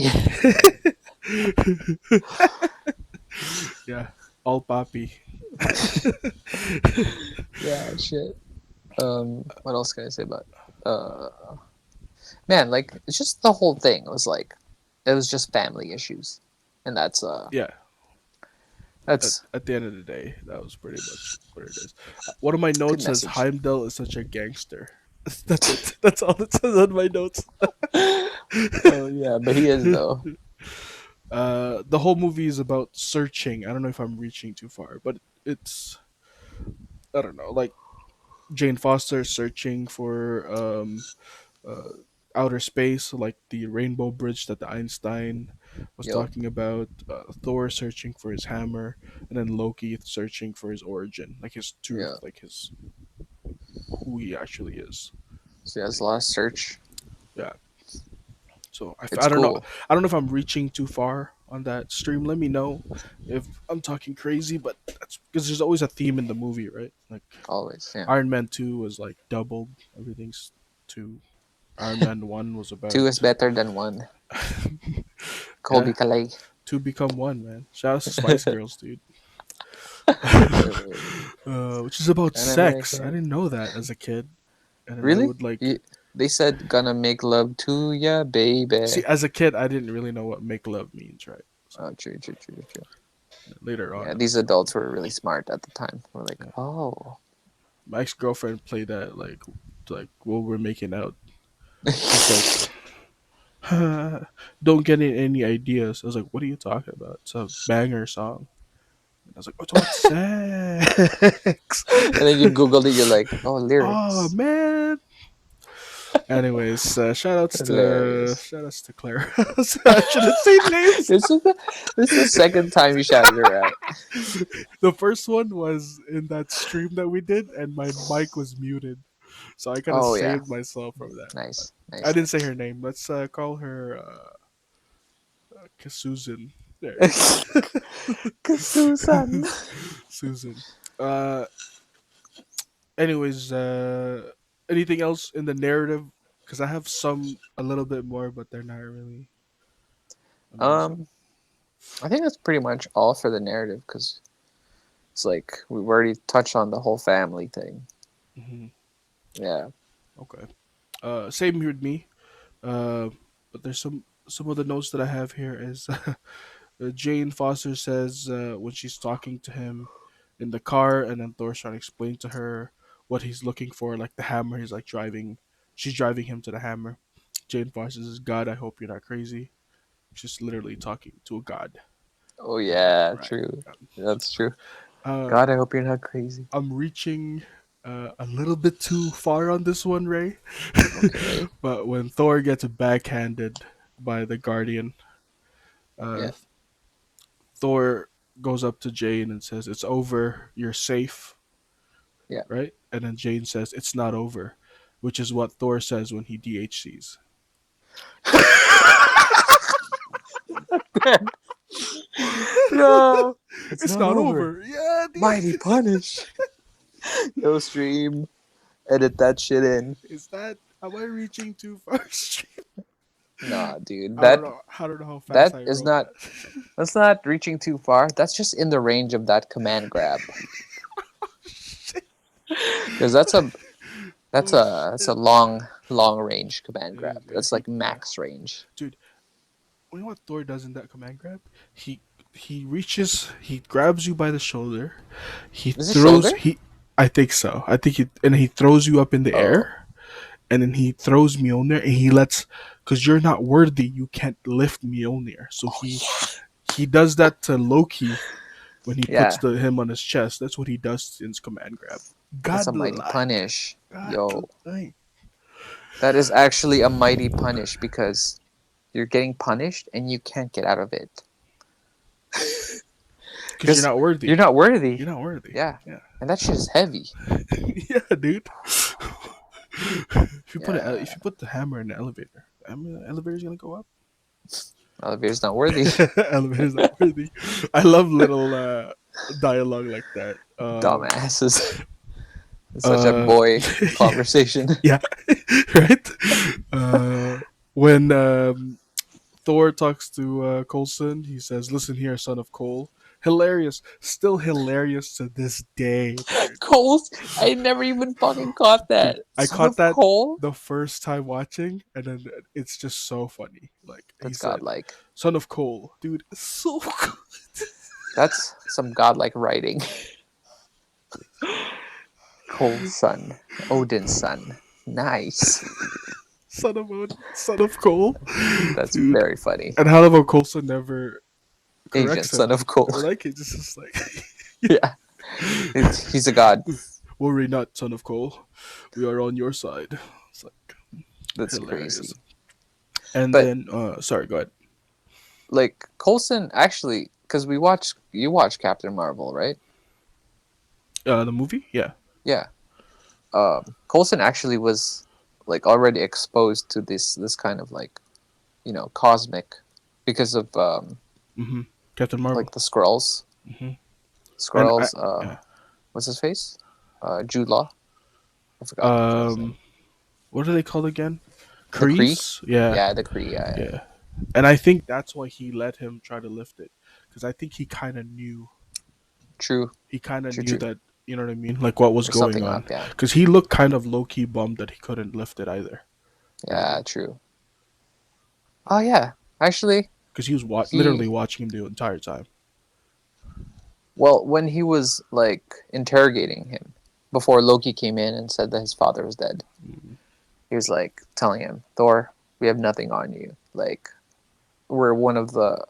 Yeah, All Papi. Yeah, shit. What else can I say about man, like it's just the whole thing was like it was just family issues. And Yeah, that's at the end of the day, that was pretty much what it is. One of my good notes says message. Heimdall is such a gangster. That's it. That's all it says on my notes. Oh yeah, but he is though. The whole movie is about searching. I don't know if I'm reaching too far, but it's I don't know, like Jane Foster searching for uh, outer space, like the rainbow bridge that the Einstein was Yep. talking about. Thor searching for his hammer, and then Loki searching for his origin, like his truth, Yeah. like his who he actually is. So he has a lot of search. Yeah. So It's I don't know. cool. I don't know if I'm reaching too far on that stream. Let me know if I'm talking crazy, but that's because there's always a theme in the movie, right? Like Always, yeah. Iron Man 2 was like doubled. Everything's 2. Iron Man 1 was about Two is better than one. Colby Yeah, Calais. two become one, man. Shout out to Spice Girls, dude. Which is about Gonna make sex. I love. didn't know that as a kid, and then I Really? would like You, they said gonna make love to ya, see baby. as a kid I didn't really know what make love means, right? So Oh, true, true, true, true. later on, Yeah, I these was like, adults were really smart at the time. We're like, yeah. oh. My ex girlfriend played that like while we're making out. She's like, don't get any ideas. I was like, what are you talking about? It's a banger song. And I was like, what's about sex? And then you Googled it, you're like, oh, Oh lyrics. man. Anyways, Hilarious. shout outs to Claire. I shouldn't say names. this is the this is the second time you shouted her out. The first one was in that stream that we did, and my mic was muted, so I kind of Oh yeah, saved myself from that. But nice, I nice, didn't say nice. her name. Let's call her Susan. There you go. Susan. Susan. Uh, anyways, anything else in the narrative? Because I have some a little bit more, but they're not really amazing. Um, I think that's pretty much all for the narrative because it's like we've already touched on the whole family thing. Hmm. Yeah. Okay. Same here with me. Uh, but there's some of the notes that I have here is Jane Foster says when she's talking to him in the car, and then Thor's trying to explain to her what he's looking for, like the hammer. He's like driving, she's driving him to the hammer. Jane Foster says, "God, I hope you're not crazy." She's literally talking to a god. Oh yeah, Right. true. That's true. Uh, God, I hope you're not crazy. I'm reaching a little bit too far on this one, Ray. Okay. But when Thor gets backhanded by the Guardian, uh, Yeah. Thor goes up to Jane and says, "It's over. You're safe." Yeah. Right? And then Jane says, "It's not over," which is what Thor says when he DHCs. No, it's It's not not over. over. Yeah, Mighty dude. punish. Yo, stream. Edit that shit in. Is that? Am I reaching too far? Nah, dude. I don't know. I don't know how fast That I is wrote not. that. That's not reaching too far. That's just in the range of that command grab. Because Oh that's shit. a long range command It is grab. very That's like yeah, max range. dude. You know what Thor does in that command grab? He he reaches, he grabs you by the shoulder, he Is it throws shoulder? he. I think so. I think he and he throws you up in the Oh, air, and then he throws Mjolnir, and he lets, because you're not worthy, you can't lift Mjolnir. So oh yeah. he does that to Loki when he puts Yeah, him on his chest. That's what he does in his command grab. that's a God mighty like, punish. God Yo, like, that is actually a mighty punish because you're getting punished and you can't get out of it because you're because not worthy. you're not worthy. You're not worthy. Yeah, Yeah, and that shit is heavy. yeah, dude. If Yeah, you put the hammer in the elevator, I mean, the elevator's gonna go up. elevator's not worthy. Elevator's not worthy. I love little dialogue like that. Dumbasses. It's such a Uh, boy conversation. yeah, right. When Thor talks to Coulson, he says, "Listen here, son of Cole." Hilarious, still hilarious to this day, dude. Coles, I never even fucking caught Dude, that. I Son caught of that Cole? the first time watching, and then it's just so funny. Like he That's said, godlike. "Son of Cole," dude. It's so good. That's some godlike writing. Cole's son. Odin's son. Nice. Son of Cole, That's dude. very funny. And how about Coulson never Agent, corrects son him, of Cole. or like it's just like, Yeah. He's a god. "Worry not, son of Cole. We are on your side." It's like That's hilarious. crazy. And But then, sorry, go ahead. like Coulson actually, because you watch Captain Marvel, right? The movie, yeah. Yeah. Coulson actually was like already exposed to this kind of like cosmic because of Mm-hmm. Captain Marvel. like the scrolls. Mm-hmm. And Scrolls. yeah. What's his face? Jude Law. I forgot his name. Um, what are they called again? The Kree. Kreese? Yeah, Yeah, the Kree. Yeah, yeah, yeah. yeah. And I think that's why he let him try to lift it, because I think True, he kind of true, knew true. that, you know what I mean, like what was There's going something on, up. Yeah, because he looked kind of low key bummed that he couldn't lift it either. You know what I yeah, mean? true. Oh yeah, actually, Because he was he literally watching him the entire time. well when he was like interrogating him before Loki came in and said that his father was dead. Mm. He was like telling him, Thor, we have nothing on you. Like we're one of the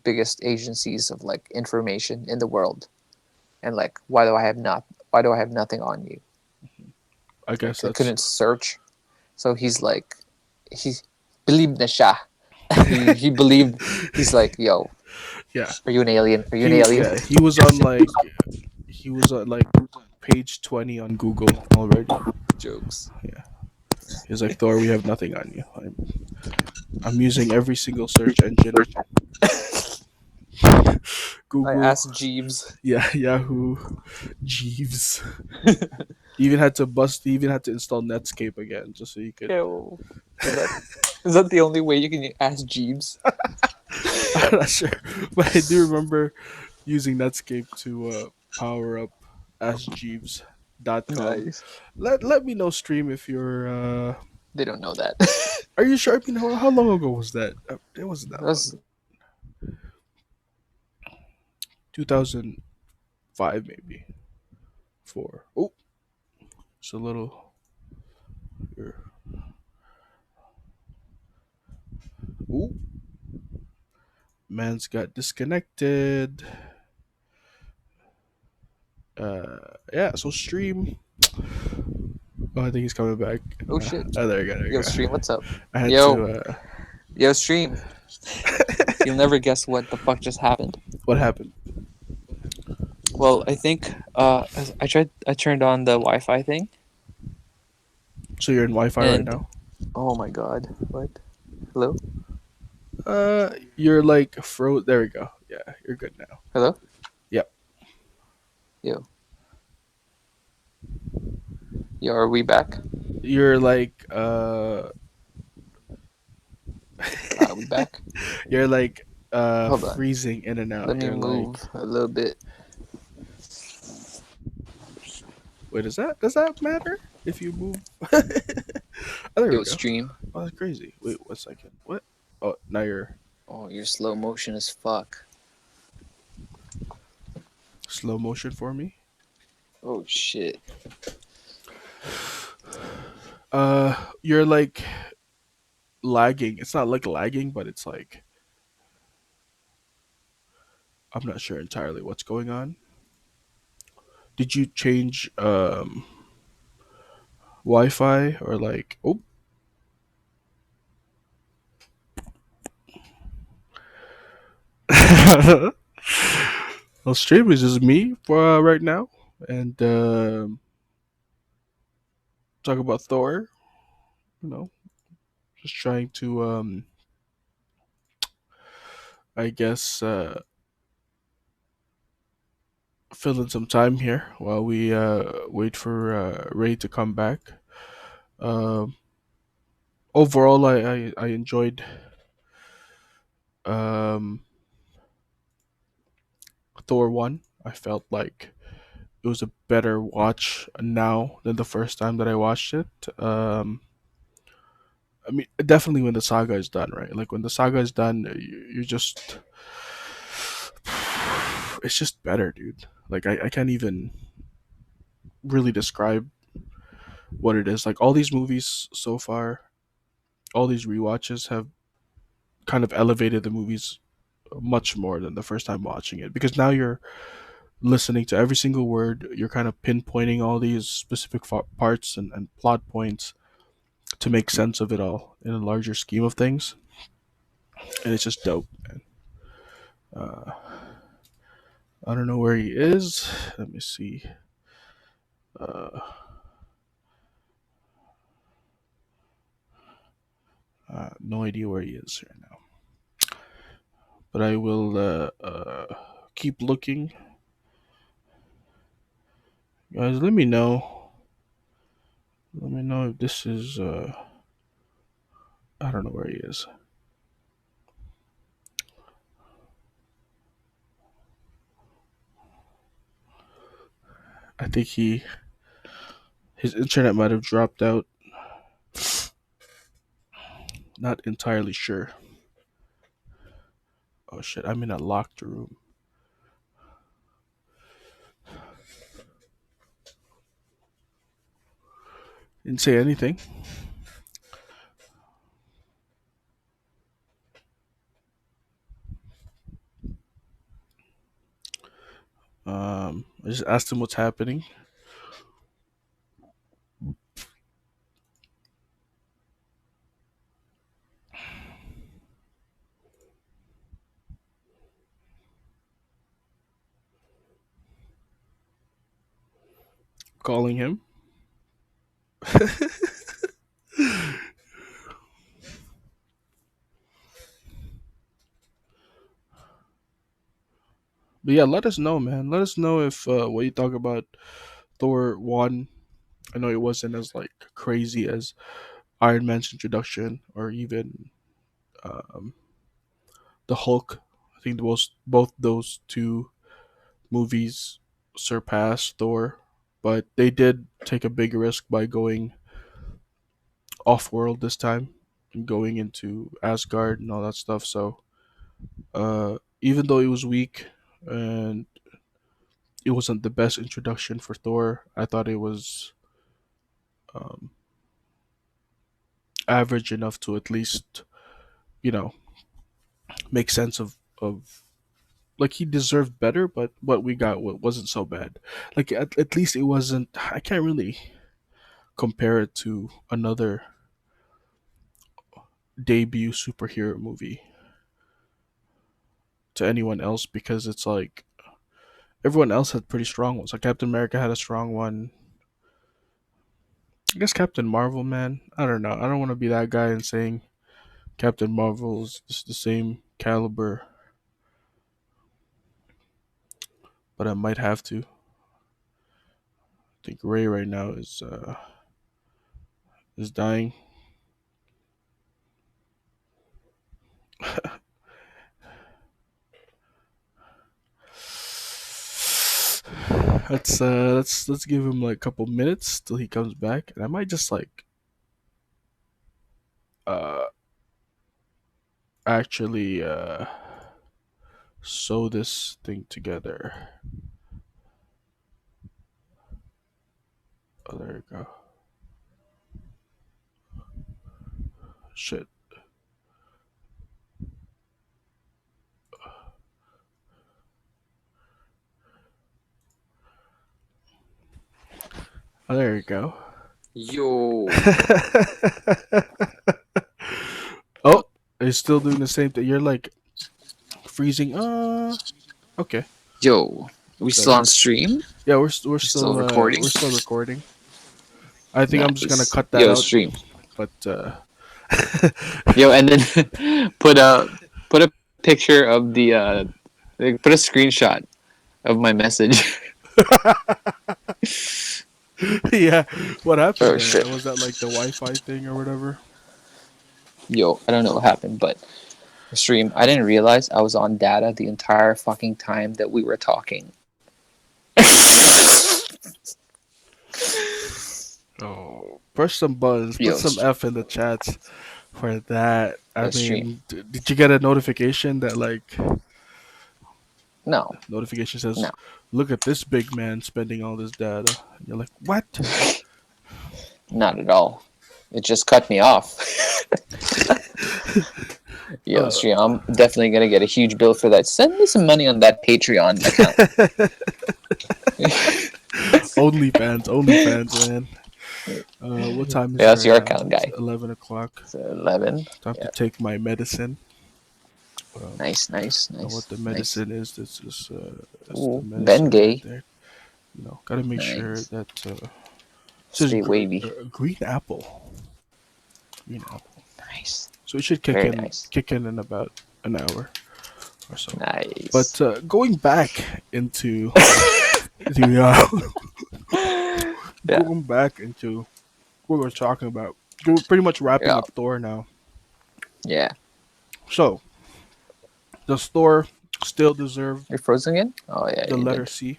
biggest agencies of like information in the world, and like why do I have nothing on you? I guess Like I that's couldn't search. So he's like he believed Nasha. He believed. He's like, yo, yeah. are you an alien? Are you an He alien? yeah he was on like page 20 on Google already. Jokes. Yeah, he's like, Thor, we have nothing on you. I'm using every single search engine. I Google, asked Jeeves. yeah, Yahoo, Jeeves. He even had to install Netscape again just so you could. Yo, is that is that the only way you can ask Jeeves? I'm not sure, but I do remember using Netscape to power up AskJeeves.com. Nice. Let me know, stream, if you're. They don't know that. Are you sure? I mean, how long ago was that? It wasn't that long. That's 2005, maybe four. Oh, it's a little. Oh, man's got disconnected. Yeah. So stream. Oh, I think he's coming back. oh shit. There you go. There you Yo, go. stream, what's up? I had Yo, to. yo, stream. You'll never guess what the fuck just happened. What happened? Well, I think I turned on the Wi-Fi thing, So you're in Wi-Fi right and now? oh my god, what? Hello, You're like There we go. Yeah, you're good now. hello, Yep. yo, yo, are we back? You're like Are we back? you're like Hold on, freezing in and let out. me You're like, move a little bit. wait, does that matter if you move? Oh, there we Yo, go. stream. Oh, that's crazy. Wait, 1 second. What? Oh, now you're Oh, you're slow motion as fuck. slow motion for me. Oh shit. You're like lagging. It's not like lagging, but it's like I'm not sure entirely what's going on. Did you change Wi-Fi or like? Oh, well, stream is just me for right now, and talk about Thor. You know, just trying to I guess fill in some time here while we wait for Ray to come back. Um, Overall, I enjoyed um, Thor 1. I felt like it was a better watch now than the first time that I watched it. I mean, definitely when the saga is done, right? Like when the saga is done, you're just, it's just better, dude. Like I can't even really describe what it is. Like all these movies so far, all these rewatches have kind of elevated the movies much more than the first time watching it, because now you're listening to every single word. You're kind of pinpointing all these specific parts and plot points to make sense of it all in a larger scheme of things, and it's just dope, man. Uh, I don't know where he is. Let me see. Uh, no idea where he is right now, but I will keep looking. Guys, let me know. Let me know if this is. I don't know where he is. I think his internet might have dropped out. Not entirely sure. Oh shit! I'm in a locked room. Didn't say anything. I just asked him what's happening. Calling him. But yeah, let us know, man. Let us know if what you talk about Thor one. I know it wasn't as like crazy as Iron Man's introduction, or even um, the Hulk. I think both those two movies surpassed Thor, but they did take a big risk by going off world this time and going into Asgard and all that stuff. So even though it was weak and it wasn't the best introduction for Thor, I thought it was um, average enough to at least you know make sense of like he deserved better, but what we got wasn't so bad. Like at least it wasn't. I can't really compare it to another debut superhero movie to anyone else because it's like everyone else had pretty strong ones. Like Captain America had a strong one. I guess Captain Marvel, man. I don't know. I don't want to be that guy and saying Captain Marvel is the same caliber, but I might have to. I think Ray right now is dying. Let's give him like a couple minutes till he comes back, and I might just like uh actually sew this thing together. Oh, there you go. Shit. Oh, there you go. Yo, Oh, he's still doing the same thing. You're like freezing. Okay. yo, we So still on stream? yeah, We still recording? we're still recording. I think I'm just gonna Nice. cut that Yo, out, stream. but Yo, and then put a picture of the like, put a screenshot of my message. yeah. What happened Oh there? shit. Was that like the Wi-Fi thing or whatever? Yo, I don't know what happened, but stream. I didn't realize I was on data the entire fucking time that we were talking. Oh, push some buttons, put Yo, some F in the chats for that. I yo, stream. mean, did you get a notification that like No, notification no, says, "Look at this big man spending all this data." And you're like, "What?" not at all. It just cut me off. Yo, Uh, stream. I'm definitely gonna get a huge bill for that. Send me some money on that Patreon account. OnlyFans, man. What time is Yeah, it that's right your now? account, It's guy. 11 o'clock. So 11. Time to Yeah. take my medicine. Um, Nice, nice, know what nice, the nice. medicine is? This is that's the Ooh, Ben medicine right Gay. there. Gotta make sure Nice. that it says Stay wavy. green apple. Green apple. Nice. So it should Very nice. kick in about an hour or so. Nice. But going back into the Yeah. going back into what we're talking about, we're pretty much wrapping Yeah. up Thor now. Yeah. So does Thor still deserve You're frozen again? Oh, yeah, the you letter did. C?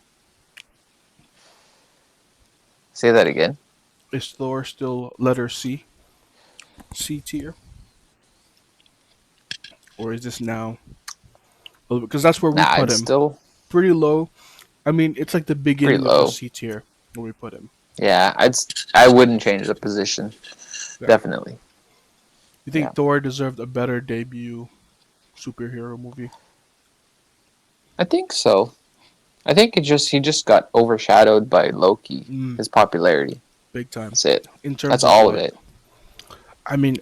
Say that again. Is Thor still letter C tier, or is this now? Because that's where we Nah, put it's him, still pretty low. I mean, it's like the pretty beginning of the low. C tier where we put him. Yeah, I wouldn't change the position. Yeah. Definitely. You Yeah. think Thor deserved a better debut superhero movie? I think so. I think he just got overshadowed by Loki, Mm, his popularity. big time. That's it. In That's terms of all of what? it. I mean,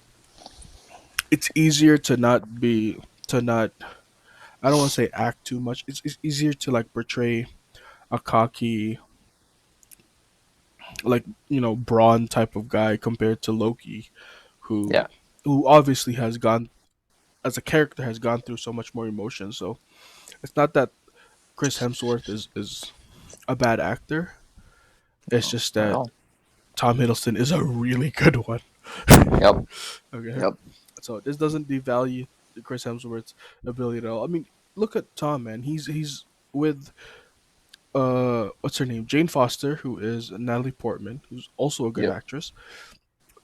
it's easier to not be to not. I don't want to say act too much. It's easier to like portray a cocky, like brawn type of guy compared to Loki, who Yeah. who obviously has gone as a character has gone through so much more emotion. So it's not that Chris Hemsworth is a bad actor. It's No, just not at that all. Tom Hiddleston is a really good one. Yep. Okay, Yep. so this doesn't devalue Chris Hemsworth's ability at all. I mean, look at Tom, man. He's with what's her name, Jane Foster, who is Natalie Portman, who's also a good Yep. actress.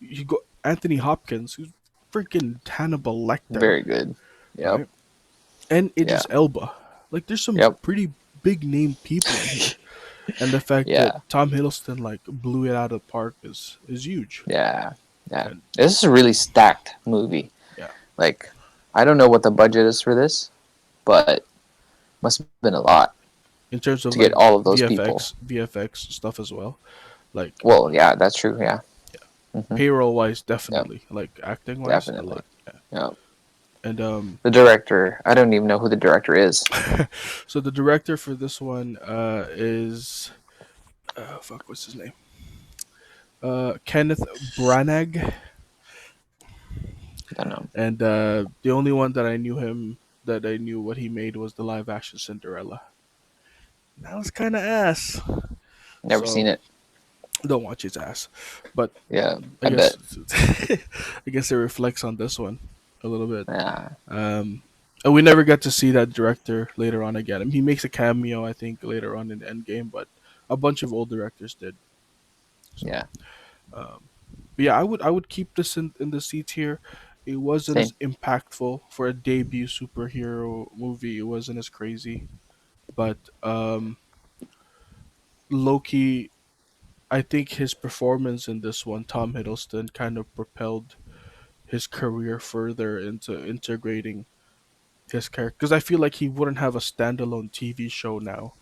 You go Anthony Hopkins, who's freaking Hannibal Lecter, Very good. Yep. right? And Yeah. Idris Elba. Like, there's some Yep. pretty big name people in here, and the fact that Yeah. Tom Hiddleston like blew it out of the park is huge. Yeah. Yeah. And This is a really stacked movie. yeah, Like, I don't know what the budget is for this, but must have been a lot in terms to of get like all of those people. VFX stuff as well. Like Well, yeah, that's true. Yeah. yeah, Hmm. payroll wise, Yep. definitely. Like acting wise, a Definitely. lot. Yeah, Yep. and The director. I don't even know who the director is. so the director for this one is fuck, what's his name? Kenneth Branagh, I don't know. and the only one that I knew what he made was the live action Cinderella. That was kind of ass. Never So seen it. don't watch his ass. But Yeah, I I bet. guess I guess it reflects on this one a little bit. Yeah. And we never got to see that director later on again. I mean, he makes a cameo, I think, later on in Endgame, but a bunch of old directors did. So, Yeah. um, but yeah, I would keep this in the C tier. It wasn't Same. as impactful for a debut superhero movie. It wasn't as crazy, but Loki. I think his performance in this one, Tom Hiddleston, kind of propelled his career further into integrating his character. Because I feel like he wouldn't have a standalone TV show now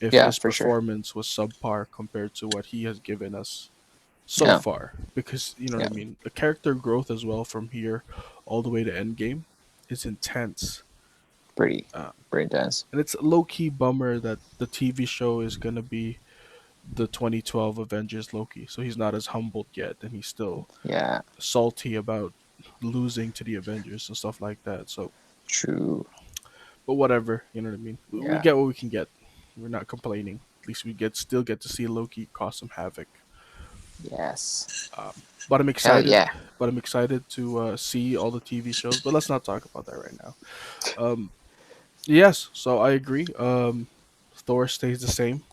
if Yeah, his for sure. performance was subpar compared to what he has given us so Yeah. far. Because you know what Yeah. I mean. The character growth as well from here all the way to Endgame is intense. Pretty. Uh, Pretty intense. and it's low key bummer that the TV show is gonna be the 2012 Avengers Loki. So he's not as humbled yet, and he's still Yeah. salty about losing to the Avengers and stuff like that. So, True. but whatever, you know what I mean. We Yeah. get what we can get. We're not complaining. At least we still get to see Loki cause some havoc. Yes. But I'm Hell excited. yeah. But I'm excited to see all the TV shows. But let's not talk about that right now. Um, yes, so I agree. Thor stays the same.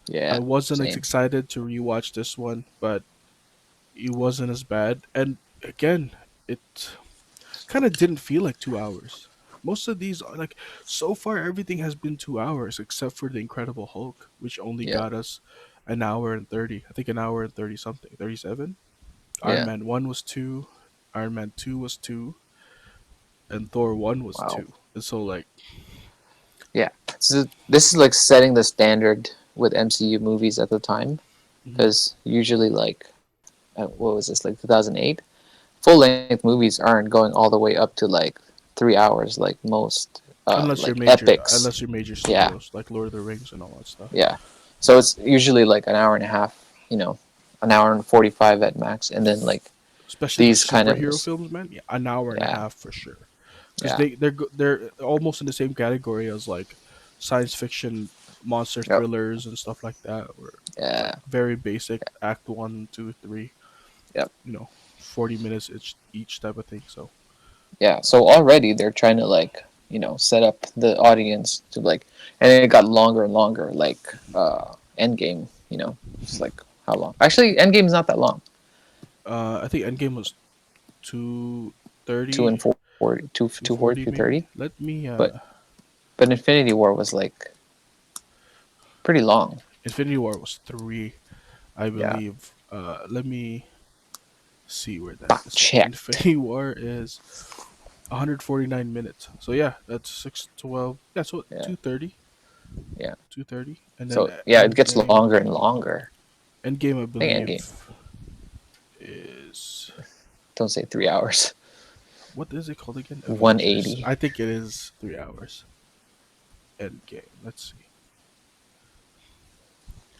I Yeah. wasn't as Same. excited to rewatch this one, but it wasn't as bad. And again, it kind of didn't feel like 2 hours. Most of these, are like so far, everything has been 2 hours except for the Incredible Hulk, which only Yeah. got us an hour and 30. I think an hour and 30 something, 37. Iron Yeah. Man 1 was 2, Iron Man 2 was 2, and Thor 1 was Wow. 2. And so, like, Yeah. So this is like setting the standard with MCU movies at the time, mhm. because usually like, what was this, like 2008? Full length movies aren't going all the way up to like 3 hours like most like epics. Unless you're major Yeah. studios like Lord of the Rings and all that stuff. Yeah. So it's usually like an hour and a half, an hour and 45 at max, and then like Especially for these kind of superhero films, man. Yeah, an hour and a yeah, half for sure. Because yeah, they're almost in the same category as like science fiction monster yep, thrillers and stuff like that, where it's like yeah, very basic act one, two, three, yep, 40 minutes each type of thing. So yeah. So already they're trying to like set up the audience to like, and it got longer and longer. Like Endgame, it's like How long? Actually, Endgame's not that long. I think Endgame was two Two thirty, and 40, two two forty, two forty thirty. maybe. Let me But Infinity War was like pretty long. Infinity War was 3, I Yeah. believe. Let me see where that Fact is from. checked. Infinity War is 149 minutes. So yeah, that's 612. Yeah, so Yeah. 230, Yeah. 230, and then So yeah, it gets longer and longer. Endgame I I think Endgame. believe is, Don't say 3 hours. what is it called again? One Avengers. eighty. I think it is 3 hours. Endgame. Let's see.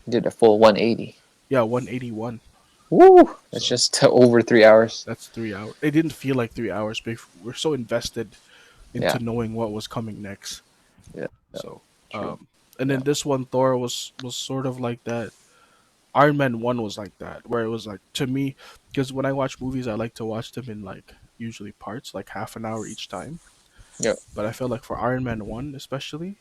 Did a full 180. Yeah, 181. Woo! That's So just over 3 hours. that's 3 hours. It didn't feel like 3 hours, but we're so invested into Yeah. knowing what was coming next. Yeah. So, True. and Yeah. then this one, Thor was sort of like that. Iron Man 1 was like that, where it was like, to me, because when I watch movies, I like to watch them in like usually parts, like half an hour each time. Yep. But I felt like for Iron Man 1 especially,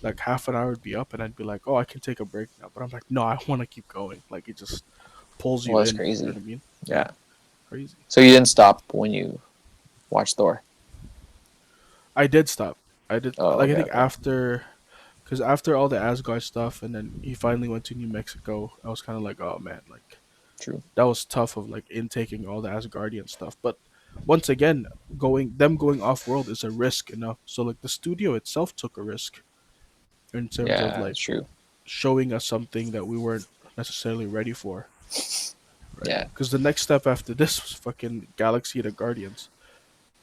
like half an hour would be up, and I'd be like, oh, I can take a break now. But I'm like, no, I want to keep going. Like it just pulls you Well, that's in. You know crazy. what I mean? Yeah, Yeah. crazy. So you didn't stop when you watched Thor. I did stop. I did, Oh, like, I okay, think okay. after, because after all the Asgard stuff, and then he finally went to New Mexico, I was kind of like, oh man, like True. that was tough of like intaking all the Asgardian stuff. But once again, going off world is a risk enough. So like the studio itself took a risk in terms of Yeah, like it's true. showing us something that we weren't necessarily ready for, right? Yeah. Because the next step after this was fucking Galaxy of the Guardians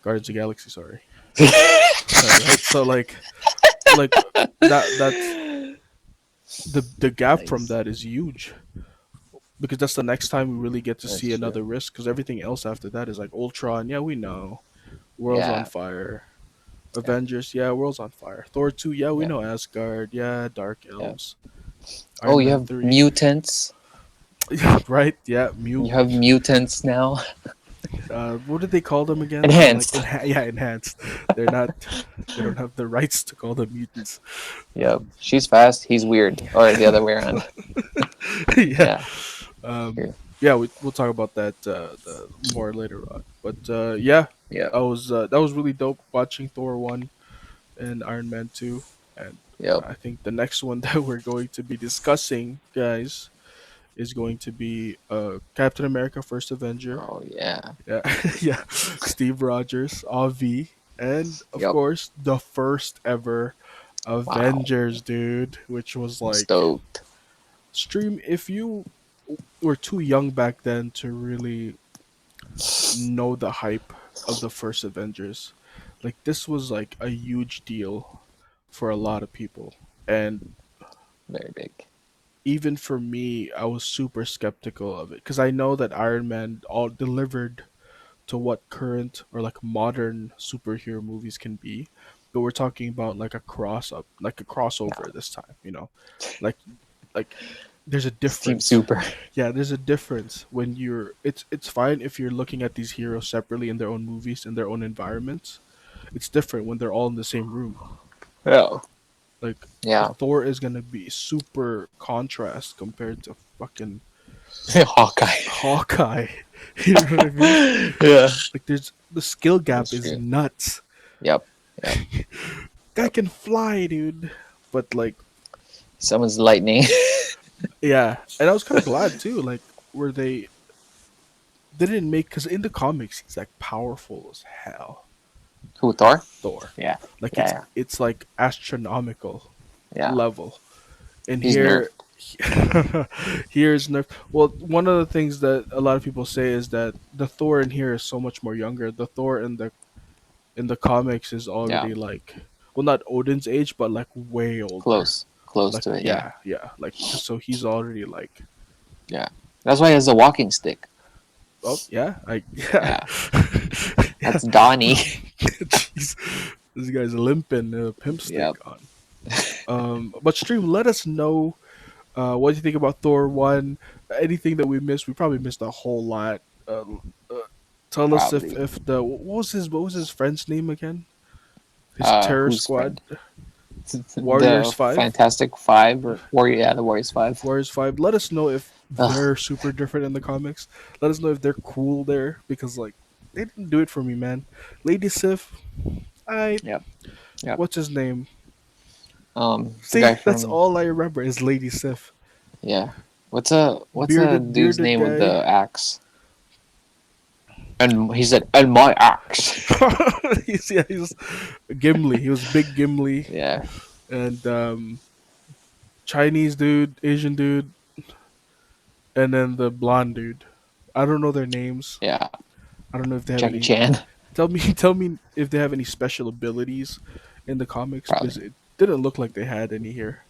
of the Galaxy. Sorry, all right. So like that's the gap from Nice. that is huge, because that's the next time we really get to That's see true. another risk. Because everything else after that is like Ultron. Yeah, we know. World's on Yeah. fire. Yeah. Avengers. Yeah, World's on fire. Thor 2. Yeah, we Yeah. know Asgard. Yeah, Dark Yeah. Elves. Oh, Iron you Man have 3. mutants. Right? Yeah, You Mute. have mutants now. What did they call them again? They're like Enhanced. yeah, enhanced. They're not. They don't have the rights to call them mutants. Yep. She's fast. He's weird. Or the other way around. Yeah. Yeah. Um. True. Yeah, we'll talk about that more later on. But yeah, Yep. that was really dope watching Thor 1 and Iron Man 2, and Yep. I think the next one that we're going to be discussing, guys, is going to be Captain America: First Avenger. Oh yeah. Yeah, yeah, Steve Rogers, Avi, and of Yep. course the first ever Wow. Avengers, dude, which was I'm like, stoked. stream, if you were too young back then to really know the hype of the first Avengers, like this was like a huge deal for a lot of people. And Very big. even for me, I was super skeptical of it because I know that Iron Man all delivered to what current or like modern superhero movies can be, but we're talking about like like a Yeah. crossover this time. Like like there's a It's Team difference. Super. Yeah, there's a difference when it's fine if you're looking at these heroes separately in their own movies in their own environments. It's different when they're all in the same room. Yeah. Like Yeah. Thor is gonna be super contrast compared to fucking Hawkeye. Hawkeye. You know what I mean? Yeah. Like there's the skill gap That's is true. nuts. Yep. Yep. Guy Yep. can fly, dude. But like, Someone's lightning. yeah, and I was kind of glad too. Like, where they didn't make, because in the comics he's like powerful as hell. Who, Thor? Thor, Yeah. like Yeah. it's like astronomical Yeah. level. And He's nerfed. here, here's nerf. Well, one of the things that a lot of people say is that the Thor in here is so much more younger. The Thor in the comics is Yeah. already like, well, not Odin's age, but like way older. Close. Close Like to it. Yeah. yeah, like so he's already like, Yeah. That's why he has a walking stick. oh yeah, I yeah. Yeah. That's Donnie. Jeez, this guy's limping a pimp stick Yep. on. But stream, let us know what do you think about Thor 1. Anything that we missed, we probably missed a whole lot. Uh, Tell us Probably. if the what was his friend's name again? His terror Who's squad, friend? Warriors The 5. Fantastic Five or Warrior? Yeah, the Warriors 5. Warriors 5. Let us know if Ugh. they're super different in the comics. Let us know if they're cool there because like they didn't do it for me, man. Lady Sif, I Yep. Yep. what's his name? The guy See, that's from all I remember is Lady Sif. yeah. What's a dude's Bearded name with guy. the axe? And he said, "And my axe." He's Gimli. He was big Gimli Yeah. and Chinese dude, Asian dude, and then the blonde dude. I don't know their names. Yeah. I don't know if they have Jackie any. Chan. Tell me if they have any special abilities in the comics Probably. because it didn't look like they had any here.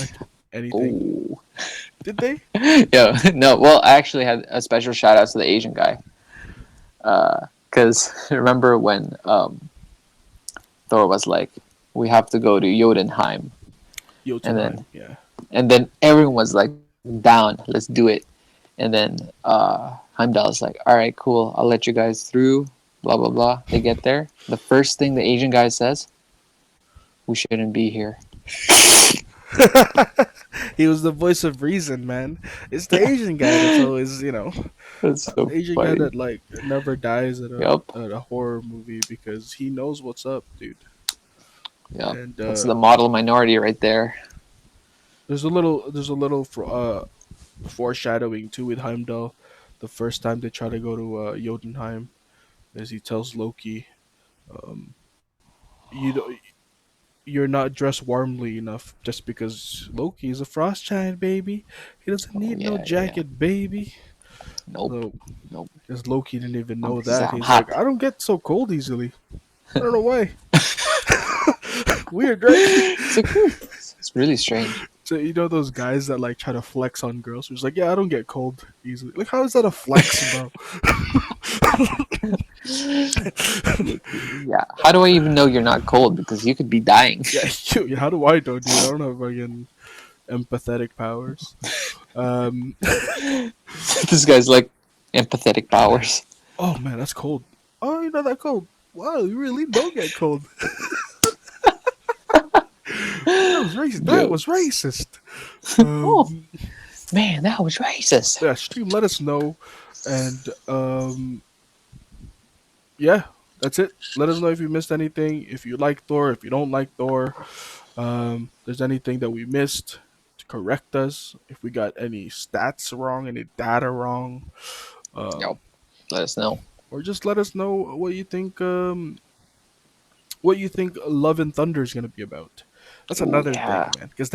Like anything. Oh. Did they? Yeah. No. Well, I actually had a special shout out to the Asian guy. Because remember when Thor was like, "We have to go to Jotunheim," and Jotunheim. then Yeah. everyone was like, "Down, let's do it." And then Heimdall is like, "All right, cool, I'll let you guys through." Blah blah blah. They get there. The first thing the Asian guy says, "We shouldn't be here." He was the voice of reason, man. It's the Asian guy that's always, That's so Asian guy funny. that like never dies at Yep. a horror movie because he knows what's up, dude. Yep. And That's the model minority right there. there's a little foreshadowing too with Heimdall. The first time they try to go to Jotunheim, as he tells Loki, um, you don't, you're not dressed warmly enough just because Loki is a frost giant, baby. He doesn't Oh need no yeah, yeah. jacket, baby. Nope. So, Nope. because Loki didn't even know He said, that. "I'm He's like, hot." I don't get so cold easily. I don't know why. Weird, right? It's like, hmm, it's really strange. So you know those guys that like try to flex on girls? Who's like, yeah, I don't get cold easily. Like, how is that a flex, bro? Yeah. How do I even know you're not cold? Because you could be dying. Yeah, how do I know, dude? I don't have fucking empathetic powers. Um, This guy's like empathetic powers. oh man, that's cold. Oh, you're not that cold. Wow, you really don't get cold. That was racist. That was Jokes. racist. Oh Um, man, that was racist. yeah, stream. Let us know, and yeah, that's it. Let us know if you missed anything. If you like Thor, if you don't like Thor, there's anything that we missed to correct us. If we got any stats wrong, any data wrong, Yep. um, Let us know. or just let us know what you think Love and Thunder is gonna be about. That's Oh another thing, yeah. man. Because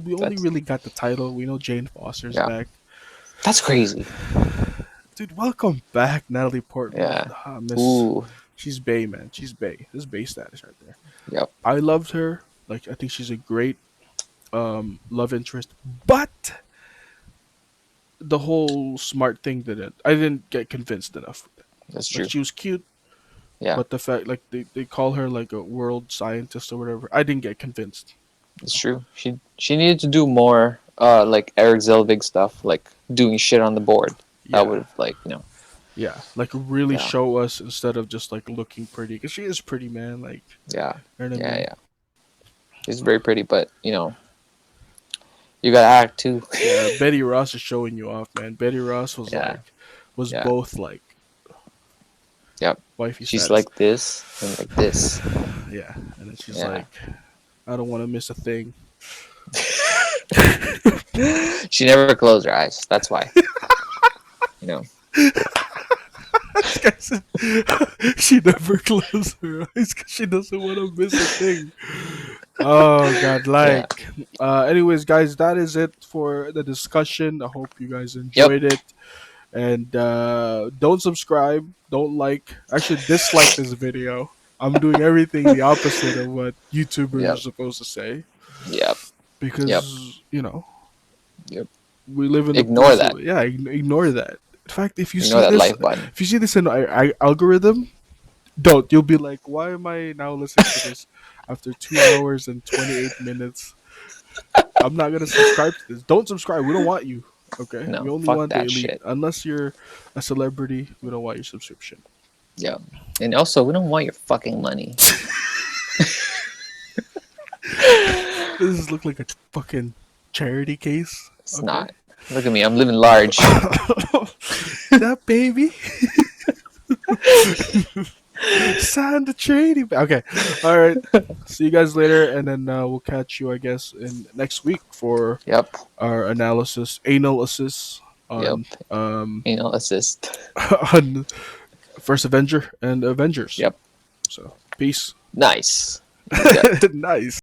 we only That's really got the title. We know Jane Foster's yeah. back. That's crazy. Dude, welcome back, Natalie Portman. Yeah. Miss, Ooh. she's Bay, man. She's Bay. This is Bay status right there. Yep. I loved her. Like, I think she's a great love interest. But the whole smart thing didn't. I didn't get convinced enough with it. That's Like, true. she was cute, Yeah. but the fact, like, they call her like a world scientist or whatever. I didn't get convinced. It's true. She needed to do more like Eric Zelvig stuff, like doing shit on the board. That would Yeah, have like, yeah. Like, really yeah. show us instead of just like looking pretty. Because she is pretty, man. Like, Yeah. you know what I Yeah, mean? yeah. She's very pretty, but you gotta act too. Yeah, Betty Ross is showing you off, man. Betty Ross was Yeah. was Yeah. both like Yep. wifey She's status. like this and like this. Yeah, and then she's Yeah. like, I don't want to miss a thing. She never closed her eyes. That's why. You know. She never closes her eyes because she doesn't want to miss a thing. Oh God, Yeah. like. Anyways, guys, that is it for the discussion. I hope you guys Yep. enjoyed it. And don't subscribe, don't like, actually dislike this video. I'm doing everything the opposite of what YouTubers are Yep. supposed to say Yep. Yep. because Yep. we live in a Ignore place. that. Yeah, ignore that. In fact, Ignore that like button. if you see this in algorithm, don't. You'll be like, why am I now listening to this after 2 hours and 28 minutes? I'm not gonna subscribe to this. Don't subscribe. We don't want you. Okay, we No, only fuck want the that elite. shit. Unless you're a celebrity, we don't want your subscription. Yep. And also, we don't want your fucking money. Does this look like a fucking charity case? It's Okay. not. Look at me, I'm living large. That baby. Sign the trading. Okay. All right. See you guys later, and then we'll catch you, I guess, in next week for Yep, our analysis, anal assist yep. on Anal assist. on First Avenger and Avengers. Yep. So peace. Nice. Like that. Nice.